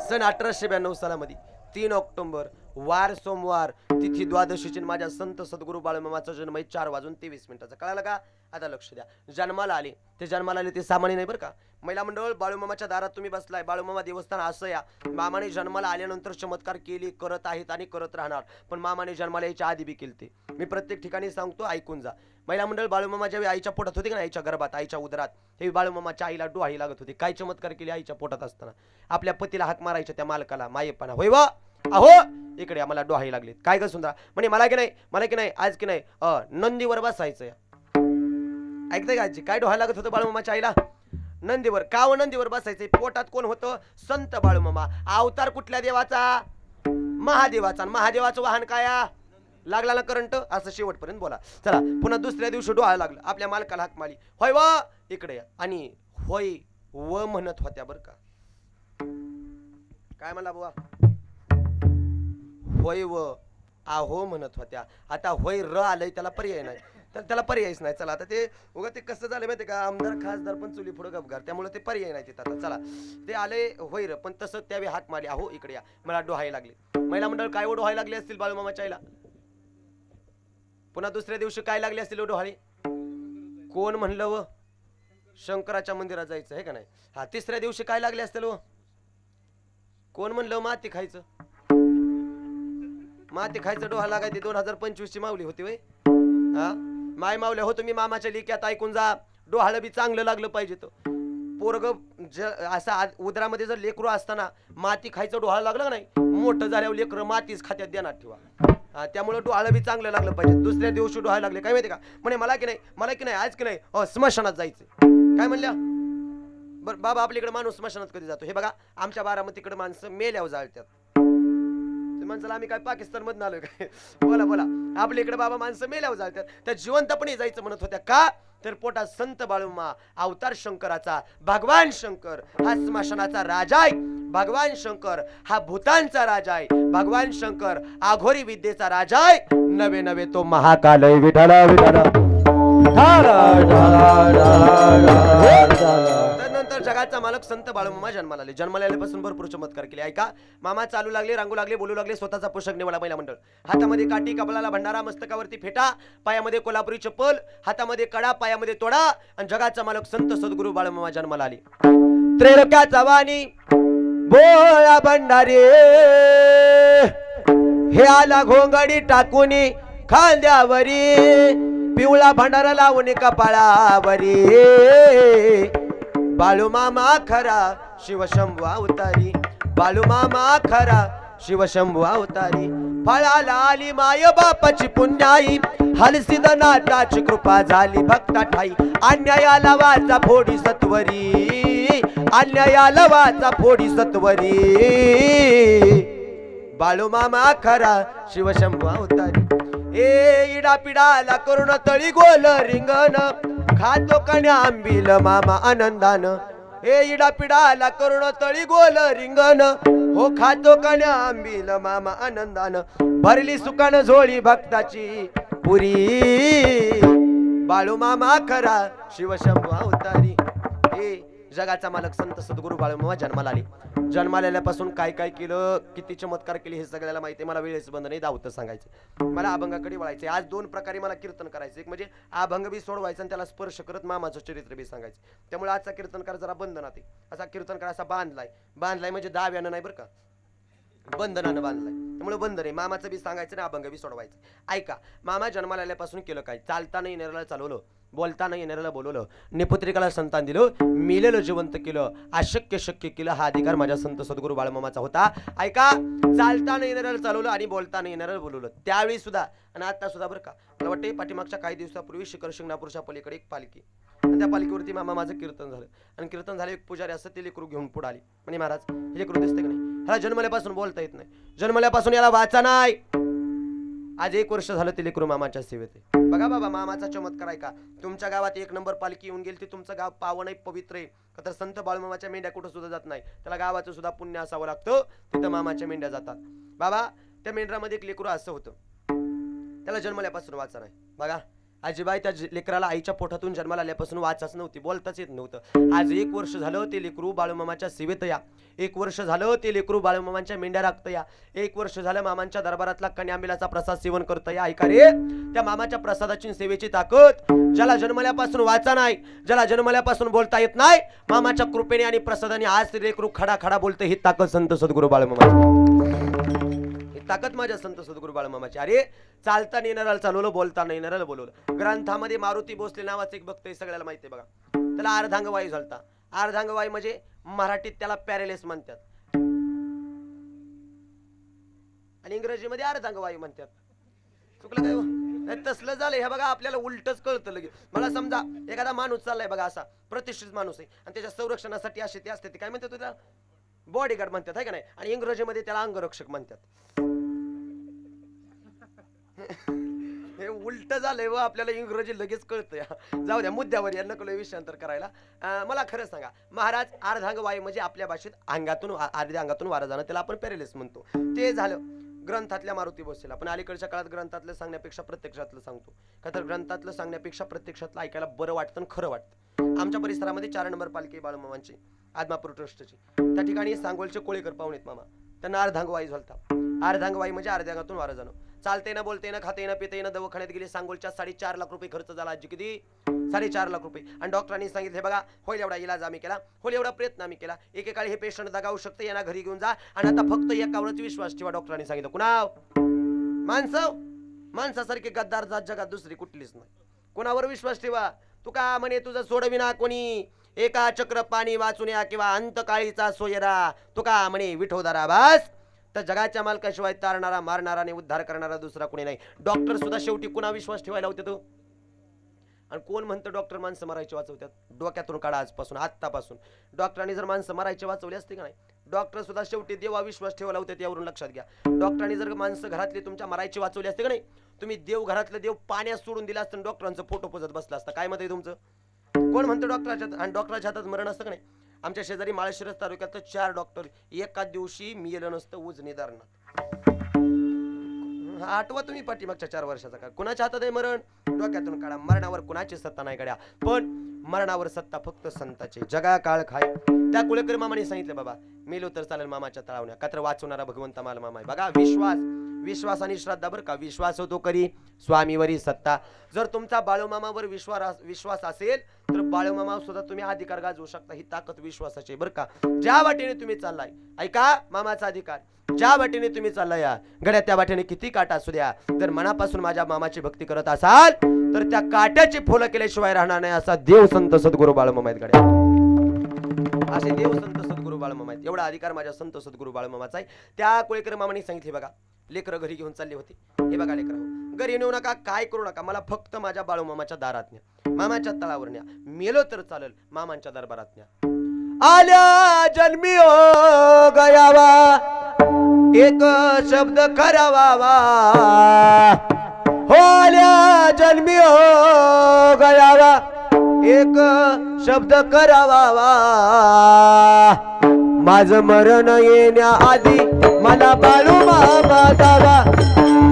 सन 1892 सालामध्ये 3 ऑक्टोबर वार सोमवार तिथी द्वादशीची माझ्या संत सद्गुरू बाळूमामाचा जन्म 4:23 कळालं का? आता लक्ष द्या. जन्माला आले ते सामान्य नाही बरं का. महिला मंडळ बाळूमामाच्या दारात तुम्ही बसलाय, बाळूमामा देवस्थान असं या, मामाने जन्माला आल्यानंतर चमत्कार केली, करत आहेत आणि करत राहणार, पण मामाने जन्माला यायच्या आधी बी केलते. मी प्रत्येक ठिकाणी सांगतो, ऐकून जा. महिला मंडळ बाळूमामा ज्यावेळी आईच्या पोटात होते का, आईच्या गर्भात आईच्या उदरात, हे बाळूमामाच्या आईला डोहाळी लागत होती. काय चमत्कार केली आईच्या पोटात असताना, आपल्या पतीला हाक मारायच्या त्या मालकाला, मायेपणा होय वा अहो इकडे आम्हाला डोहाळी लागली. काय ग सुंदरा म्हणे, मला की नाही आज की नाही नंदीवर बसायचं या. ऐकतंय का आजी, काय डोहाळी लागत होतं बाळूमामाच्या आईला? नंदीवर. का व नंदीवर बसायचे? पोटात कोण होतं? संत बाळूमामा. अवतार कुठल्या देवाचा? महादेवाचा. महादेवाचं वाहन काय? लागला ना करंट. असं शेवटपर्यंत बोला. चला पुन्हा दुसऱ्या दिवशी डोहाळं लागलं, आपल्या मालकाला हाक मारली, होय व इकडे या. आणि होय व म्हणत होत्या बर का. काय म्हणला बुवा? होय व आहो म्हणत होत्या. आता होय र आलंय, त्याला पर्याय नाही, तर त्याला पर्यायच नाही. चला आता ते उगा ते कसं झालं माहिती का, आमदार खासदार पण चुली पुढं गपगार, त्यामुळे ते पर्याय नाही तिथं. आता चला ते आले होय र, पण तसं त्यावेळी हाक मारली, अहो इकडे या, मला डोहायला लागले. महिला मंडळ काय व डोहायला लागले असतील बाळूमामाच्या आईला? पुन्हा दुसऱ्या दिवशी काय लागले असतील डोहाळे? कोण म्हणलं व? शंकराच्या मंदिरात जायचं आहे का नाही. हा, तिसऱ्या दिवशी काय लागले असतील व? कोण म्हणलं माती खायचं? माती खायचं डोहा लागायची 2025 ची माऊली होती वय. हा माय मावल्या हो तुम्ही मामाच्या लिक्यात ऐकून जा. डोहाळं बी चांगलं लागलं पाहिजे. तो पोरग असा उदरामध्ये जर लेकरू असताना माती खायचं डोहाळं लागलं नाही, मोठं झाल्यावर लेकरं मातीच खात्यात देणार ठेवा. त्यामुळे डोहाळं बी चांगलं लागलं पाहिजे. दुसऱ्या दिवशी डोहाळे लागले काय माहिती का, म्हणे मला की नाही आज की नाही स्मशानात जायचं. काय म्हणल्या? बरं बाबा आपल्याकडे माणूस स्मशानात कधी जातो? हे बघा आमच्या बारामतीकडे माणसं मेल्यावर जाळतात. माणसाला आम्ही काय पाकिस्तान मधून आलोय काय? बोला बोला. आपल्या इकडे बाबा माणसं मेल्यावर जाळतात, त्या जिवंतपणे जायचं म्हणत होत्या. का तर पोटात संत बाळूमा अवतार शंकराचा, भगवान शंकर हा स्मशानाचा राजा आहे. भगवान शंकर हा भूतांचा राजा आहे. भगवान शंकर आघोरी विद्येचा राजा आहे. नवे नवे तो महाकाल आहे. विठाला विठाला. त्यानंतर जगाचा मालक संत बाळूमामा जन्माला आले. जन्माला आल्यापासून भरपूर चमत्कार केले. ऐका, मामा चालू लागले, रांगू लागले, बोलू लागले, स्वतःचा पोषक निवडा. महिला मंडळ हातामध्ये काठी, कपाळाला भंडारा, मस्तकावरती फेटा, पायामध्ये कोल्हापुरी चप्पल, हातामध्ये कडा, पायामध्ये तोडा, आणि जगाचा मालक संत सद्गुरू बाळूमामा जन्माला आले. त्रैलोक्याचा वाणी बोळा भंडारी हे आला घोंगडी टाकूनी खांद्यावरी, पिवळा भंडारा लावून कपाळावरी, बाळूमामा खरा शिवशंभू अवतारी, बाळूमामा खरा शिवशंभू अवतारी. फळाला आली माय बापाची पुण्याई, हलसिद्धनाथाची कृपा झाली भक्ता ठाई. अन्यायाला वाचा फोडी सत्वरी, अन्यायाला वाचा फोडी सत्वरी, बाळूमामा खरा शिवशंभू अवतारी. ए इडा पिडाला करून तळी गोल रिंगण, खातो कण्या आंबील मामा आनंदान. ए इडा पिडाला करून तळी गोल रिंगण, हो खातो कण्या आंबील मामा आनंदान. भरली सुकान झोळी भक्ताची पुरी, बाळूमामा खरा शिवशंभू अवतारी. हे जगाचा मालक संत सद्गुरू बाळूमामा जन्माला आले. जन्माला आल्यापासून काय काय केलं, किती चमत्कार केले हे सगळ्याला माहिती आहे. मला वेळेच बंद नाही, दावतं सांगायचं. मला अभंगाकडे वळायचे. आज 2 प्रकारे मला कीर्तन करायचं. एक म्हणजे अभंग बी सोडवायचं आणि त्याला स्पर्श करत मामाचं चरित्र बी सांगायचं. त्यामुळे आजचा कीर्तनकार जरा बंद नाते. असा कीर्तनकार असा बांधलाय म्हणजे दाव्यानं नाही बरं का. बंधनानं बांधलाय. त्यामुळे बंधन आहे. मामाचं बी सांगायचं ना, अभंग बी सोडवायचं. ऐका, मामा जन्माला आल्यापासून केलं काय? चालता नाही येणाऱ्याला चालवलं, बोलता नाही येणाऱ्याला बोलवलं, निपुत्रिकाला संतान दिलं, मेलेलं जिवंत केलं, अशक्य शक्य केलं. हा अधिकार माझ्या संत सद्गुरू बाळमामाचा होता. ऐका, चालता नाही येणाऱ्याला चालवलं आणि बोलता नाही येणाऱ्याला बोलवलं, त्यावेळी सुद्धा आणि आता सुद्धा बरं का. मला वाटते पाठीमागच्या काही दिवसापूर्वी शिखर शिंगणापूरच्या पलीकडे एक पालखी, आणि त्या पालखीवरती मामा माझं कीर्तन झालं, आणि कीर्तन झालं. एक पुजारी असं ते लेकरू घेऊन पुढे आली, म्हणे महाराज हे लेकरू दिसते का नाही? ह्याला जन्मल्यापासून बोलता येत नाही, जन्मल्यापासून याला वाचा नाही. आज 1 वर्ष झालं ते लेकरू मामाच्या सेवेत आहे. बघा बाबा, मामाचा चमत्कार आहे का. तुमच्या गावात 1 नंबर पालखी येऊन गेली, ती तुमचं गाव पावन आहे, पवित्र आहे. का तर संत बाळूमामाच्या मेंढ्या कुठं सुद्धा जात नाही, त्याला गावाचं सुद्धा पुण्य असावं लागतं, तिथं मामाच्या मेंढ्या जातात. बाबा, त्या मेंढरामध्ये एक लेकरू असं होतं, त्याला जन्मल्यापासून वाचा नाही. बघा, आजीबाई त्या लेकराला आईच्या पोटातून जन्माला आल्यापासून वाचाच नव्हती, बोलताच येत नव्हतं. आज 1 वर्ष झालं ते लेकरू बाळूमामाच्या सेवेत या. 1 वर्ष झालं ते लेकरू बाळूमामांच्या मेंढ्या राखतं या. 1 वर्ष झालं मामांच्या दरबारातला कन्यामिलाचा प्रसाद सेवन करतं या. ऐका रे, त्या मामाच्या प्रसादाची सेवेची ताकद, ज्याला जन्मल्यापासून वाचा नाही, ज्याला जन्मल्यापासून बोलता येत नाही, मामाच्या कृपेने आणि प्रसादाने आज ते लेकरू खडा खडा बोलतं. ही ताकद संत सद्गुरू बाळूमामाची, ताकद माझ्या संत सद्गुरू बाळमामाची. अरे, चालता येणाऱ्याला चालवलं, बोलता नाही येणाऱ्याला बोलवलं. ग्रंथामध्ये मारुती भोसले नावाचं एक भक्त आहे, सगळ्याला माहिती आहे बघा. त्याला अर्धांगवायू झालता. अर्धांगवायू म्हणजे मराठीत त्याला पॅरालिस म्हणतात, आणि इंग्रजीमध्ये अर्धांगवायू म्हणतात. चुकलं काय हो? नाही तसलं झालंय. हे बघा, आपल्याला उलटच कळतं लगेच. मला समजा एखादा माणूस चाललाय बघा, असा प्रतिष्ठित माणूस आहे, आणि त्याच्या संरक्षणासाठी असे ते असते, ते काय म्हणतात त्याला? बॉडीगार्ड म्हणतात, आहे का नाही? आणि इंग्रजीमध्ये त्याला अंगरक्षक म्हणतात. हे उलट झालंय व आपल्याला इंग्रजी लगेच कळतं. जाऊ द्या, मुद्द्यावर या, नको विषयांतर करायला. मला खरं सांगा, महाराज, अर्धांगवायू म्हणजे आपल्या भाषेत अंगातून अर्ध्या अंगातून वारा जाणं, त्याला आपण पॅरालिस म्हणतो. ते झालं ग्रंथातल्या मारुती भोसलेला. पण अलीकडच्या काळात ग्रंथातलं सांगण्यापेक्षा प्रत्यक्षातलं सांगतो, का तर ग्रंथातलं सांगण्यापेक्षा प्रत्यक्षातलं ऐकायला बरं वाटतं आणि खरं वाटतं. आमच्या परिसरामध्ये 4 नंबर पालखी बाळूमामांची, आदमापूर ट्रस्टची. त्या ठिकाणी सांगोलचे कोळेकर पाहुणेत मामा, त्यांना अर्धांगवायू झालता. अर्धांगवायू म्हणजे अर्ध्या अंगातून वारा जाणं. चालते ना, बोलते ना, खाते ना, पिते ना, दवाखान्यात गेले. सांगोलच्या 4.5 लाख रुपये खर्च झाला. आजी किती? 4.5 लाख रुपये. आणि डॉक्टरांनी सांगितले, बघा, होईल एवढा इलाज आम्ही केला, होईल एवढा प्रयत्न आम्ही केला. एकेकाळी हे पेशंट दगावू शकते, यांना घरी घेऊन जा, आणि आता फक्त एकावरच विश्वास ठेवा. डॉक्टरांनी सांगितलं. कुणाव? माणसासारखी गद्दार जात जगात दुसरी कुठलीच नाही. कुणावर विश्वास ठेवा? तू का म्हणे तुझं सोडविना कोणी, एका चक्र पाणी वाचून या, किंवा अंतकाळीचा सोयरा. तू का म्हणे विठोदरा बास, तर जगाच्या मालकाशिवाय तारणारा, मारणारा आणि उद्धार करणारा दुसरा कोणी नाही. डॉक्टर सुद्धा शेवटी कुणा विश्वास ठेवायला होते तो? आणि कोण म्हणतं डॉक्टर माणसं मरायचे वाचवतात? डोक्यातून काढा आजपासून, आत्तापासून. डॉक्टरांनी जर माणसं मरायचे वाचवले असते का नाही, डॉक्टर सुद्धा शेवटी देवा विश्वास ठेवायला होते, यावरून लक्षात घ्या. डॉक्टरांनी जर माणसं घरातली तुमच्या मरायचे वाचवले असते का नाही, तुम्ही देव घरातलं देव पाण्यात सोडून दिला असतं, डॉक्टरांचं फोटो पोजत बसला असता. काय मत आहे तुमचं? कोण म्हणतं डॉक्टराच्या आणि डॉक्टराच्या हातात मरण असतं का नाही? आमच्या शेजारी माळशिरस तालुक्यात 4 डॉक्टर एका दिवशी मेलं नसतं उजनी धरणात. आठवा तुम्ही पाठीमागच्या 4 वर्षाचा का? कुणाच्या हातात आहे मरण? डोक्यातून काढा. मरणावर कुणाची सत्ता नाही गड्या, पण मरणावर सत्ता फक्त संताची. जगा काळ खाय. त्या कुळेकर मामाने सांगितलं, बाबा मेलो तर चालेल मामाच्या तळावण्या, का तर वाचवणारा भगवंता माल मामा आहे. बघा, विश्वास आणि श्रद्धा. बरं का, विश्वास होतो करी स्वामीवरी सत्ता. जर तुमचा बाळूमामावर विश्वास असेल तर बाळूमामा सुद्धा तुम्ही अधिकार गाजवू शकता. ही ताकद विश्वासाची. बरं का, ज्या वाटेने तुम्ही चाललाय, ऐका, मामाचा अधिकार, ज्या वाटेने तुम्ही चाललाय गड्या, त्या वाटेने किती काटा असू द्या, जर मनापासून माझ्या मामाची भक्ती करत असाल तर त्या काट्याची फुलं केल्याशिवाय राहणार नाही. असा देव संत सद्गुरू बाळूमामा आहेत गड्या, असे देव संत सद्गुरू बाळूमामा आहेत. एवढा अधिकार माझ्या संत सद्गुरू बाळूमामाचा आहे. त्या कोळेकर मामाने सांगितले, बघा, लेकरं घरी घेऊन चालली होती. हे बघा लेकरं, घरी नेऊ नका, काय करू नका, मला फक्त माझ्या बाळूमामाच्या दारात न्या, मामाच्या तळावर न्या. मेलो तर चालेल, मामांच्या दरबारात न्या. आल्या जन्मी हो गयावा, एक शब्द करावा. हो आल्या जन्मी हो गयावा, एक शब्द करावा. माझं मरण येण्याआधी मला बाळूमामा दावा,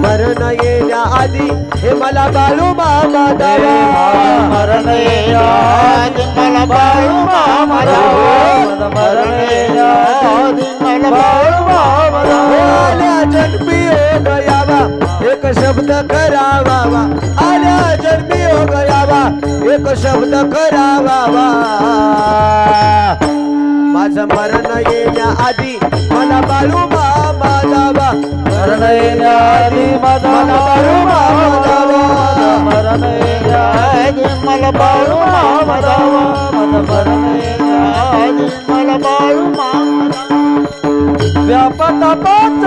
मरण येण्याआधी हे मला बाळूमामा दावा. मरण येण्याआधी मला बाळूमामा दावा, मरण येण्याआधी मला बाळूमामा दावा. आल्या जन्मी हो गयावा, एक शब्द करावा. आल्या जन्मी हो गयावा, एक शब्द करावा. माझं मरण येण्याआधी मला बाळू मामा दावा मरण येण्याआधी माझा बाळू मामा जावा मरण येण्याआधी मला बाळू मामा जावा माझा मरण येण्याआधी मला बाळू मामा व्यापतापाच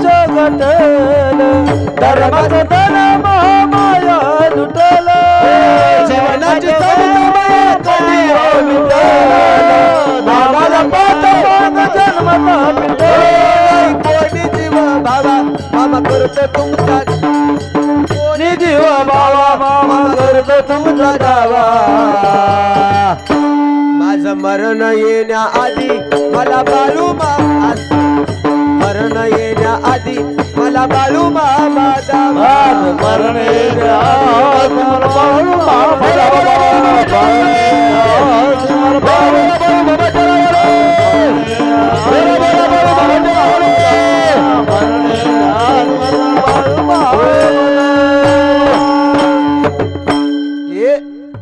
जगटल धर्माचं धन महामाया लुटल जीवनाची चौकमाया कधी मामाला पाठ मग जन्मता पिटल कोणी जीव भावा मामा करतो तुमचा कोणी जीव बाबा मामा करतो तुमचा दावा माझं मरण येण्याआधी मला बाळू मामा मरण येण्याआधी मला बाळू मामा दावा मरण येण्याआधी मला बाळू मामा हे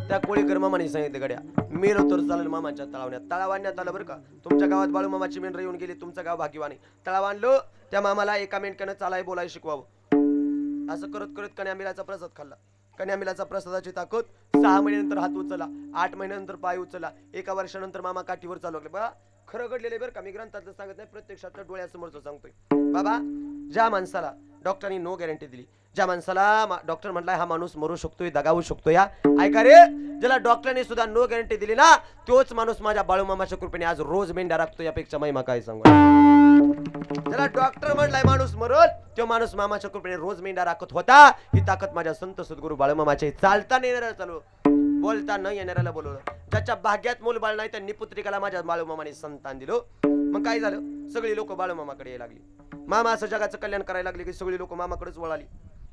त्या कोळीकर मामाने सांगितलं गड्या मेलो तर चालेल मामाच्या तळावण्यात तळाव आणण्यात आलं बरं का. तुमच्या गावात बाळू मामाची मेंढर येऊन गेली, तुमचं गाव भाग्यवान आहे. तळाव आणलं, त्या मामाला एका मेंढक्यानं चालाय बोलाय शिकवावं. असं करत करत कन्यामिलाचा प्रसाद खाल्ला. कन्यामिलाचा प्रसादाची ताकद 6 महिन्यानंतर हात उचलला, 8 महिन्यानंतर पाय उचलला, 1 वर्षानंतर मामा काठीवर चालू लागले. बघा खरं घडलेलं बरं का, मी ग्रंथातलं सांगत नाही, प्रत्यक्षातल्या डोळ्यासमोरचं सांगतोय. बाबा ज्या माणसाला डॉक्टरांनी नो गॅरंटी दिली, ज्या माणसाला डॉक्टर म्हटलाय हा माणूस मरू शकतोय, दगावू शकतो, या ऐका रे, ज्याला डॉक्टरांनी सुद्धा नो गॅरंटी दिली ना, तोच माणूस माझ्या बाळूमामाच्या कृपेने आज रोज मेंढ्या राखतो. यापेक्षा महिमा काय सांगू. ज्याला डॉक्टर म्हटलाय माणूस मरल, तो माणूस मामाच्या कृपेने रोज मेंढ्या राखत होता. ही ताकद माझ्या संत सद्गुरू बाळूमामाची. चालता नाही येणाऱ्याला चालू, बोलता न येणाऱ्याला बोलवलं. ज्याच्या भाग्यात मूल बाळ नाही त्या निपुत्रिकाला माझ्या बाळूमामाने संतान दिलं. मग काय झालं, सगळी लोक बाळूमामाकडे यायला लागली. मामा असं जगाचं कल्याण करायला लागले की सगळी लोक मामाकडेच वळाली.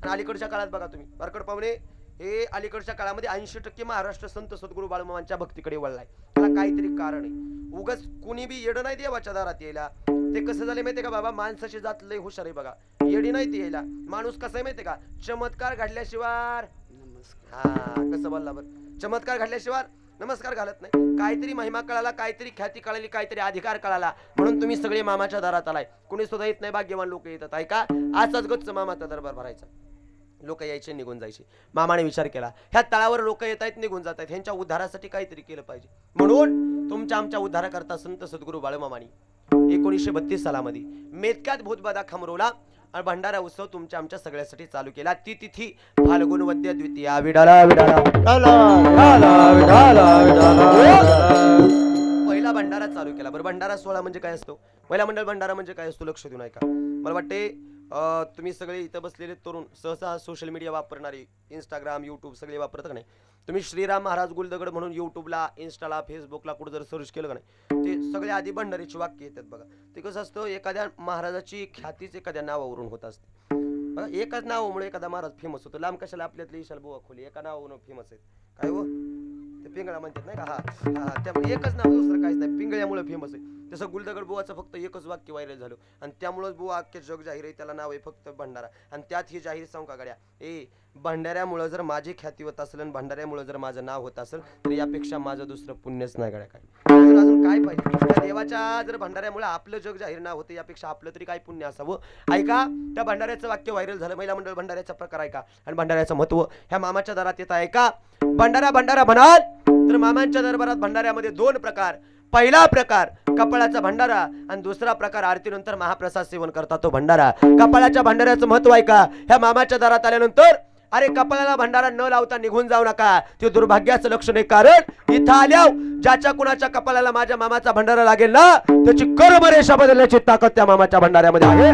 आणि अलीकडच्या काळात बघा तुम्ही बरकड पाहुणे, हे अलीकडच्या काळामध्ये 80% महाराष्ट्र संत सद्गुरू बाळूमामांच्या भक्तीकडे वळलाय. त्याला काहीतरी कारण आहे. उगाच कुणी बी येडं नाही देवाच्या दारात यायला. ते कसं झाले माहितीये का बाबा, माणसाची जात लय हुशार आहे बघा, येडी नाही ती यायला. माणूस कसा आहे माहितीये का, चमत्कार घडल्याशिवाय कसं बोलला बरं, चमत्कार घडल्याशिवाय नमस्कार घालत नाही. काहीतरी महिमा कळाला, काहीतरी ख्याती कळाली, काहीतरी अधिकार कळाला म्हणून तुम्ही सगळे मामाच्या दारात आलाय. कुणी सुद्धा येत नाही, भाग्यवान लोक येतात. ऐका, असाच गच्च मामाचा दरबार भरायचा. लोक यायचे निघून जायचे. मामाने विचार केला, ह्या तळावर लोक येत आहेत निघून जात आहेत, ह्यांच्या उद्धारासाठी काहीतरी केलं पाहिजे. म्हणून तुमच्या आमच्या उद्धाराकरता संत सद्गुरू बाळूमामानी 1932 सालामध्ये मेतक्यात भूतबाधा खमरवला आणि भंडारा उत्सव तुमच्या आमच्या सगळ्यासाठी चालू केला. ती तिथी फाल्गुन वद्य द्वितीया. विडाला विडाला पहिला भंडारा चालू केला. बरं, भंडारा सोहळा म्हणजे काय असतो, महिला मंडळ भंडारा म्हणजे काय असतो, लक्ष देऊन ऐका. मला वाटते तुम्ही सगळे इथं बसलेले तरुण सहसा सोशल मीडिया वापरणारे, इंस्टाग्राम यूट्यूब सगळे वापरत का नाही. तुम्ही श्रीराम महाराज गुलदगड म्हणून यूट्यूबला, इंस्टाला, फेसबुकला कुठं जर सर्च केलं का नाही, ते सगळे आधी भंडारीची वाक्य येतात बघा. ते कसं असतं, एखाद्या महाराजाची ख्यातीच एखाद्या नावावरून होत असते. बघा, एकाच नावामुळे एखादा महाराज फेमस होतो. लांब कशाला आपल्यातले ईशाल बुवा खोली एका नावावरून फेमस आहेत. काय हो, ते पिंगळा म्हणतात नाही का, हा हा, त्यामुळे एकच नाव, दुसरं काहीच नाही, पिंगळ्यामुळे फेमस आहे. तसं गुलदगड बुवाचं फक्त एकच वाक्य व्हायरल झालं आणि त्यामुळेच बुवा अख्खे जग जाहीर आहे, त्याला नाव आहे फक्त भंडारा. आणि त्यात ही जाहीर सांगू का गाड्या, भंडाऱ्यामुळे जर माझी ख्याती होत असेल आणि भंडाऱ्यामुळे जर माझं नाव होत असेल तर यापेक्षा माझं दुसरं पुण्यच नाही गाड्या. काय अजून काय पाहिजे, त्या देवाच्या जर भंडाऱ्यामुळे आपलं जग जाहीर नाव होते, यापेक्षा आपलं तरी काय पुण्य असावं. ऐका, त्या भंडाऱ्याचं वाक्य व्हायरल झालं. महिला मंडळ भंडाऱ्याचा प्रकार ऐका आणि भंडाऱ्याचं महत्व ह्या मामाच्या दारात येतं. ऐका, भंडारा भंडारा म्हणाल तर मामांच्या दरबारात भंडाऱ्यामध्ये 2 प्रकार. पहिला प्रकार कपाळाचा भंडारा आणि दुसरा प्रकार आरतीनंतर महाप्रसाद सेवन करता तो भंडारा. कपाळाच्या भंडाऱ्याचं महत्व आहे का, ह्या मामाच्या दारात आल्यानंतर अरे कपाळाला भंडारा न लावता निघून जाऊ नका, ते दुर्भाग्याचं लक्षण आहे. कारण इथं आल्यावर ज्याच्या कुणाच्या कपाळाला माझ्या मामाचा भंडारा लागेल ना, त्याची कर्मरेषा बदलण्याची ताकद त्या मामाच्या भंडाऱ्यामध्ये आहे.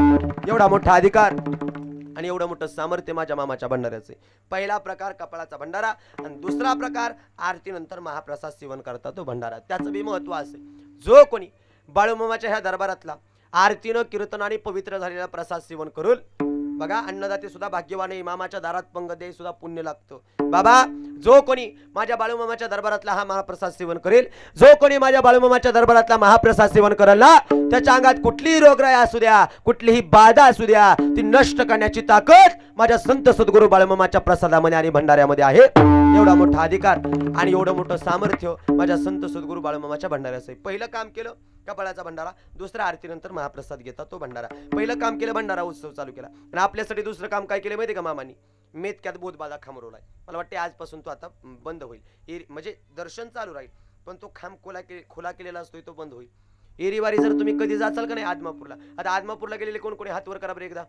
एवढा मोठा अधिकार आणि एवढं मोठं सामर्थ्य माझ्या मामाच्या भंडाऱ्याचे. पहिला प्रकार कपाळाचा भंडारा आणि दुसरा प्रकार आरतीनंतर महाप्रसाद सेवन करता तो भंडारा. त्याचं बी महत्व असे, जो कोणी बाळूमामाच्या ह्या दरबारातला आरतीनं कीर्तनाने पवित्र झालेला प्रसाद सेवन करून, बघा अन्नदाते सुद्धा भाग्यवान आहे, मामाच्या दारात पंग दे सुद्धा पुण्य लागतं. बाबा, जो कोणी माझ्या बाळूमामाच्या दरबारातला हा महाप्रसाद सेवन करेल, जो कोणी माझ्या बाळूमामाच्या दरबारातला महाप्रसाद सेवन करेल ना, त्याच्या अंगात कुठलीही रोगराई असू द्या, कुठलीही बाधा असू द्या, ती नष्ट करण्याची ताकद माझ्या संत सद्गुरू बाळूमामाच्या प्रसादामध्ये आणि भंडाऱ्यामध्ये आहे. एवढा मोठा अधिकार आणि एवढं मोठं सामर्थ्य माझ्या संत सद्गुरू बाळूमामाच्या भंडाऱ्याचं आहे. पहिलं काम केलं कपाळाचा भंडारा, दुसऱ्या आरतीनंतर महाप्रसाद घेतात तो भंडारा. पहिलं काम केलं भंडारा उत्सव चालू केला आणि आपल्यासाठी दुसरं काम काय केलं माहिती का मामानी? मेतक्यात बोधबाधा खामरवलाय. मला वाटते आजपासून तो आता बंद होईल. म्हणजे दर्शन चालू राहील पण तो खांब खुला केलेला असतोय तो बंद होईल. एरीवारी जर तुम्ही कधी जाचाल का नाही आदमापूरला, आता आदमापूरला गेलेले कोण कोणी हात वर करा बरं एकदा,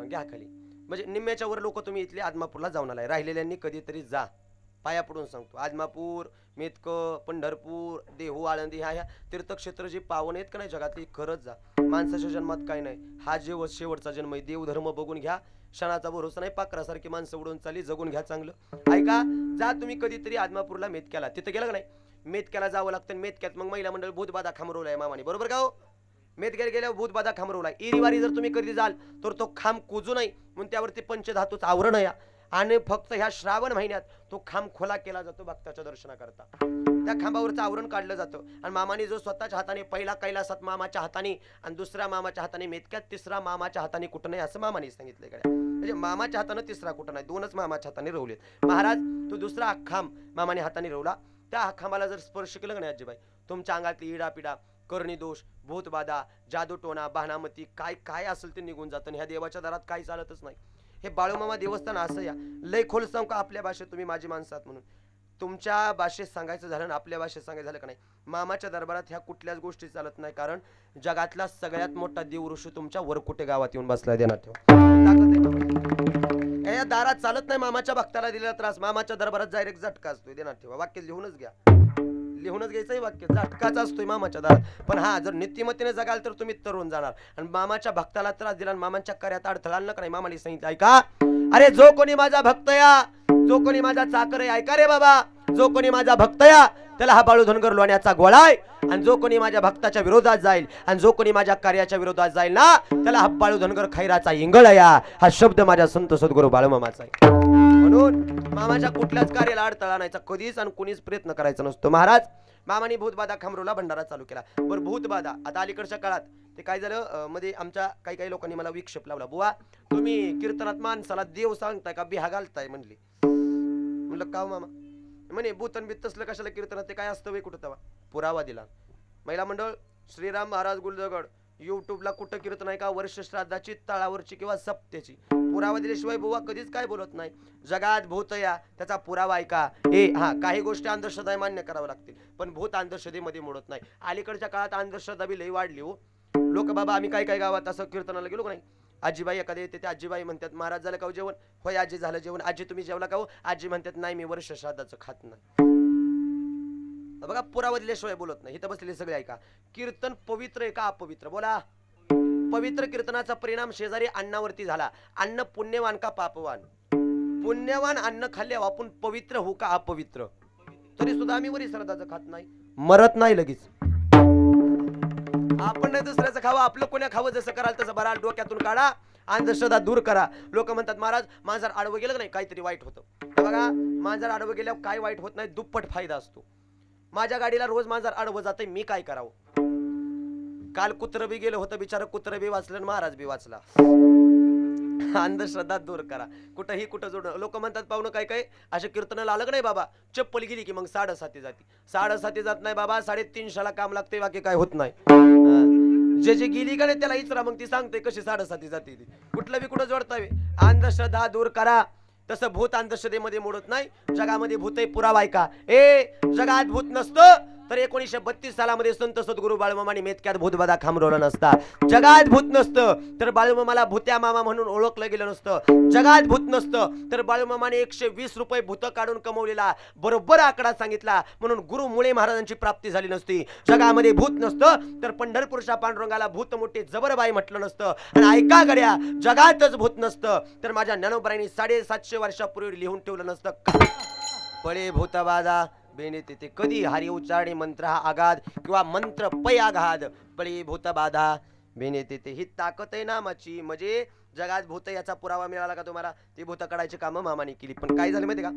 घ्या खाली. म्हणजे निम्म्याच्या वर लोक तुम्ही इथले आदमापूरला जाऊन आलाय. राहिलेल्यांनी कधीतरी जा, पाया पडून सांगतो. आदमापूर, मेतक, पंढरपूर, देहू, आळंदी ह्या तीर्थक्षेत्र जे पावन आहेत का नाही जगातली, खरंच जा. माणसाच्या जन्मात काय नाही, हा जे शेवटचा जन्म आहे. देवधर्म बघून घ्या, क्षणाचा भरोसा नाही. पाखरासारखी माणसं उडून चालली, जगून घ्या चांगलं. ऐका, जा तुम्ही कधीतरी आदमापूरला, मेतक्याला. तिथं गेलं का नाही, मेतक्याला जावं लागतं. मेतक्यात मग महिला मंडळ भूतबाधा खामरवलाय मामाने, बरोबर का हो? मेतक्याला गेल्यावर भूतबाधा खामरवलाय. इरीवारी जर तुम्ही कधी जाल तर तो खांब कुजू नाही म्हणून त्यावरती पंचधातूचं आवरण आहे आणि फक्त ह्या श्रावण महिन्यात तो खांब खोला केला जातो भक्ताच्या दर्शनाकरता. त्या खांबावरचं आवरण काढलं जातं आणि मामाने जो स्वतःच्या हाताने, पहिला कैलासात मामाच्या हाताने आणि दुसऱ्या मामाच्या हाताने मेतक्यात, तिसरा मामाच्या हाताने कुठं नाही असं मामाने सांगितलंय गड्या. म्हणजे मामाच्या हाताने तिसरा कुठं नाही, दोनच मामाच्या हाताने रवलेत. महाराज तो दुसरा खांब मामाने हाताने रवला. त्या खांबाला जर स्पर्श केलं नाही आजीबाई, तुमच्या अंगातली इडापिडा, करणी दोष, भूतबाधा, जादूटोना, बहानामती काय काय असेल ते निघून जातं. ह्या देवाच्या दारात काही चालतच नाही. हे बाळूमामा देवस्थान असं या लय खोल सांगू का आपल्या भाषेत, तुम्ही माझी माणसं आहात म्हणून. तुमच्या भाषेत सांगायचं झालं ना, आपल्या भाषेत सांगायचं झालं का नाही, मामाच्या दरबारात ह्या कुठल्याच गोष्टी चालत नाही. कारण जगातला सगळ्यात मोठा देव ऋषी तुमच्या वरकुटे गावात येऊन बसलाय. देणार ठेवा, या दारात चालत नाही. मामाच्या भक्ताला दिलेला त्रास, मामाच्या दरबारात डायरेक्ट झटका असतोय. देणार ठेवा, वाक्य लिहूनच घ्या, लिहूनच घ्यायचंय वाक्य, झटकाच असतोय मामाच्या दारात. पण हा जर नीतिमतीने जगाल तर तुम्ही तरुण जाणार. आणि मामाच्या भक्ताला त्रास दिला, मामांच्या कार्यात अडथळा आणला का नाही, मामाने सांगितलं ऐका, अरे जो कोणी माझा भक्त या, जो कोणी माझा चाकर आहे, ऐका रे बाबा, जो कोणी माझा भक्त या त्याला हा बाळू धनगर लोण्याचा गोळा आहे. आणि जो कोणी माझ्या भक्ताच्या विरोधात जाईल आणि जो कोणी माझ्या कार्याच्या विरोधात जाईल ना, त्याला हा बाळू धनगर खैराचा इंगळ या. हा शब्द माझ्या संत सद्गुरू बाळूमामाचा आहे. म्हणून मामाच्या कुठल्याच कार्याला अडथळा आणायचा कधीच आणि कोणीच प्रयत्न करायचा नसतो. महाराज मामाने भूतबाधा खामरवला, भंडारा चालू केला. बरं भूतबाधा, आता अलीकडच्या काळात ते काय झालं, मध्ये आमच्या काही लोकांनी मला विक्षेप लावला, बुवा तुम्ही कीर्तनात माणसाला देव सांगताय का बिहा घालताय म्हणली. म्हणलं का मामा? म्हणे भूतन बीत तसलं कशाला कीर्तनात, ते काय असतं वे कुठं तेव्हा. पुरावा दिला. महिला मंडळ श्रीराम महाराज गुलजगड युट्यूबला कुठं कीर्तन आहे का, वर्ष श्राद्धाची, तळावरची किंवा सप्त्याची, पुरावा दिल्याशिवाय बुवा कधीच काय बोलत नाही. जगात भूत या त्याचा पुरावा ऐका. हा काही गोष्टी अंधश्रद्धा मान्य करावं लागतील पण भूत अंधश्रद्धेमध्ये मोडत नाही. अलीकडच्या काळात अंधश्रद्धा बी लई वाढली हो. लोक बाबा आम्ही काय गावात असं कीर्तनाला गेलो का नाही, आजीबाई एखाद्या येते, ते आजीबाई म्हणतात महाराज झालं का जेवण, होय आजी झालं जेवण. आजी तुम्ही जेवला का हो, आजी म्हणतात नाही मी वर्ष श्राद्धाचं खात नाही. बघा पुरावा दिल्याशिवाय बोलत नाही. इथं बसलेले सगळे ऐका, कीर्तन पवित्र आहे का अपवित्र, बोला. पवित्र कीर्तनाचा परिणाम शेजारी अन्नावरती झाला. अन्न पुण्यवान का पापवान? पुण्यवान अन्न खाल्ल्यावर आपण पवित्र हो का अपवित्र? तरी सुद्धा आम्ही वरी श्राद्धाचं खात नाही, मरत नाही लगेच. आपण नाही दुसऱ्याचं खावं, आपलं कोण्या खावं, जसं कराल तसं बरा डोक्यातून काढा, अंधश्रद्धा दूर करा. लोक म्हणतात महाराज मांजर आडवं गेलं नाही काहीतरी वाईट होतं. बघा मांजर आडवं गेल्यावर काय वाईट होत नाही, दुप्पट फायदा असतो. माझ्या गाडीला रोज मांजर आडवं जातंय, मी काय करावं? काल कुत्रं बी गेलं होतं, बिचारा कुत्रं बी वाचलं आणि महाराज बी वाचला. अंधश्रद्धा दूर करा. कुठंही कुठं जोड. लोक म्हणतात पाहुणं काय काय अशा कीर्तनाला आलं का नाही बाबा, चप्पल गेली की मग 7:30 जाती. 7:30 जात नाही बाबा, 3:30 काम लागते, बाकी काय होत नाही. जे गेली का नाही त्याला इचरा, मग ती सांगते कशी 7:30 जाते. कुठलं बी कुठं जोडतावे. अंधश्रद्धा दूर करा. तसं भूत अंधश्रद्धेमध्ये मोडत नाही. जगामध्ये भूत आहे, पुरावा आहे का? जगात भूत नसतं तर 1932 सालामध्ये संत सद्गुरू बाळूमामाने मेतक्यात भूतबाधा खामरवला नसता. जगात भूत नसतं तर बाळूमामाला भूत्या मामा म्हणून ओळखलं गेलं नसतं. जगात भूत नसतं तर बाळूमामाने 120 रुपये भूत काढून कमवलेला बरोबर आकडा सांगितला, म्हणून गुरु मुळे महाराजांची प्राप्ती झाली नसती. जगामध्ये भूत नसतं तर पंढरपूरच्या पांडुरंगाला भूत मोठी जबरबाई म्हटलं नसतं. आणि ऐका गड्या, जगातच भूत नसतं तर माझ्या ज्ञानोबरांनी 750 वर्षापूर्वी लिहून ठेवलं नसतं, पळे भूतबाधा बेने तिथे कधी हरी उच्चारणे मंत्र हा आघात किंवा मंत्र पै आघात, पळे भूतबाधा बेने तिथे. ही ताकद आहे नामाची. म्हणजे जगात भूत याचा पुरावा मिळाला का तुम्हाला? ती भूत काढायची कामं मामाने केली. पण काय झालं माहिती का,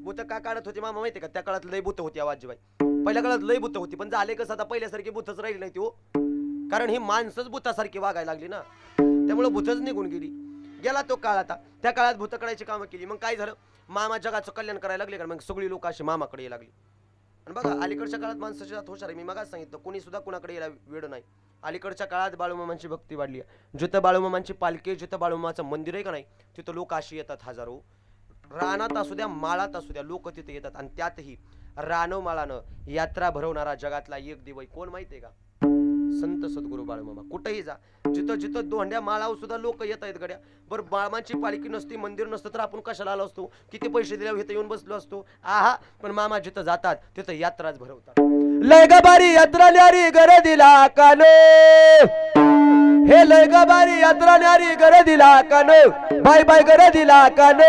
भूत का काढत होती मामा माहिती का? त्या काळात लय भूत होती आवाजीबाई. पहिल्या काळात लय भूत होती, पण झाले कसं आता पहिल्यासारखी भूतच राहिली नाही ती हो. कारण ही माणसंच भूतासारखी वागायला लागली ना, त्यामुळे भूतच निघून गेली. गेला तो काळ. आता त्या काळात भूत काढायची कामं केली. मग काय झालं, मामा जगाचं कल्याण करायला लागले का मग सगळी लोक अशी मामाकडे यायला लागली. आणि बघा अलीकडच्या काळात माणसाची जात हुशार आहे. मी मगाच सांगितलं कोणी सुद्धा कुणाकडे यायला वेळ नाही. अलीकडच्या काळात बाळूमामांची भक्ती वाढली आहे. जिथं बाळूमामांची पालखी, जिथं बाळूमामाचं मंदिर आहे का नाही, तिथं लोक अशी येतात हजारो. रानात असू द्या, माळात असू द्या, लोक तिथे येतात. आणि त्यातही रानो माळानं यात्रा भरवणारा जगातला एक दिवय कोण माहितीये का? संत सद्गुरू बाळूमामा. कुठेही जा, जिथं जिथं दोंड्या माळावर सुद्धा लोक येत आहेत गड्या. बरं बाळमाची पालखी नसती, मंदिर नसतं तर आपण कशाला आलो असतो? किती पैसे दिल्यावर इथं येऊन बसलो असतो? आहा, पण मामा जिथं जातात तिथं यात्राच भरवतात. लय गबारी यात्रा न्यारी गर्दीला कान, हे लय गबारी यात्रा न्यारी गर्दीला कान, बाय बाय गर्दीला कान.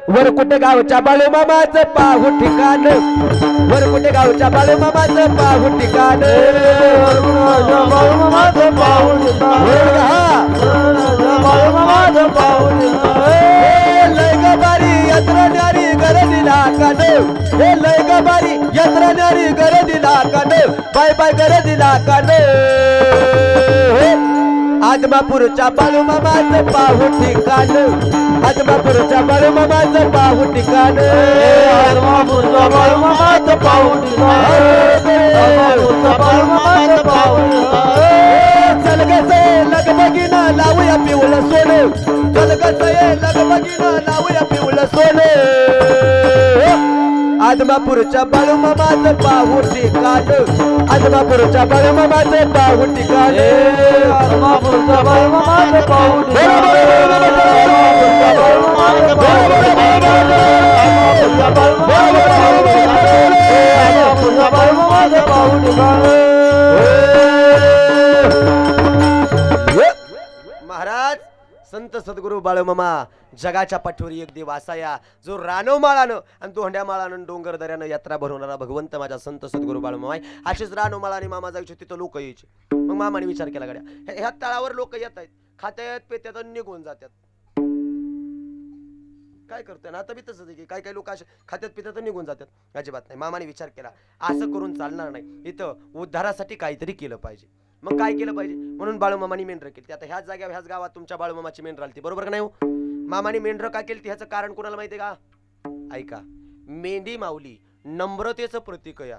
वर कुठे गावच्या बाळूमामाचं पाहू ठिकाण, वर कुठे गावच्या बाळूमामाचं पाहू ठिकाण. बाळूमामाचं पाऊल बाळूमामाचं पाऊल लय गबारी यात्रा न्यारी गर्दीला कान, हे लय गबारी यात्रा न्यारी गर्दीला कान, बाय बाय गर्दीला कान. आदमापूरच्या बाळूमामाचं पाहू ठिकाण, आदमापूरच्या बाळूमामाचं पाहू ठिकाण. आदमापूरच्या बाळूमामाचं पाऊल आदमापूरच्या बाळूमामाचं पाऊल. चल गसे लगबगीनं लावूया पिवळं सोनं, चल गसे लगबगीनं लावूया पिवळं सोनं. आदमापूरच्या बाळूमामाचं पाहू ठिकाण, आदमापूरच्या बाळूमामाचं पाहू ठिकाण. आदमापूरच्या बाळूमामाचं पाऊल महाराज संत सद्गुरू बाळूमामा जगाच्या पाठीवर एक देव असाया, जो रानो माळानं आणि दोंड्या माळानं डोंगर दऱ्यानं यात्रा भरवणारा भगवंत माझा संत सद्गुरू बाळूमामा आहे. अशीच रानो माळाने मामा जायचे, तिथं लोक यायचे. मग मामाने विचार केला गड्या, ह्या तळावर लोक येत आहेत, खात्यात पेत्यात आणि निघून जातात, काय करतोय ना? आता बी तसंच आहे की काही काही लोक असे खात्यात पित्यात निघून जातात. अजिबात नाही. मामाने विचार केला असं करून चालणार नाही, इथं उद्धारासाठी काहीतरी केलं पाहिजे. मग काय केलं पाहिजे म्हणून बाळूमामानी मेंढर केली. आता ह्याच जाग्यावर ह्याच गावात तुमच्या बाळूमामाची मेंढर आली, बरोबर का नाही हो? मामाने मेंढर का केली ह्याचं कारण कोणाला माहितीये का? ऐका, मेंढी माऊली नम्रतेचं प्रतीक या.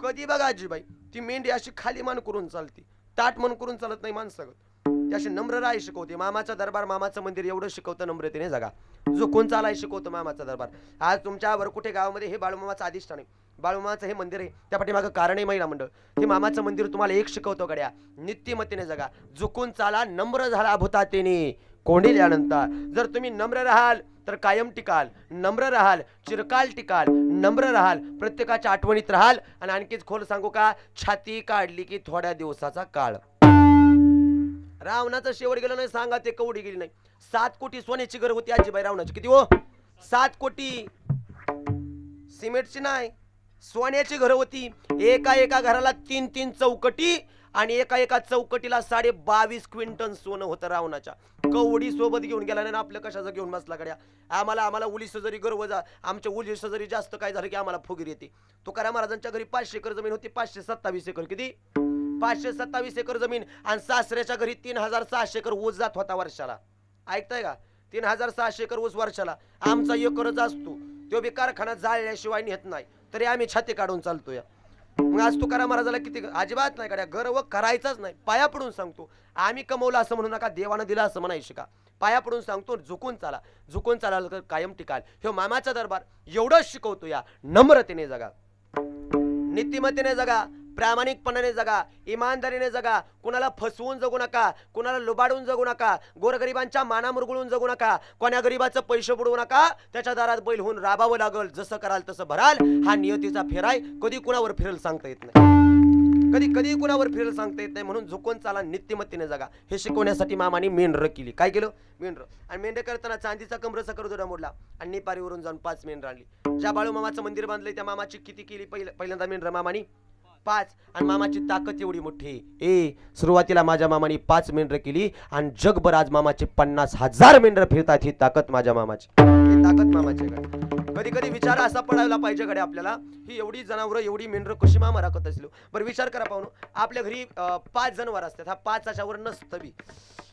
कधी बघा आजीबाई, ती मेंढी अशी खाली मान करून चालती, ताट मन करून चालत नाही माणसागत. ती अशी नम्र राहाय शिकवते. मामाचा दरबार, मामाचं मंदिर एवढं शिकवतं नम्रतेने जगा. झुकून चालाय शिकवतं मामाचा दरबार. आज तुमच्या वरकुठे गावामध्ये हे बाळूमामाचं अधिष्ठान आहे, बाळूमामाचं हे मंदिर आहे. त्या पाठीमागं कारण आहे महिला मंडळ. हे मामाचं मंदिर तुम्हाला एक शिकवतो गड्या, नित्यमतीने जगा, झुकून चाला, नम्र झाला भूतातेने कोंडिल्यानंतर. जर तुम्ही नम्र राहाल तर कायम टिकाल, नम्र राहाल चिरकाल टिकाल, नम्र राहाल प्रत्येकाच्या आठवणीत राहाल. आणि आणखीच खोल सांगू का, छाती काढली की थोड्या दिवसाचा काळ. रावणाचं शेवट गेलं नाही सांगा, ते कवडी गेली नाही. 7 कोटी सोन्याची घर होती आजीबाई रावणाची. किती हो? 7 कोटी. सिमेंटची नाही, सोन्याची घर होती. एका एका घराला 3-3 चौकटी आणि एका एका चौकटीला 22.5 क्विंटल सोनं होतं रावणाच्या. कवडी सोबत घेऊन गेला नाही, आपलं कशाचं घेऊन बसला गड्या. आम्हाला उलीस जरी गर्व जा, आमच्या उलीस जरी जास्त काय झालं की आम्हाला फुगीर येते. तुकाराम महाराजांच्या घरी 500 एकर जमीन होती, 527 एकर. किती? 527 एकर जमीन. आणि सासऱ्याच्या घरी 3600 एकर ऊस जात होता वर्षाला. ऐकताय का? 3600 एकर ऊस वर्षाला. आमचा एकरच असतो, तो बी कारखाना जाळल्याशिवाय नेत नाही, तरी आम्ही छाती काढून चालतोय. मग आज तुकाराम महाराजाला किती? अजिबात नाही काढ्या, गर्व करायचाच नाही. पाया पडून सांगतो, आम्ही कमवलं असं म्हणू नका, देवानं दिला असं म्हणायचं का? पाया पडून सांगतो, झुकून चाला, झुकून चालाल तर कायम टिकाल. हे मामाचा दरबार एवढंच शिकवतो या. नम्रतेने जगा, नीतिमत्तेने जगा, प्रामाणिकपणाने जगा, इमानदारीने जगा. कुणाला फसवून जगू नका, कुणाला लुबाडून जगू नका, गोरगरिबांच्या माना मुरगळून जगू नका, कोण्या गरीबाचं पैसे बुडवू नका. त्याच्या दारात बैल होऊन राबावं लागल, जसं कराल तसं भराल. हा नियतीचा फेराय, कधी कुणावर फिरेल सांगता येत नाही, कधी कधी कुणावर फिरेल सांगता येत नाही. म्हणून झुकून चाला, नीतिमत्तेने जगा. हे शिकवण्यासाठी मामाने मेंढर केली. काय केलं? मेंढर. आणि मेंढर करताना चांदीचा कमरचा करदोडा मोडला आणि नेपारीवरून जाऊन 5 मेंढर आणली. ज्या बाळूमामाचं मंदिर बांधलंय त्या मामाची किती केली? पहिल्यांदा मेंढर मामानी 5. आणि मामाची ताकद एवढी मोठी. सुरुवातीला माझ्या मामाने 5 मेंढर केली आणि जगभर आज मामाचे 50,000 मेंढर फिरतात. ही ताकद माझ्या मामाची, ही ताकद मामाची. कधी कधी विचार असा पडायला पाहिजे गड्या आपल्याला, ही एवढी जनावरं एवढी मेंढर कशी मामा राखत असलो. बरं विचार करा पाहून, आपल्या घरी 5 जनावर असतात, हा 5च्या वर नसतं बी.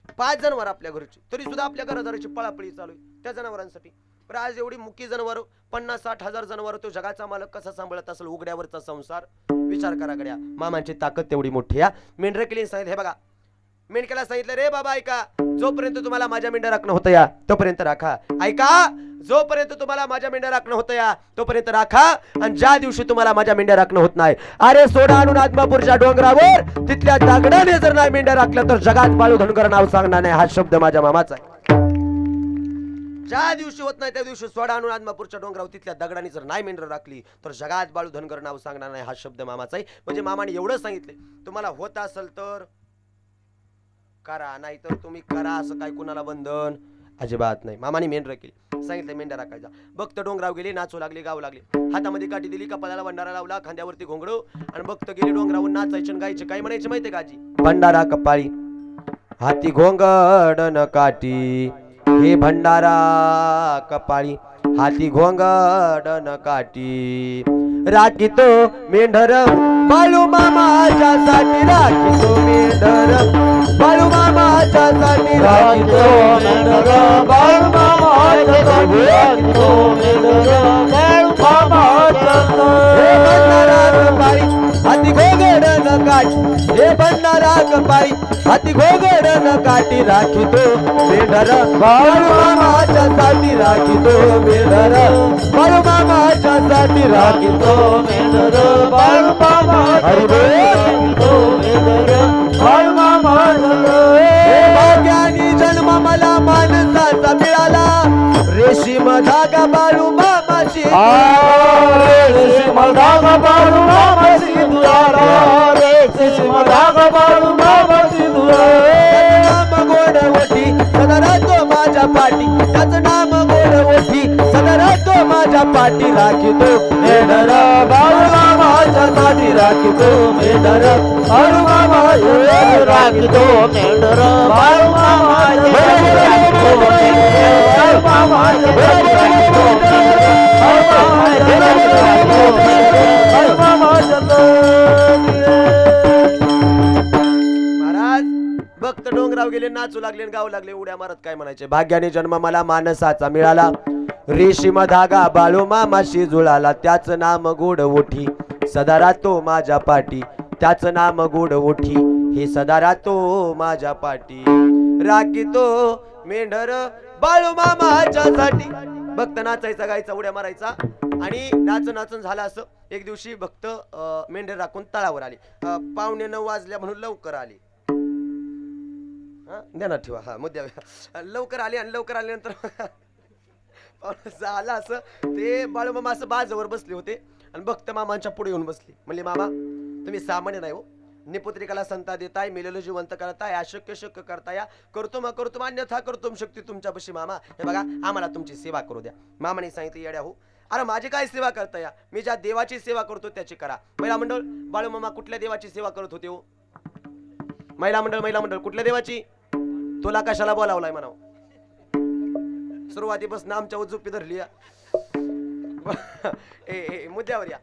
5 जनावर आपल्या घरची, तरी सुद्धा आपल्या घरादाराची पळापळी चालू आहे त्या जनावरांसाठी. पण आज एवढी मुकी जनावर 50-60 हजार जनावर, तो जगाचा मालक कसा सांभाळत असेल उघड्यावरचा संसार. विचार करा गड्या, मामांची ताकद तेवढी मोठी आहे. मेंढर केली सांगितलं, हे बघा मेंढक्याला सांगितलं, रे बाबा ऐका, जोपर्यंत तुम्हाला माझ्या मेंढ्या राखणं होतं या तोपर्यंत राखा. ऐका, जोपर्यंत तुम्हाला माझ्या मेंढ्या राखणं होतं या तोपर्यंत राखा, आणि ज्या दिवशी तुम्हाला माझ्या मेंढ्या राखणं होत नाही, अरे सोडा आणून आदमापूरच्या डोंगरावर तिथल्या दगडाने जर नाही मेंढ्या राखल्या तर जगात बाळू धनगर नाव सांगणार नाही. हा शब्द माझ्या मामाचा आहे. ज्या दिवशी होत नाही त्या दिवशी सोडा आणून आदमापूरच्या डोंगरावर तिथल्या दगडाने जर नाही मेंढर राखली तर जगात बाळू धनगर नाव सांगणार नाही. हा शब्द मामाचा आहे. म्हणजे मामाने एवढं सांगितले, तुम्हाला होत असेल तर करा, नाही तर तुम्ही करा, असं काय कुणाला बंधन अजिबात नाही. मामाने मेंढर केली, सांगितलं मेंढ्या राखायचा. भक्त डोंगराव गेले, नाचू लागले, गाऊ लागले, हातामध्ये काठी दिली, कपाळाला भंडारा लावला, खांद्यावरती घोंगडो, आणि भक्त गेले डोंगरावरून नाचायचे आणि गायचे. काय म्हणायचे माहितीये का आजी? भंडारा कपाळी हाती घोंगडन काठी, हे भंडारा कपाळी हाती घोंगडन काठी, राखीतो मेंढर बाळू मामाच्या साठी, राखीतो मेंढर बाळू मामाच्या साठी, राखीतो मेंढर बाळू मामाच्या साठी, राखीतो मेंढर बाळू मामाच्या साठी. हे भंडारा कपाळी हाती घोंगडन काठी, हे भंडारा कपाळी हाती घोंगडन काठी, राखीतो मेंढर बाळू मामाच्या साठी, राखीतो मेंढर बाळू मामाच्या साठी, राखीतो मेंढर बाळू मामाच्या साठी, राखीतो मेंढर बाळू मामाच्या साठी. भाग्यानी जन्म मला माणसाचा मिळाला, रेशीम धागा बाळू मामाशी, रेशीम धागा बाळू मामाशी दुरारा, रेशीम धागा बाळू मामाशी दुरारा. नाम गोड ओठी सदा राहतो माझ्या पाठी, त्याचं नाम गोड ओठी सदा राहतो माझ्या पाठी, राखीतो मेंढर बाळू मामाच्या साठी, राखीतो मेंढर बाळू मामाच्या साठी, राखीतो मेंढर बाळू मामाच्या साठी, राखीतो मेंढर बाळू मामाच्या साठी, राखीतो मेंढर बाळू मामाच्या साठी, राखीतो मेंढर बाळू मामाच्या साठी. महाराज भक्त डोंगराव गेले, नाचू लागले, गाऊ लागले, उड्या मारत काय म्हणायचे? भाग्याने जन्म मला मानसाचा मिळाला, रेशीम धागा बाळू मामाशी जुळाला, त्याचं नाम गोड ओठी सदा राहतो माझ्या पाठी, त्याचं नाम गोड ओठी हे सदा राहतो माझ्या पाठी, राखीतो मेंढर बाळू मामाच्या साठी. भक्त नाचायचा, गायचा, उड्या मारायचा, आणि नाचून झालं असं. एक दिवशी भक्त मेंढर राखून तळावर आले. 9:15 वाजल्या म्हणून लवकर आले. ध्यानात ठेवा, हा मुद्द्या लवकर आले, आणि लवकर आल्यानंतर झालं असं, ते बाळू मामा असं बाजूवर बसले होते, आणि भक्त मामांच्या पुढे येऊन बसले. म्हणले, मामा तुम्ही सामान्य नाही हो, निपुत्रिकाला संता देताय, मेलेलं जिवंत करताय, अशक्य शक्य करताय, करतो मग करतो, अन्यथा करतो शक्ती तुमच्यापाशी. मामा हे बघा, आम्हाला तुमची सेवा करू द्या. मामाने सांगितलं, येड्या हो, अरे माझी काय सेवा करताय? मी ज्या देवाची सेवा करतो त्याची करा. महिला मंडळ, बाळू मामा कुठल्या देवाची सेवा करत होते हो? महिला मंडळ कुठल्या देवाची? तुला कशाला बोलावलाय म्हणाव? सुरुवातीपासून आमच्या उजुपी धरली. मुद्द्यावर या.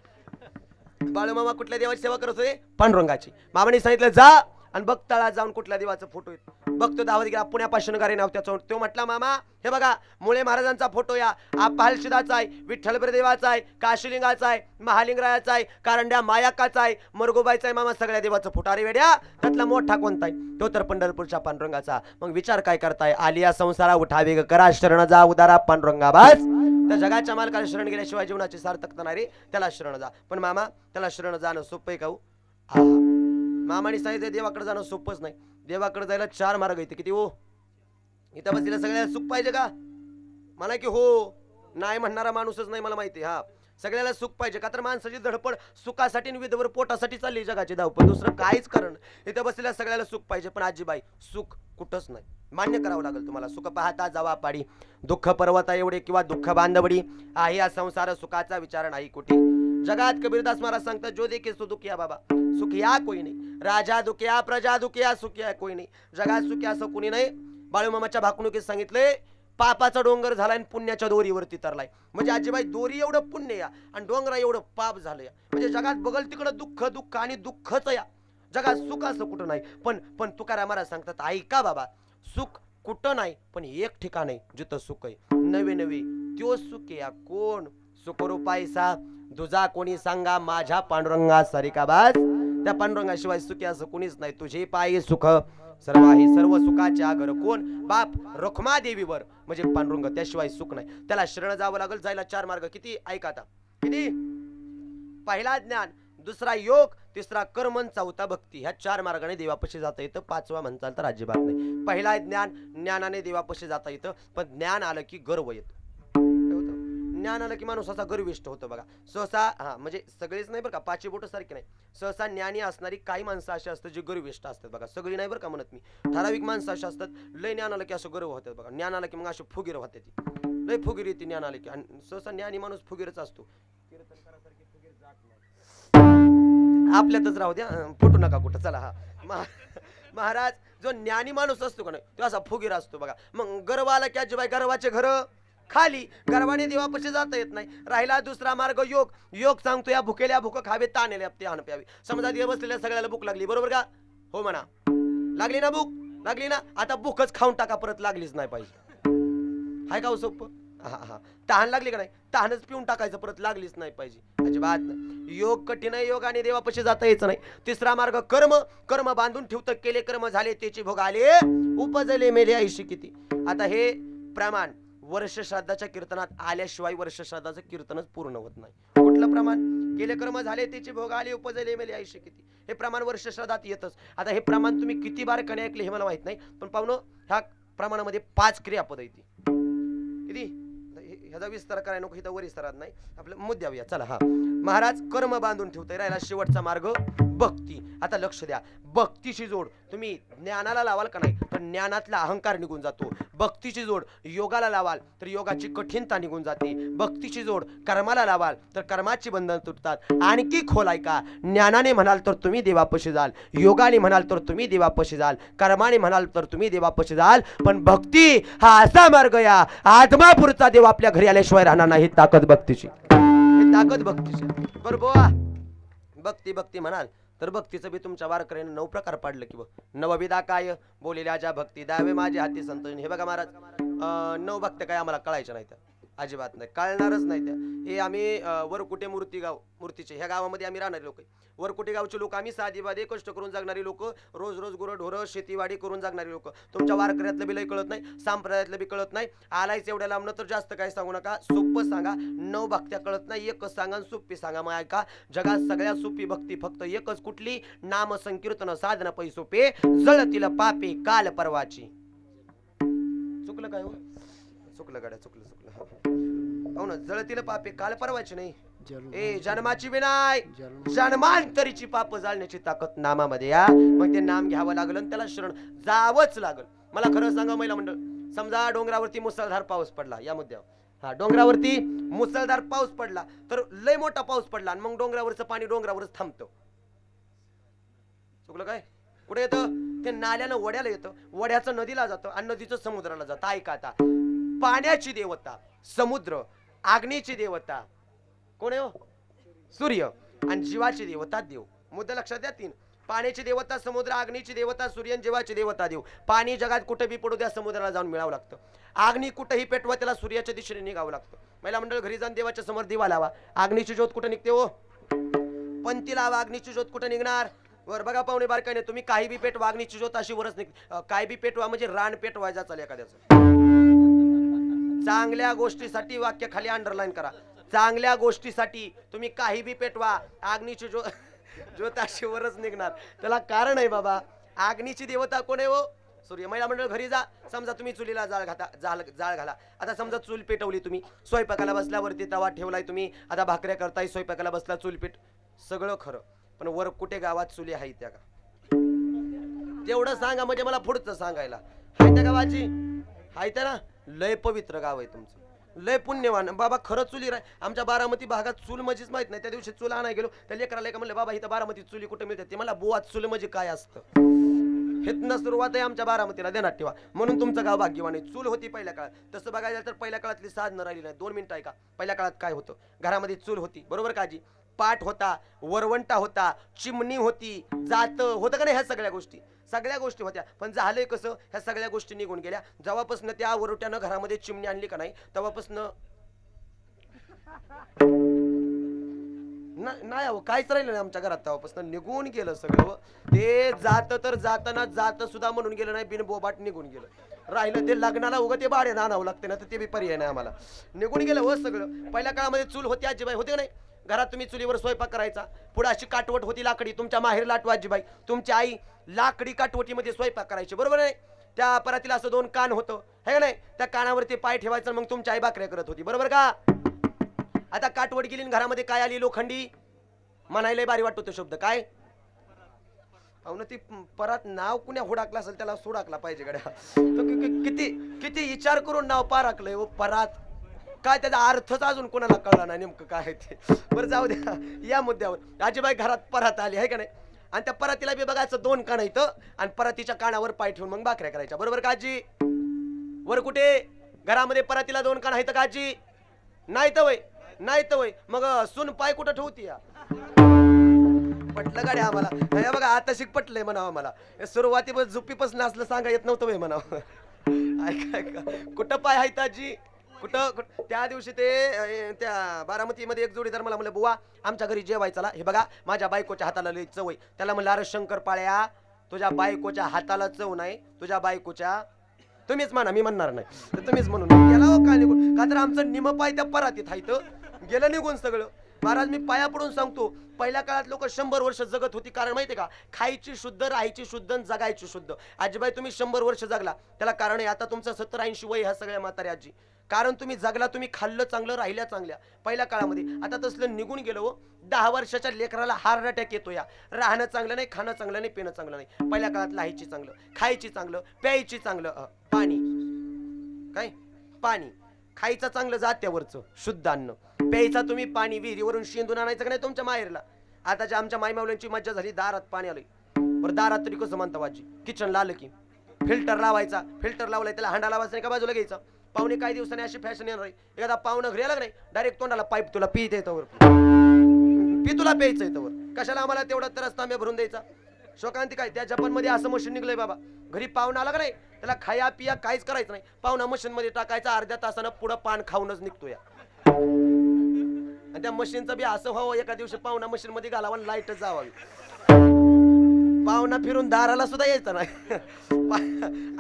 बाळू मामा कुठल्या देवाची सेवा करत होते? पांडुरंगाची. मामाने सांगितलं, जा आणि बघ तळात जाऊन कुठल्या देवाचा फोटो आहे. बघतो दावत गेला, पुण्यापासून गाडी नाव त्याचं. तो म्हटला, मामा हे बघा, मुळे महाराजांचा फोटो या, पालशिदाचा आहे, विठ्ठलभर देवाचा आहे, काशीलिंगाचा आहे, महालिंगरायाचा आहे, कारंड्या मायाकाचा आहे, मरगोबाईचा आहे. मामा सगळ्या देवाचा फोटो. अरे वेड्या, त्यातला मोठा कोणता आहे? तो तर पंढरपूरच्या पांडुरंगाचा. मग विचार काय करताय? आलिया संसारा उठावे करा, शरण जा उदारा पांडुरंगा बास. त्या जगाच्या मालकाला शरण गेल्याशिवाय जीवनाची सार्थकता नाही रे, त्याला शरण जा. पण मामा त्याला शरण जाणं सोपं आहे का हो? मामाने सांगितलं, देवाकडे जाणं सोपंच नाही. देवाकडे जायला 4 मार्ग आहेत. किती हो? इथं बसलेला सगळ्याला सुख पाहिजे का? मला की हो नाही म्हणणारा माणूसच नाही, मला माहिती. हा, सगळ्याला सुख पाहिजे का? तर माणसाची धडपड सुखासाठी आणि विधवर पोटासाठी चालली जगाची धावपळ, दुसरं काहीच कारण. इथं बसलेल्या सगळ्याला सुख पाहिजे, पण आजीबाई सुख कुठंच नाही. मान्य करावं लागेल तुम्हाला. सुख पाहता जावा पाडी, दुःख पर्वता एवढे किंवा दुःख बांधवडी आहे या संसार, सुखाचा विचार नाही कुठे. जगात कबीरदास महाराज सांगतात, जो देखे सो दुखिया बाबा, सुखिया कोई नाही. राजा दुखिया, प्रजा दुखिया, सुखिया कोई नाही. जगात सुखी असं कोणी नाही. बाळू मामाच्या भाकणुकीत सांगितले, पापाचा डोंगर झालाय आणि पुण्याच्या दोरीवरती तरलाय. म्हणजे आजीबाई दोरी एवढं पुण्य या आणि डोंगरा एवढं पाप झालं या. म्हणजे जगात बघल तिकडं दुःख दुःख आणि दुःखच या. जगात सुख असं कुठं नाही. पण तुकाराम महाराज सांगतात, ऐका बाबा, सुख कुठं नाही पण एक ठिकाण आहे जिथं सुख आहे नवे नवे त्यो सुख या कोण सुखरूपायसा तुझा कोणी सांगा माझ्या पांडुरंगा सारिकाबाज त्या पांडुरंगाशिवाय सुखी असं कोणीच नाही तुझे पायी सुख सर्व आहे सर्व सुखाचे आगर कोण बाप रखमा देवीवर म्हणजे पांडुरंग त्याशिवाय सुख नाही त्याला शरण जावं लागल जायला चार मार्ग किती ऐका आता किती पहिला ज्ञान दुसरा योग तिसरा कर्म चौथा भक्ती ह्या चार मार्गाने देवापाशी जाता येतं पाचवा म्हणताल तर अजिबात नाही पहिला ज्ञान ज्ञानाने देवापाशी जाता येतं पण ज्ञान आलं की गर्व येतो ज्ञान आलं की माणूस असा गर्विष्ठ होतो बघा सहसा हा म्हणजे सगळेच नाही बरं का पाचशे बोट सारखे नाही सहसा ज्ञानी असणारी काही माणसं अशी असतात जी गर्विष्ठ असतात बघा सगळी नाही बरं का म्हणत मी ठराविक माणसं अशी असतात लय ज्ञान आलं की असं गर्व होतात बघा ज्ञान आलं की मग अशी फुगीर होते ती लय फुगीर येते ज्ञान आलं की आणि सहसा ज्ञानी माणूस फुगीरच असतो आपल्यातच राहू द्या फुटू नका कुठं चला हा महाराज जो ज्ञानी माणूस असतो का नाही तो असा फुगीर असतो बघा मग गर्व आला की अजिबाई गर्वाचे घर खाली गर्वाने देवापाशी जाता येत नाही राहिला दुसरा मार्ग योग योग सांगतो या भुकेल्या भूक खावे तानेल्या ते हाण प्यावे समजा देव बसलेल्या सगळ्याला भूक लागली बरोबर का हो म्हणा लागली ना भूक लागली ना आता भूकच खाऊन टाका परत लागलीच नाही पाहिजे हाय का हो सोपं हा हा तहान लागली का नाही तहानच पिऊन टाकायचं परत लागलीच नाही पाहिजे अजिबात नाही योग कठीण आहे योग आणि देवापाशी जाता यायचं नाही तिसरा मार्ग कर्म कर्म बांधून ठेवतं केले कर्म झाले त्याचे भोग आले उपजले मेले आयुष्य किती आता हे प्रमाण वर्ष श्राद्धाच्या कीर्तनात आल्याशिवाय वर्ष श्राद्धाचं कीर्तनच पूर्ण होत नाही कुठलं प्रमाण केले कर्म झाले त्याचे भोग आले उपजले मेले आयुष्य किती हे प्रमाण वर्ष श्राद्धात येतच आता हे प्रमाण तुम्ही किती बार कणे ऐकले हे मला माहित नाही पण पाहुणं ह्या प्रमाणामध्ये 5 क्रियापद येते किती ह्याचा विस्तार करायला नको इथं वर विस्तारात नाही आपलं मुद्द्यावर या चला हा महाराज कर्म बांधून ठेवतोय राहिला शेवटचा मार्ग भक्ती आता लक्ष द्या भक्तीची जोड तुम्ही ज्ञानाला लावाल का नाही तर ज्ञानातला अहंकार निघून जातो भक्तीची जोड योगाला लावाल तर योगाची कठीणता निघून जाते भक्तीची जोड कर्माला लावाल तर कर्माची बंधन तुटतात आणखी खोल ऐका ज्ञानाने म्हणाल तर तुम्ही देवापाशी जाल योगाने म्हणाल तर तुम्ही देवापाशी जाल कर्माने म्हणाल तर तुम्ही देवापाशी जाल पण भक्ती हा असा मार्ग या आत्मापुरता देव आपल्या घरी आल्याशिवाय राहणार नाही ताकद भक्तीची ताकद भक्तीची बरोबर भक्ती भक्ती म्हणाल तर भक्तीचं बी तुमच्या वारकऱ्याने 9 प्रकार पाडलं की नवविधा काय बोलेल्या ज्या भक्ती द्यावे माझे हाती संतोषी हे बघा महाराज 9 भक्त काय आम्हाला कळायच्या नाही त्या अजिबात नाही कळणारच नाही त्या हे आम्ही वरकुटे मूर्तीचे ह्या गावामध्ये आम्ही राहणारे लोक वरकुटे गावचे लोक आम्ही साधीवादी कष्ट करून जगणारी लोक रोज रोज गुरं ढोरं शेतीवाडी करून जगणारी लोक तुमच्या वारकऱ्यातलं बी लय कळत नाही संप्रदायातलं बी कळत नाही आलायच एवढ्या लांबनं तर जास्त काय सांगू नका सोपं सांगा 9 भक्त्या कळत नाही एकच सांगा सोपी सांगा मग ऐका जगात सगळ्यात सोपी भक्ती फक्त एकच कुठली नाम संकीर्तन साधना पै सोपे जळतील पापे काल परवाची चुकलं काय हो चुकलं गाड्या चुकलं हो ना जळतील पापे काल परवाची नाही ए जन्माची विनाय जन्मांतरीची पाप जाळण्याची ताकद नामामध्ये या मग ते नाम घ्यावं लागलं आणि त्याला शरण जावंच लागल मला खरं सांगा महिला मंडळ समजा डोंगरावरती मुसळधार पाऊस पडला या मुद्द्यावर हा डोंगरावरती मुसळधार पाऊस पडला तर लय मोठा पाऊस पडला आणि मग डोंगरावरचं पाणी डोंगरावरच थांबतं चुकलं काय कुठे येतं ते नाल्यानं वड्याला येतं वड्याचं नदीला जातं आणि नदीचं समुद्राला जातं ऐका आता पाण्याची देवता समुद्र अग्नीची देवता कोण आहे हो सूर्य आणि जीवाची देवता देव मुद्दा लक्षात द्या 3 पाण्याची देवता समुद्र अग्नीची देवता सूर्य जीवाची देवता देव पाणी जगात कुठे बी पडू द्या समुद्राला जाऊन मिळावं लागतं अग्नी कुठेही पेटवा त्याला सूर्याच्या दिशेने निघावं लागतं महिला मंडळ घरी जाऊन देवाच्या समोर दिवा लावा अग्नीची ज्योत कुठे निघते हो पंथी लावा अग्नीची ज्योत कुठे निघणार वर बघा पाहुणे बारकाईने तुम्ही काही बी पेटवा अग्नीची ज्योत अशी वरच निघ काय बी पेटवा म्हणजे रान पेटवायचा चाल एखाद्याचं चांगल्या गोष्टीसाठी वाक्य खाली अंडरलाईन करा चांगल्या गोष्टीसाठी तुम्ही काही बी पेटवा अग्नीची ज्योत अशी वरच निघणार त्याला कारण आहे बाबा अग्नीची देवता कोण आहे हो सूर्य महिला मंडळ घरी जा समजा तुम्ही चुलीला जाळ घाला आता समजा चूल पेटवली तुम्ही स्वयंपाकाला बसल्यावरती तवा ठेवलाय तुम्ही आता भाकऱ्या करताय स्वयंपाकाला बसला चूल पेट सगळं खरं पण वर कुठे गावात चुली आहे त्या का तेवढं सांगा म्हणजे मला पुढचं सांगायला हाय त्या गावाची हाय त्या ना लय पवित्र गाव आहे तुमचं लय पुण्यवान बाबा खरं चुली राय आमच्या बारामती भागात चूल मजीच माहित नाही त्या दिवशी चूल आणाय गेलो त्या लेकराला का म्हणलं बाबा इथं बारामती चुली कुठे मिळते ते मला बुवा चूल म्हणजे काय असतं हेतनं सुरुवात आहे आमच्या बारामतीला देण्यात ठेवा म्हणून तुमचं गाव भाग्यवान आहे चूल होती पहिल्या काळात तसं बघायला तर पहिल्या काळातली साधनं राहिली नाही 2 मिनिटं ऐका पहिल्या काळात काय होतं घरामध्ये चूल होती बरोबर काजी पाट होता वरवंटा होता चिमणी होती जात होतं का नाही ह्या सगळ्या गोष्टी सगळ्या गोष्टी होत्या, पण झालंय कसं, ह्या सगळ्या गोष्टी निघून गेल्या. जेव्हापासून त्या वरोट्यानं घरामध्ये चिमणी आणली का नाही, तेव्हापासून नाही अहो काहीच राहिलं नाही आमच्या घरात. तेव्हापासून निघून गेलं सगळं. ते जात तर जाताना जात सुद्धा म्हणून गेलं नाही, बिन बोबाट निघून गेलं. राहिलं ते लग्नाला उगं ते भाडे आणावं लागते ना, तर ते बी पर्याय नाही आम्हाला. निघून गेलं हो सगळं. पहिल्या काळामध्ये चूल होती आजीबाई, होते का नाही? घरात तुम्ही चुलीवर स्वयंपाक करायचा. पुढे अशी काटवट होती लाकडी, तुमच्या माहेर लाटू आजीबाई. तुमची आई लाकडी काटवटीमध्ये स्वयंपाक करायची, बरोबर नाही? त्या परातीला असं 2 कान होतं, है का नाही? त्या कानावरती पाय ठेवायचं, मग तुमची आई भाकऱ्या करत होती, बरोबर का? आता काटवट गेली, घरामध्ये काय आली? लोखंडी. म्हणायला भारी वाटतो तो शब्द, काय अहो ना, ती परत नाव कुण्या हुडाकला असेल त्याला सोडाकला पाहिजे गड्या. किती किती विचार करून नाव पाराकलंय हो परात. काय त्याचा अर्थच अजून कोणाला कळला नाही नेमकं काय ते. बरं जाऊ द्या या मुद्द्यावर. आजीबाई घरात परात आली आहे का नाही, आणि त्या परातीला बी बघायचं 2 कान इथं, आणि परातीच्या कानावर पाय ठेवून मग भाकऱ्या करायच्या, बरोबर का आजी? वर कुठे घरामध्ये परातीला 2 कान आहेत का आजी? नाही तर वय, नाही तर वय. मग सून पाय कुठं ठेवती या? पटलं गाडी आम्हाला. हे बघा आता शिक पटलंय म्हणावं मला. सुरुवातीपासून झुपीपासून असलं सांगा येत नव्हतं वय म्हणावं. ऐका ऐका, कुठं पाय आहेत आजी? कुठं? त्या दिवशी ते त्या बारामतीमध्ये एक जोडीदार मला म्हणलं, बुवा आमच्या घरी जेवायचा. हे बघा माझ्या बायकोच्या हाताला लई चव आहे. त्याला म्हणलं, अरे शंकरपाळ्या, तुझ्या बायकोच्या हाताला चव नाही, तुझ्या बायकोच्या, तुम्हीच म्हणा, मी म्हणणार नाही, तर तुम्हीच म्हणून गेला हो का निघून. का तर आमचं निम पाय त्या परातीत आहे, गेलं निघून सगळं. महाराज मी पाया पडून सांगतो, पहिल्या काळात लोक 100 वर्ष जगत होती. कारण माहितीये का? खायची शुद्ध, राहायची शुद्ध, जगायची शुद्ध. आजीबाई तुम्ही 100 वर्ष जगला, त्याला कारण आहे आता तुमचं 70-80 वय ह्या सगळ्या म्हाताऱ्या आजी. कारण तुम्ही जगला, तुम्ही खाल्लं चांगलं, राहिल्या चांगल्या पहिल्या काळामध्ये. आता तसलं निघून गेलो हो. 10 वर्षाच्या लेकराला हार्ट अटॅक येतो या. राहणं चांगलं नाही, खाणं चांगलं नाही, पिणं चांगलं नाही. पहिल्या काळात लाहायची चांगलं, खायची चांगलं, प्यायची चांगलं, पाणी काय पाणी खायचं चांगलं, जात्यावरचं शुद्ध अन्न प्यायचा. तुम्ही पाणी विहिरीवरून शेंदून आणायचं का नाही तुमच्या माहेरला? आता ज्या आमच्या मायमावल्यांची मज्जा झाली, दारात पाणी आलंय. बरं दारात तरी कसं म्हणता वाजी? किचनला आलं की फिल्टर लावायचा. फिल्टर लावलाय त्याला हांडा लावायचा नाही का बाजूला घ्यायचा. पाहुणे काही दिवसांनी अशी फॅशन येणार आहे, एखादा पाहुणं घरी आला नाही, डायरेक्ट तोंडाला पाईप, तुला पी येतं पी, तुला प्यायचं येतं. कशाला आम्हाला तेवढा त्रास तांब्या भरून द्यायचा? शोकांती काय त्या जपानमध्ये असं मशीन निघलंय बाबा. घरी पाहुणा आला का नाही, त्याला खाया पिया काहीच करायचं नाही. पाहुणा मशीन मध्ये टाकायचा, अर्ध्या तासानं पुढं पान खाऊनच निघतो या. आणि त्या मशीनचं बी असं व्हावं, एका दिवशी पाहुणा मशीन मध्ये घालावा, लाईट जावावी, पाहुणा फिरून दाराला सुद्धा यायचं नाही.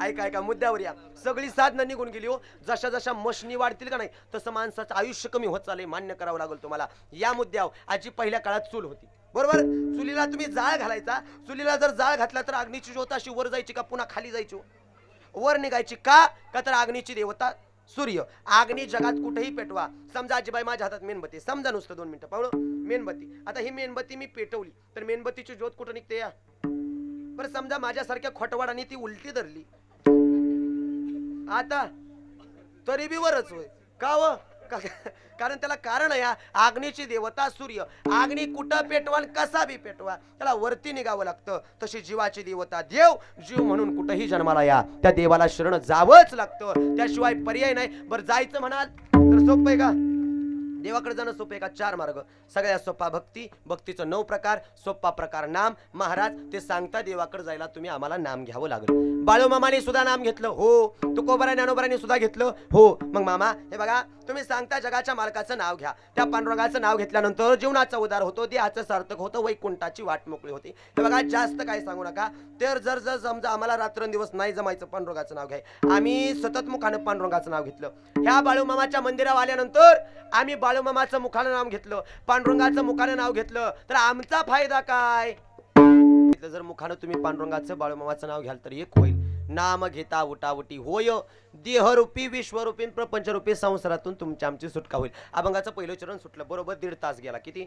ऐका ऐका, मुद्द्यावर या. सगळी साधनं निघून गेली हो. जशा जशा मशनी वाढतील का नाही, तसं माणसाचं आयुष्य कमी होत चाललंय. मान्य करावं लागेल तुम्हाला या मुद्द्यावर. आजी पहिल्या काळात चूल होती, बरोबर? चुलीला तुम्ही जाळ घालायचा. चुलीला जर जाळ घातला तर अग्नीची ज्योत अशी वर जायची का पुन्हा खाली जायची? वर निघायची. का? का तर अग्नीची देवता सूर्य. अग्नी जगात कुठेही पेटवा. समजा आजीबाई माझ्या हातात मेणबत्ती, समजा नुसतं 2 मिनिटं पाहुणं, मेणबत्ती. आता ही मेणबत्ती मी पेटवली तर मेणबत्तीची ज्योत कुठं निघते या? बरं समजा माझ्यासारख्या खोटवाडाने ती उलटी धरली, आता तरी बी वरच होय. का व? कारण त्याला कारण आहे, अग्नीची देवता सूर्य. अग्नी कुठं पेटवा, कसा बी पेटवा, त्याला वरती निघावं लागतं. तशी जीवाची देवता देव. जीव म्हणून कुठेही जन्माला या, त्या देवाला शरण जावंच लागतं, त्याशिवाय पर्याय नाही. बरं जायचं म्हणाल तर सोपं आहे का? देवाकडे जाणं सोपं आहे का? 4 मार्ग. सगळ्यात सोपा भक्ती, भक्तीचं 9 प्रकार. सोपा प्रकार नाम. महाराज ते सांगता देवाकडे जायला तुम्ही आम्हाला नाम घ्यावं लागलं. बाळूमामाने सुद्धा नाम घेतलं हो, तुकोबाराय ज्ञानोबाराने सुद्धा घेतलं हो. मग मामा हे बघा, तुम्ही सांगता जगाच्या मालकाचं नाव घ्या. त्या पांडुरंगाचं नाव घेतल्यानंतर जीवनाचा उद्धार होतो, देहाचं सार्थक होतं, वैकुंठाची वाट मोकळी होते. हे बघा जास्त काय सांगू नका. तर जर जर समजा आम्हाला रात्रंदिवस नाही जमायचं पांडुरंगाचं नाव घ्याय, आम्ही सतत मुखानं पांडुरंगाचं नाव घेतलं. ह्या बाळूमामाच्या मंदिरावर आल्यानंतर आम्ही बाळूमामाचं मुखानं नाव घेतलं, पांडुरंगाचं मुखानं नाव घेतलं, तर आमचा फायदा काय? जर मुखानं तुम्ही पांडुरंगाचं बाळूमामाचं नाव घ्याल तर एक होईल, नाम घेता उटावटी होय, देहरूपी विश्वरूपी प्रपंचरूपी संसारातून तुमची आमची सुटका होईल. अभंगाचं पहिलं चरण सुटलं, बरोबर 1.5 तास गेला. किती?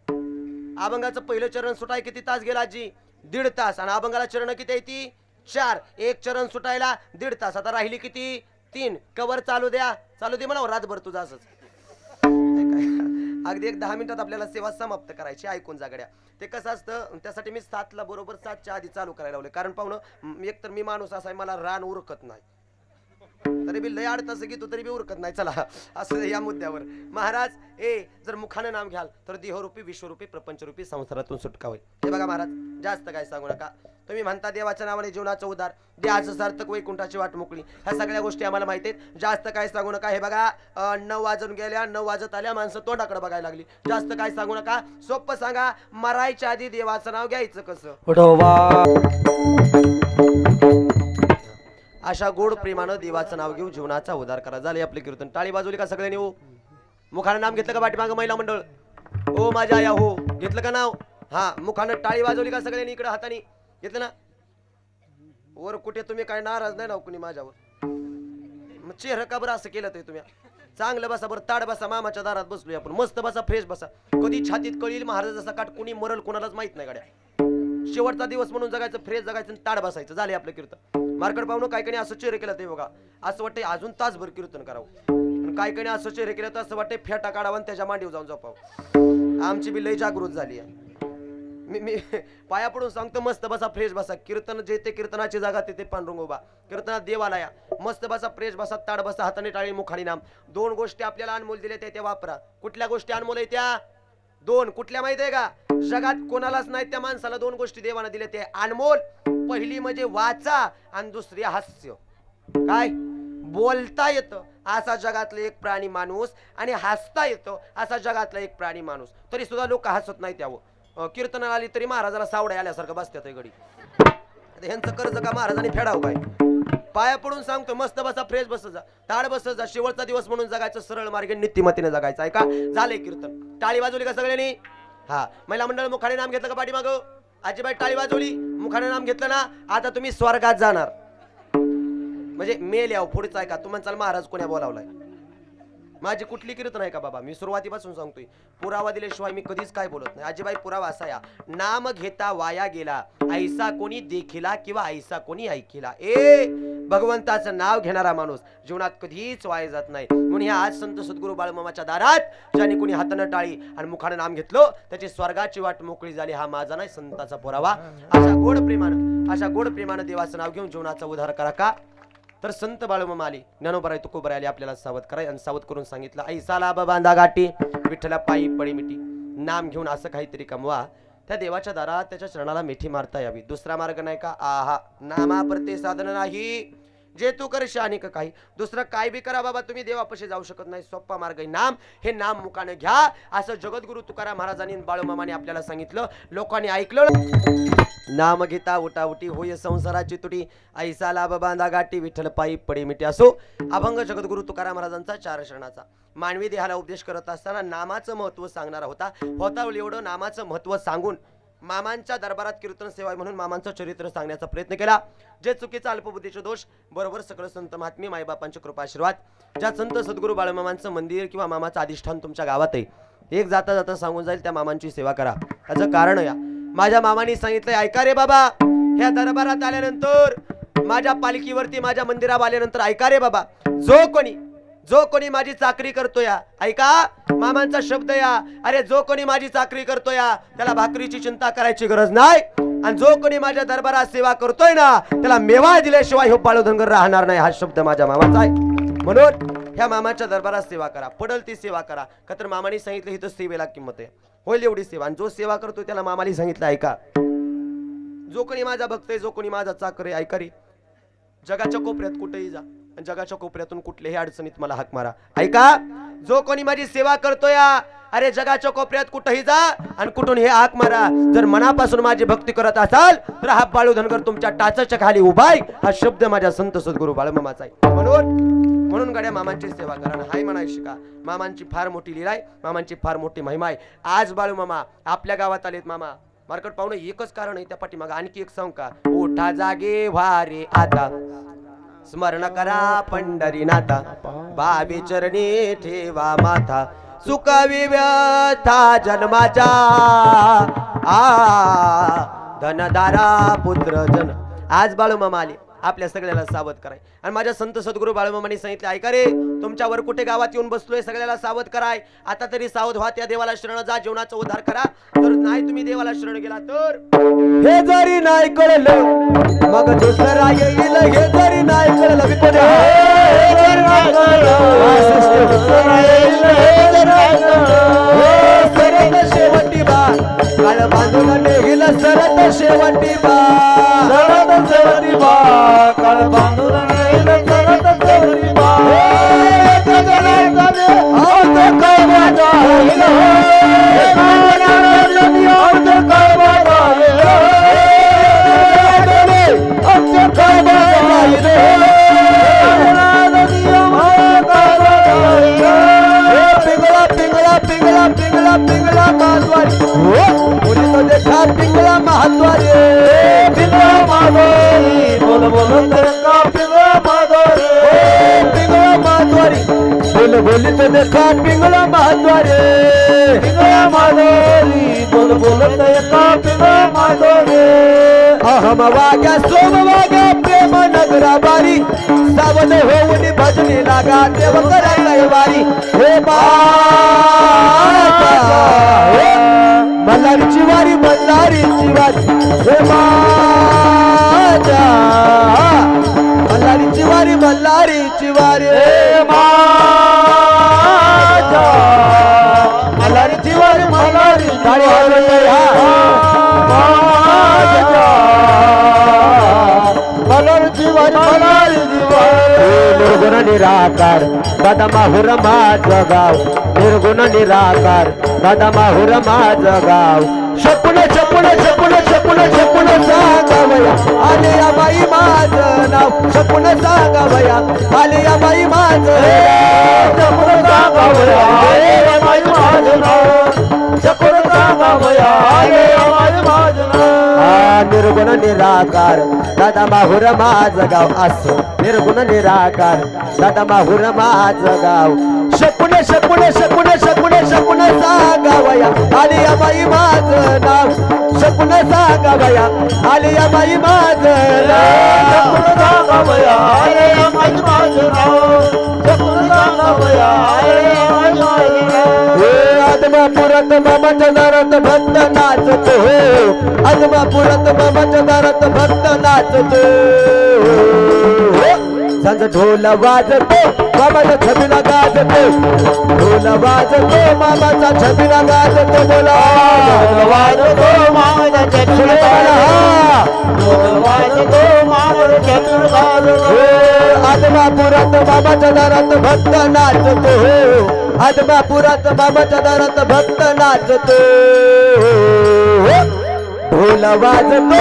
अभंगाचं पहिलं चरण सुटाय किती तास गेला आजी? 1.5 तास. आणि अभंगाला चरण किती आहे ती? 4. एक चरण सुटायला 1.5 तास. आता राहिली किती? 3. कवर चालू द्या, चालू दे म्हणा रातभर तुझं असंच. अगदी एक 10 मिनिटात आपल्याला सेवा समाप्त करायची. ऐकून जागड्या. ते कसं असतं, त्यासाठी मी 7ला बरोबर 7च्या आधी चालू करायला लावले. कारण पाहुणं एक तर मी माणूस असा आहे, मला रान उरकत नाही. तरी बी लय अडतास की तू तरी बी उरकत नाही. चला असं या मुद्द्यावर महाराज जर मुखानं नाम घ्याल तर देहरूपी विश्वरूपी प्रपंचरूपी संसारातून सुटका होईल. हे बघा महाराज, जास्त काय सांगू नका. तुम्ही म्हणता देवाच्या नावाने जीवनाचं उद्धार, देहाचं सार्थक, वैकुंठाची वाट मोकळी, ह्या सगळ्या गोष्टी आम्हाला माहिती आहेत. जास्त काय सांगू नका. हे बघा 9 वाजून गेल्या, 9 वाजत आल्या, माणसं तोंडाकडे बघायला लागली. जास्त काय सांगू नका. सोपं सांगा, मरायच्या आधी देवाचं नाव घ्यायचं कसं. विठोबा अशा गोड प्रेमानं देवाचं नाव घेऊ जीवनाचा उद्धार करा. झाले आपले कीर्तन. टाळी बाजूली का सगळ्यांनी? हो, मुखानं नाम घेतलं का पाठीमागं महिला मंडळ? हो माझ्या आया, हो घेतलं का नाव? हा, मुखानं टाळी वाजवली का सगळ्यांनी? इकडे हाताने घेतलं ना? वर कुठे तुम्ही काय नाराज नाही ना कुणी माझ्यावर? मग चेहरा का बरं असं केलं ते तुम्ही? चांगलं बसा बरं, ताड बसा. मामाच्या दारात बसलोय आपण, मस्त बसा, फ्रेश बसा. कधी छातीत कळील महाराजाचा काट, कुणी मरल कोणालाच माहित नाही गाड्या. शेवटचा दिवस म्हणून जगायचं, फ्रेश जगायचं, ताड बसायचं. झाले आपलं कीर्तन. मार्केट पाहून काही काही असं चेहरे केलं ते बघा, असं वाटतं अजून तासभर कीर्तन करावं. काही काही असं चेहरे केलं तर असं वाटतं फेटा काढावा आणि त्याच्या मांडीवर जाऊन झोपावं. आमची बी लय जागृत झाली आहे. मी पाया पडून सांगतो, मस्त बसा, फ्रेश बसा. कीर्तन जे ते कीर्तनाची जागा ते पांडुरंग उभा. कीर्तनात देवाला या, मस्त बसा, फ्रेश बसा, ताड बसा, हाताने टाळी, मुखाने नाम. 2 गोष्टी आपल्याला अनमोल दिल्या त्या वापरा. कुठल्या गोष्टी अनमोल आहे त्या? 2. कुठल्या माहिती आहे का? जगात कोणालाच नाही त्या माणसाला 2 गोष्टी देवाने दिल्या ते अनमोल. पहिली म्हणजे वाचा आणि दुसरी हास्य. काय बोलता येतं असा जगातला एक प्राणी माणूस आणि हसता येतं असा जगातला एक प्राणी माणूस. तरी सुद्धा लोक हसत नाही त्यावर. कीर्तनाला आली तरी महाराजाला सावड्या आल्यासारखं बसत्यात गडी. ह्यांचं कर्ज का महाराजांनी फेडाव काय? पाया पडून सांगतो, मस्त बसा, फ्रेश बस जा, ताड बस जा. शेवटचा दिवस म्हणून जगायचं, सरळ मार्गे नीतिमतीने जगायचं. आहे का? झाले कीर्तन. टाळी वाजवली का सगळ्यांनी? हा, महिला मंडळ मुखाने नाम घेतलं का पाठीमाग? आजीबाई टाळी वाजवली, मुखाने नाम घेतलं ना? आता तुम्ही स्वर्गात जाणार. म्हणजे मेल याव पुढेच आहे का? तुम्हाला चाल महाराज कोण्या बोलावलाय? माझी कुठली कीर्तन आहे का बाबा? मी सुरुवातीपासून सांगतोय, पुरावा दिल्याशिवाय मी कधीच काय बोलत नाही. आजीबाई पुरावा असा या, नाम घेता वाया गेला, ऐसा कोणी देखिला किंवा ऐसा कोणी ऐकिला. भगवंताचं नाव घेणारा माणूस जीवनात कधीच वाया जात नाही. म्हणून ह्या आज संत सद्गुरू बाळूमामाच्या दारात ज्याने कोणी हातानं टाळी आणि मुखानं नाम घेतलं त्याची स्वर्गाची वाट मोकळी झाली. हा माझा नाही, संताचा पुरावा. अशा गोड प्रेमानं देवाचं नाव घेऊन जीवनाचा उद्धार करा. का तर संत बाळूमामा आले, ज्ञानोबराय तुकोबराय आले आपल्याला सावध कराय आणि सावध करून सांगितलं, ऐसा लाभ बांधा गाठी, विठ्ठला पायी पडी मिठी. नाम घेऊन असं काहीतरी कमवा, त्या देवाच्या दारात त्याच्या चरणाला मिठी मारता यावी. दुसरा मार्ग नाही का? आहा, नामा प्रते साधन नाही, जे तू कर शानिक काही. दुसरं काय बी करा बाबा, तुम्ही देवापाशी जाऊ शकत नाही. सोपा मार्ग आहे नाम. हे नाम मुखाने घ्या, असं जगद्गुरु तुकाराम महाराजांनी बाळूमामाने आपल्याला सांगितलं. लोकांनी ऐकलं. नाम घेता उठाउटी होय संसाराची तुटी, ऐसा लाभ बांधा गाठी, विठ्ठल पायी पडी मिठी. असो अभंग जगद्गुरु तुकाराम महाराजांचा 4 शरणाचा. मानवी देहाला उपदेश करत असताना नामाचं महत्व सांगणारा होता. एवढं नामाचं महत्व सांगून मामांच्या दरबारात कीर्तन सेवा म्हणून मामांचं चरित्र सांगण्याचा प्रयत्न केला. जे चुकीचा अल्पबुद्धीचे दोष बरोबर सगळं संत महात्मे मायबापांचे कृपा आशीर्वाद. ज्या संत सद्गुरू बाळूमामांचं मंदिर किंवा मामाचं अधिष्ठान तुमच्या गावात आहे, एक जाता जाता सांगून जाईल त्या मामांची सेवा करा. त्याचं कारण या, माझ्या मामांनी सांगितलंय, ऐका रे बाबा, ह्या दरबारात आल्यानंतर, माझ्या पालखीवरती माझ्या मंदिरात आल्यानंतर ऐका रे बाबा, जो कोणी माझी चाकरी करतोय, ऐका मामांचा शब्द या, अरे जो कोणी माझी चाकरी करतोय त्याला भाकरीची चिंता करायची गरज नाही. आणि जो कोणी माझ्या दरबारात सेवा करतोय ना त्याला मेवा दिल्याशिवाय हो बाळूधनगर राहणार नाही. हा शब्द माझ्या मामाचा आहे. म्हणून ह्या मामाच्या दरबारात सेवा करा, पडल ती सेवा करा. का तर मामाने सांगितलं इथं सेवेला किंमत आहे, होईल एवढी सेवा. आणि जो सेवा करतोय त्याला मामाने सांगितलं, ऐका जो कोणी माझा भक्त आहे, जो कोणी माझा चाकर आहे, ऐका रे, जगाच्या कोपऱ्यात कुठेही जा, जगाच्या कोपऱ्यातून कुठल्याही अडचणीत मला हाक मारा. ऐका, जो कोणी माझी सेवा करतोय, अरे जगाच्या कोपऱ्यात कुठेही जा आणि कुठून हे हाक मारा. जर मनापासून माझी भक्ती करत असाल तर हा बाळूधनगर तुमच्या टाचाच्या खाली उभा आहे. हा शब्द माझ्या संत सद्गुरू बाळूमामाचा आहे. म्हणून गाड्या मामांची सेवा करा. हाय म्हणायची शिका. मामांची फार मोठी लीला आहे, मामांची फार मोठी महिमा आहे. आज बाळूमामा आपल्या गावात आलेत. मामा मार्केट पाहुणे एकच कारण आहे त्या पाठीमागे. आणखी एक सांग का? उठा जागे व्हारे आता, स्मरण करा पंढरीनाथा, बाबी चरणी ठेवा माथा, सुखावी व्यथा जन्माच्या, धनदारा पुत्र जन. आज बाळूमामा आले. आपल्या सगळ्याला सावध कराय. आणि माझ्या संत सद्गुरू बाळूमामांनी सांगितले, ऐका रे, तुमच्यावर कुठे गावात येऊन बसलोय, सगळ्याला सावध कराय. आता तरी सावध व्हा, त्या देवाला शरण जा, जीवनाचा उद्धार करा. जर नाही तुम्ही देवाला शरण गेला तर हे जरी नाही कळलं मग दुसरा येईल. हे जरी नाही कळलं विकोने सरत शेवटी बा काळ बांधून नेईल. सरत शेवटी बा शेवटी बा काळ बांधून नेईल. सरत शेवटी बा पिंगला पिंगला महाद्वारी मुली तो देखा पिंगला महाद्वारी. पिंगळा माधोरी बोल बोल का पिंगळा माधोरी. पिंगला महाद्वारी बोल बोली तो देखा पिंगला महाद्वारी. पिंगळा माधोरी बोल बोल का पिंगळा माधोरी. अहम वाग्या सोम वाग्या प्रेम नगरा बारी. सावध होऊन भजनी लागा देव करा कैवारी. हे माता मल्हारीची वारी मल्हारीची वारी. हे माता मल्हारीची वारी मल्हारीची वारी. हे माझ्या मल्हारीची वारी मल्हारी गाडी हलवून या. मल्हारीची वारी मल्हारीची वारी. निर्गुण निराकार दादा माहुर माझं गाव. निर्गुण निराकार दादा माहुर माझं गाव. शकुन शकुन शकुन शकुन शकुन सांगावया आले या बाई माझं नाव. शकुन सांगावया आले या बाई माझं शकुन सांगावया आले या बाई माझं नाव. शकुन सांगावया आले या बाई माझं नाव. निर्गुण निराकार दादा माहुर माझं गाव. असं निर्गुण निराकार दादा माहुर माझं गाव. शकुन शकुन शकुन शकुन शकुन सांगावया आली या बाई माझं नाव. शकुन सांगावया आली या बाई माझं नाव. शकुन सांगावया आले या बाई माझं नाव. शकुन सांगावया आले या बाई माझं नाव. आदमापुरात मामाच्या दारात भक्त नाचतो. आदमापुरात मामाच्या दारात भक्त नाचतो. संज ढोल वाजतो मामाच्या छबीला गाजतो. ढोल वाजतो मामाचा छबीला गाजतो. बोला वाजतो मामाच्या छबीला गाजतो. वाजतो मामाच्या छबीला गाजतो. आदमापुरात मामाच्या दारात भक्त नाचतो. आदमापुरात मामाच्या दारात भक्त नाचतो. ढोल वाजतो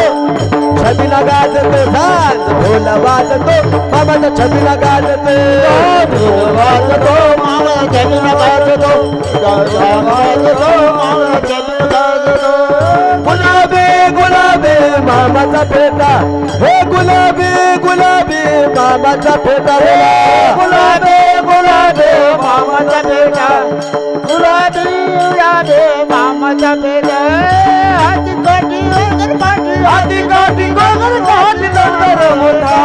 छबीला गाजतो. झांज ढोल वाजतो मामाच्या छबीला गाजतो. वाजतो मामाच्या छबीला गाजतो. वाजतो मामाच्या छबीला गाजतो. गुलाबी गुलाबी मामाचा फेटा. हे गुलाबी गुलाबी मामाचा फेटा. गुलाबी गुलाबी मामाचा पेटा. गुलाबी गुलाबी मामाचा पेटा. हाती काठी वगैरे पाठी. हाती काठी वगैरे पाठी नंतर मोठा.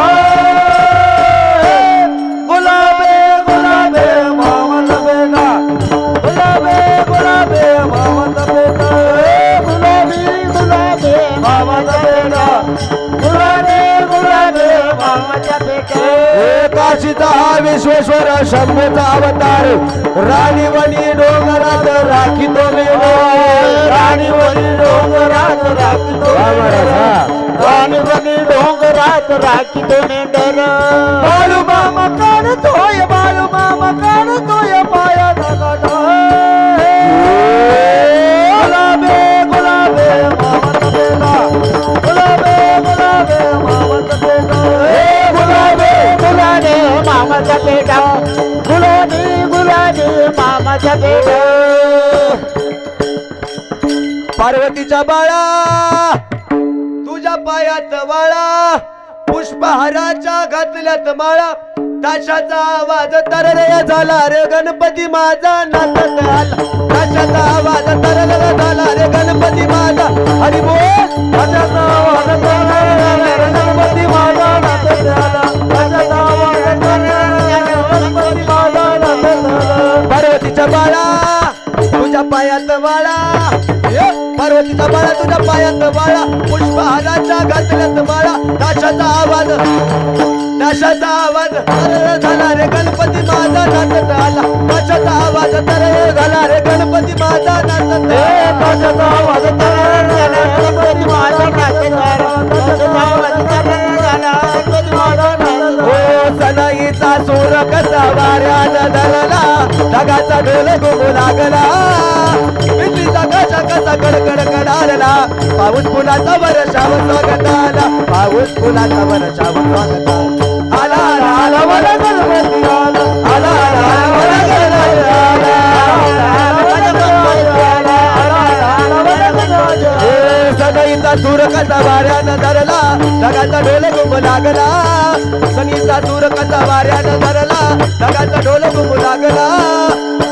गुलाबी गुलाबी मामाचा पेटा. गुलाबी गुलाबी मामाचा पेटा. गुलाबी गुलाबी मामाचा पेटा. गुलाबी गुलाबी मामाचा पेटा. काशीचा हा विश्वेश्वर शंभूचा अवतार. राणीवणी डोंगरात राखीतो मी राणीवरी डोंगरात राखीतो. राणीवरी डोंगरात राखीतो मेंढर. बाळू मामा काढतोय. बाळू मामा काढतोय पाया दगड. गुलाबी गुलाबी मामाचा पेटा. गुलाबी गुलाबी मामाचा पेटा. गुलाबी गुलाबी मामाचा पेटा. गुलाबी गुलाबी मामाचा पेटा. पार्वतीच्या बाळा तुझ्या पायात वाळा. पुष्पहाराच्या घातल्यात माळा. ताशाचा आवाज तरलय झाला रे गणपती माझा नाचत आला. ताशाचा आवाज तरलय झाला रे गणपती माझा. हरी बोल. ताशाचा आवाज तरलय झाला रे गणपती माझा नाचत पार्वतीचा बाळा तुझ्या पायात बाळा पुष्पहाराच्या घातल्यात बाळा ताशाचा आवाज तरळ झाला रे गणपती माझा नाचत आला ताशाचा आवाज तरळ झाला रे गणपती माझा नाचत ताशाचा आवाज तरळ झाला गणपती माझा नाचत आला ताशाचा आवाज तरळ झाला गणपती माझा नाचत हो सनाईचा सूर कसा वाऱ्यात धरला ढगाचा ढोल घुमू लागला बिजलीचा कशा कसा कडकड कडारला पाऊस फुलाचा वर्षाव स्वागत आला पाऊस फुलाचा वर्षाव स्वागत आला आला आला मला गणपती आला आला आला आला मला गणपती आला सनईचा सूर कसा वाऱ्यानं धरला ढगाचा ढोल घुमू लागला सनीचा सूर कसा वाऱ्यानं धरला ढगाचा ढोल घुमू लागला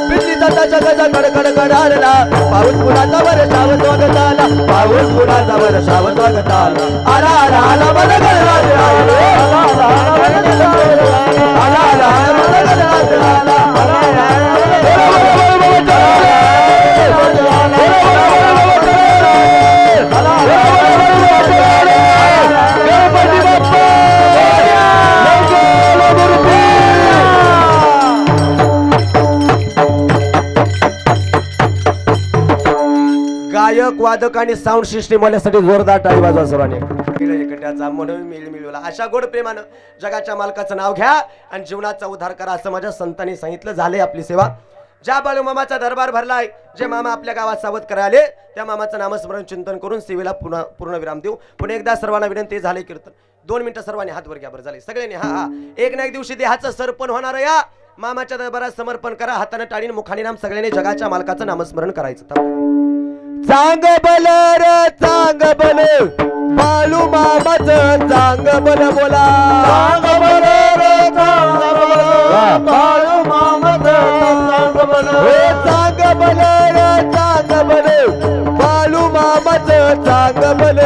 बिजलीचा त्याच्या गजा कडकड कडाडला पाऊस फुलाचा वर्षाव स्वागत आला पाऊस फुलाचा वर्षाव स्वागत आला आला आला आला मला गणपती आला आला आला मला गणपती आला आला आला मला गणपती आला गायक वादक आणि साऊंड सिस्टीम वाल्यासाठी जोरदार टाळी वाजवा सर्वांनी एकट्याचा म्हणून मिळ मिळवला अशा गोड प्रेमानं जगाच्या मालकाचं नाव घ्या आणि जीवनाचा उद्धार करा असं माझ्या संतांनी सांगितलं झाले आपली सेवा ज्या बाळूमामाचा दरबार भरलाय जे मामा आपल्या गावात सावध करायला आले त्या मामाचं नामस्मरण चिंतन करून सेवेला पूर्ण विराम देऊ पुन्हा एकदा सर्वांना विनंती झाले कीर्तन 2 मिनिटं सर्वांनी हात वर घ्या बरं झाले सगळ्यांनी हा हा एक ना एक दिवशी देहाचं सरपण होणार या मामाच्या दरबारात समर्पण करा हाताने टाळीने मुखाने नाम सगळ्यांनी जगाच्या मालकाचं नामस्मरण करायचं चांग बल र चांग बल बाळू मामाचं चांग बल बोला चांग बल रे चांग बल बाळू मामाचं चांग बल चांग बल र चांग बल बाळू मामाचं चांग बल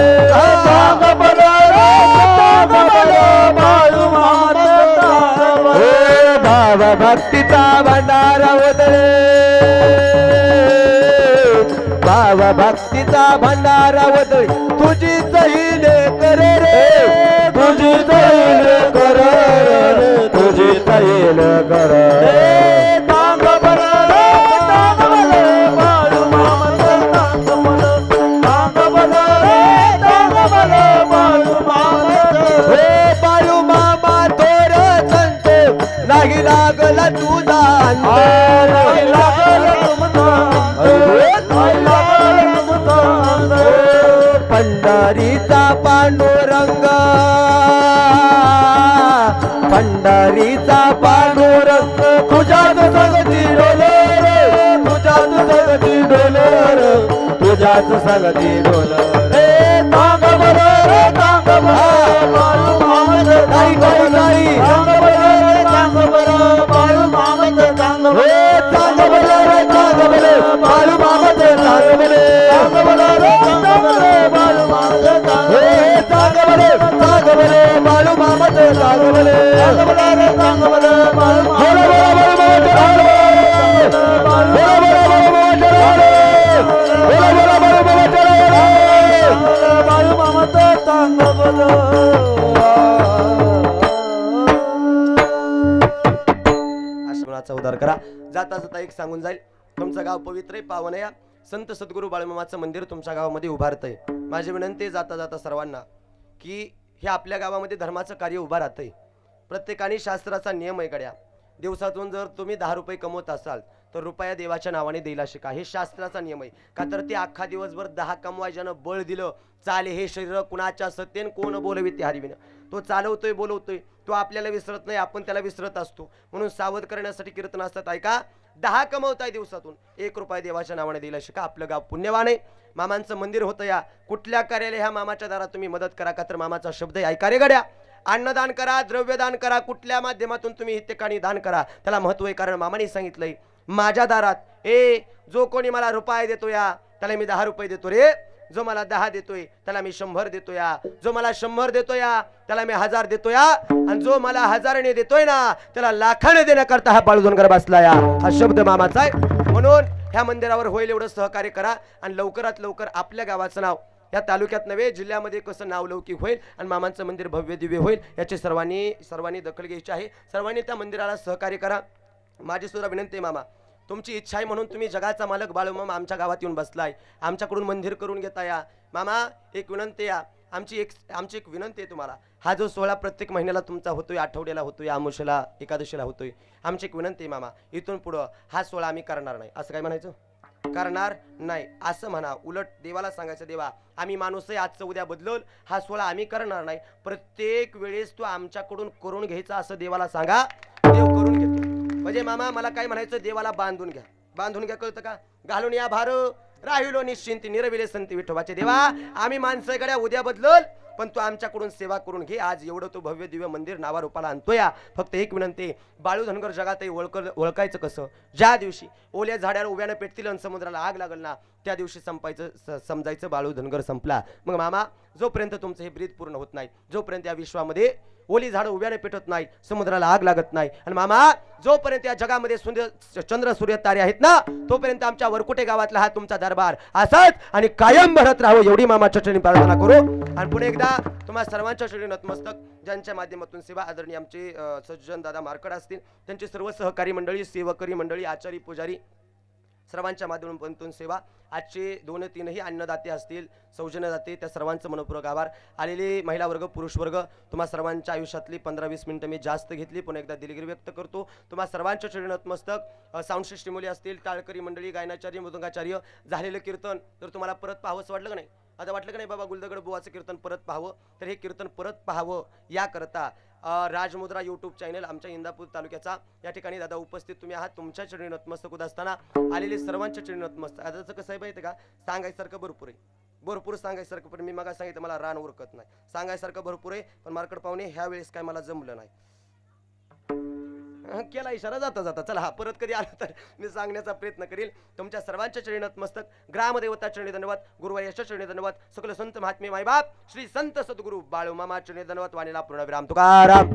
चांग बल रे चांग बल बाळू मामाचं चांग बल भाव भक्तीचा भंडारा उदळे भाव भक्तीचा भंडारा उदळे तुझी चैले कर रे तुझी तैल कर तुझी चैल कर चांग बल रे चांग बल बाळू मामाचं चांग बल चांग बल रे चांग बल बाळू मामाचं हे बाळू मामा थोर संत नाही लागला तुझा अंत नाही लागल तुमचा नाही लागल तुमचा पंढरीचा पांडुरंग पंढरीचा पांडुरंग तुझ्याच संगती डोले रे तुझ्याच संगती डोले रे तुझ्याच संगती डोले रे चांग बल रे चांग बल बाळू मामाचं नाही नाही नाही चांग बल रे चांग बल बाळू मामाचं चांग बल चांग बल रे चांग बल बाळू मामाचं चांग बल चांग बल रे चांग बल बाळू मामाचं चांग बल चांग बल बाळू मामाचं चांग बल चांग बल रे चांग बल बाळू बाळू मामाचं चांग बल आश्रमाचा उद्धार करा जाता जाता एक सांगून जाईल तुमचं गाव पवित्र आहे पावन आहे संत सद्गुरू बाळूमामाचं मंदिर तुमच्या गावामध्ये उभारतंय माझी विनंती जाता जाता सर्वांना की हे आपल्या गावामध्ये धर्माचं कार्य उभा राहतंय प्रत्येकाने शास्त्राचा नियम आहे गड्या दिवसातून जर तुम्ही 10 रुपये कमवत असाल तर रुपया देवाच्या नावाने द्यायला शिका हे शास्त्राचा नियम आहे का तर ते अख्खा दिवसभर 10 कमवायच्यानं बळ दिलं चाले हे शरीर कुणाच्या सत्तेन कोण बोलवी ते हरिविन तो चालवतोय बोलवतोय तो आपल्याला विसरत नाही आपण त्याला विसरत असतो म्हणून सावध करण्यासाठी कीर्तन असतात ऐका 10 कमवताय दिवसातून 1 रुपया देवाच्या नावाने द्यायला शिका आपलं गाव पुण्यवान आहे मामांचं मंदिर होतं या कुठल्या कार्याला ह्या मामाच्या दारात तुम्ही मदत करा का तर मामाचा शब्द आहे ऐका रे गड्या अन्नदान करा द्रव्यदान करा कुठल्या माध्यमातून तुम्ही ठिकाणी दान करा त्याला महत्व आहे कारण मामाने सांगितलंय माझ्या दारात जो कोणी मला रुपये देतो या त्याला मी 10 रुपये देतो रे जो मला 10 देतोय त्याला मी 100 देतो या जो मला 100 देतो या त्याला मी 1000 देतो या आणि जो मला 1000ने देतोय ना त्याला लाखाने देण्याकरता हा बाळूधनगर बसला या हा शब्द मामाचा आहे म्हणून ह्या मंदिरावर होईल एवढं सहकार्य करा आणि लवकरात लवकर आपल्या गावाचं नाव या तालुक्यात नव्हे जिल्ह्यामध्ये कसं नावलौकिक होईल आणि मामांचं मंदिर भव्य दिव्य होईल याची सर्वांनी दखल घ्यायची आहे. सर्वांनी त्या मंदिराला सहकार्य करा. माझी सुद्धा विनंती आहे मामा, तुमची इच्छा आहे म्हणून तुम्ही जगाचा मालक बाळूमामा आमच्या गावात येऊन बसलाय, आमच्याकडून मंदिर करून घेता या. मामा एक विनंती आहे, आमची एक विनंती आहे तुम्हाला. हा जो सोहळा प्रत्येक महिन्याला तुमचा होतोय, आठवड्याला होतोय, अमावस्येला एकादशीला होतोय. आमची एक विनंती आहे मामा, इथून पुढं हा सोहळा आम्ही करणार नाही. असं काय म्हणायचं? करणार नाही असं म्हणा. उलट देवाला सांगायचं, देवा आम्ही माणूस आहे, आजचं उद्या बदलल, हा सोहळा आम्ही करणार नाही. प्रत्येक वेळेस तू आमच्याकडून करून घ्यायचा असं देवाला सांगा. देव करून घेतो. म्हणजे मामा मला काय म्हणायचं, देवाला बांधून घ्या. बांधून घ्या कळतं का? घालून या भार राहिलो निश्चिंती निरविले संत विठोबाचे. देवा आम्ही माणसं गड्या उद्या बदलल, पण तू आमच्याकडून सेवा करून घे. आज एवढं तो भव्य दिव्य मंदिर नावारूपाला आणतोय. फक्त एक विनंती, बाळू धनगर जगातही ओळखायचं कसं? ज्या दिवशी ओल्या झाडाला उभ्यानं पेटतील आणि समुद्राला आग लागल ना, त्या दिवशी समजायचं बाळू धनगर संपला. मग मामा जोपर्यंत तुमचं हे ब्रीद पूर्ण होत नाही, जोपर्यंत या विश्वामध्ये ओली झाडं उभ्याने पेटत नाही, समुद्राला आग लागत नाही, आणि मामा जोपर्यंत या जगामध्ये चंद्र सूर्य तारे आहेत ना, तोपर्यंत आमच्या वरकुटे गावातला हा तुमचा दरबार असाच आणि कायम भरत राहो एवढी मामा चटणी प्रार्थना करू. आणि पुढे एकदा तुम्हा सर्वांच्या चरणी नतमस्तक. ज्यांच्या माध्यमातून सेवा आदरणीय आमचे सज्जन दादा मार्कड असतील, त्यांची सर्व सहकारी मंडळी, सेवकरी मंडळी, आचारी पुजारी सर्वांच्या माध्यमातून सेवा. आजचे 2-3ही अन्नदाते असतील, सौजन्यदाते, त्या सर्वांचं मनपूर्वक आभार. आलेले महिला वर्ग, पुरुष वर्ग, तुम्हा सर्वांच्या आयुष्यातली 15-20 मिनिटं मी जास्त घेतली, पुन्हा एकदा दिलगिरी व्यक्त करतो. तुम्हा सर्वांच्या चरणी नतमस्तक. साऊंड सिस्टीम मुली असतील, टाळकरी मंडळी, गायनाचार्य, मृदंगाचार्य, झालेलं कीर्तन जर तुम्हाला परत पाहावंसं वाटलं का नाही, आता वाटलं का नाही बाबा गुलदगड बुवाचं कीर्तन परत पाहावं, तर हे कीर्तन परत पाहावं याकरता राजमुद्रा यूट्यूब चॅनल आमच्या इंदापूर तालुक्याचा या ठिकाणी दादा उपस्थित तुम्ही आहात. तुमच्या चरणी नतमस्तक होत असताना आलेले सर्वांच्या चरणी नतमस्तक. आता कसं आहे माहिती का, सांगायसारखं भरपूर आहे, भरपूर सांगायसारखं, पण मी मग सांगितलं मला रान उरकत नाही. सांगायसारखं भरपूर आहे, पण मार्कड पाहुणे ह्या वेळेस काय मला जमलं नाही. केला इशारा जाता जाता. चला हा परत कधी आला तर मी सांगण्याचा प्रयत्न करील. तुमच्या सर्वांच्या चरणी नतमस्तक. ग्रामदेवता चरणी धन्यवाद, गुरुवायूच्या चरणी धन्यवाद, सकल संत महात्मे मायबाप श्री संत सद्गुरू बाळूमामा चरणी धन्यवाद. वाणीला पूर्ण विराम. तुकाराम.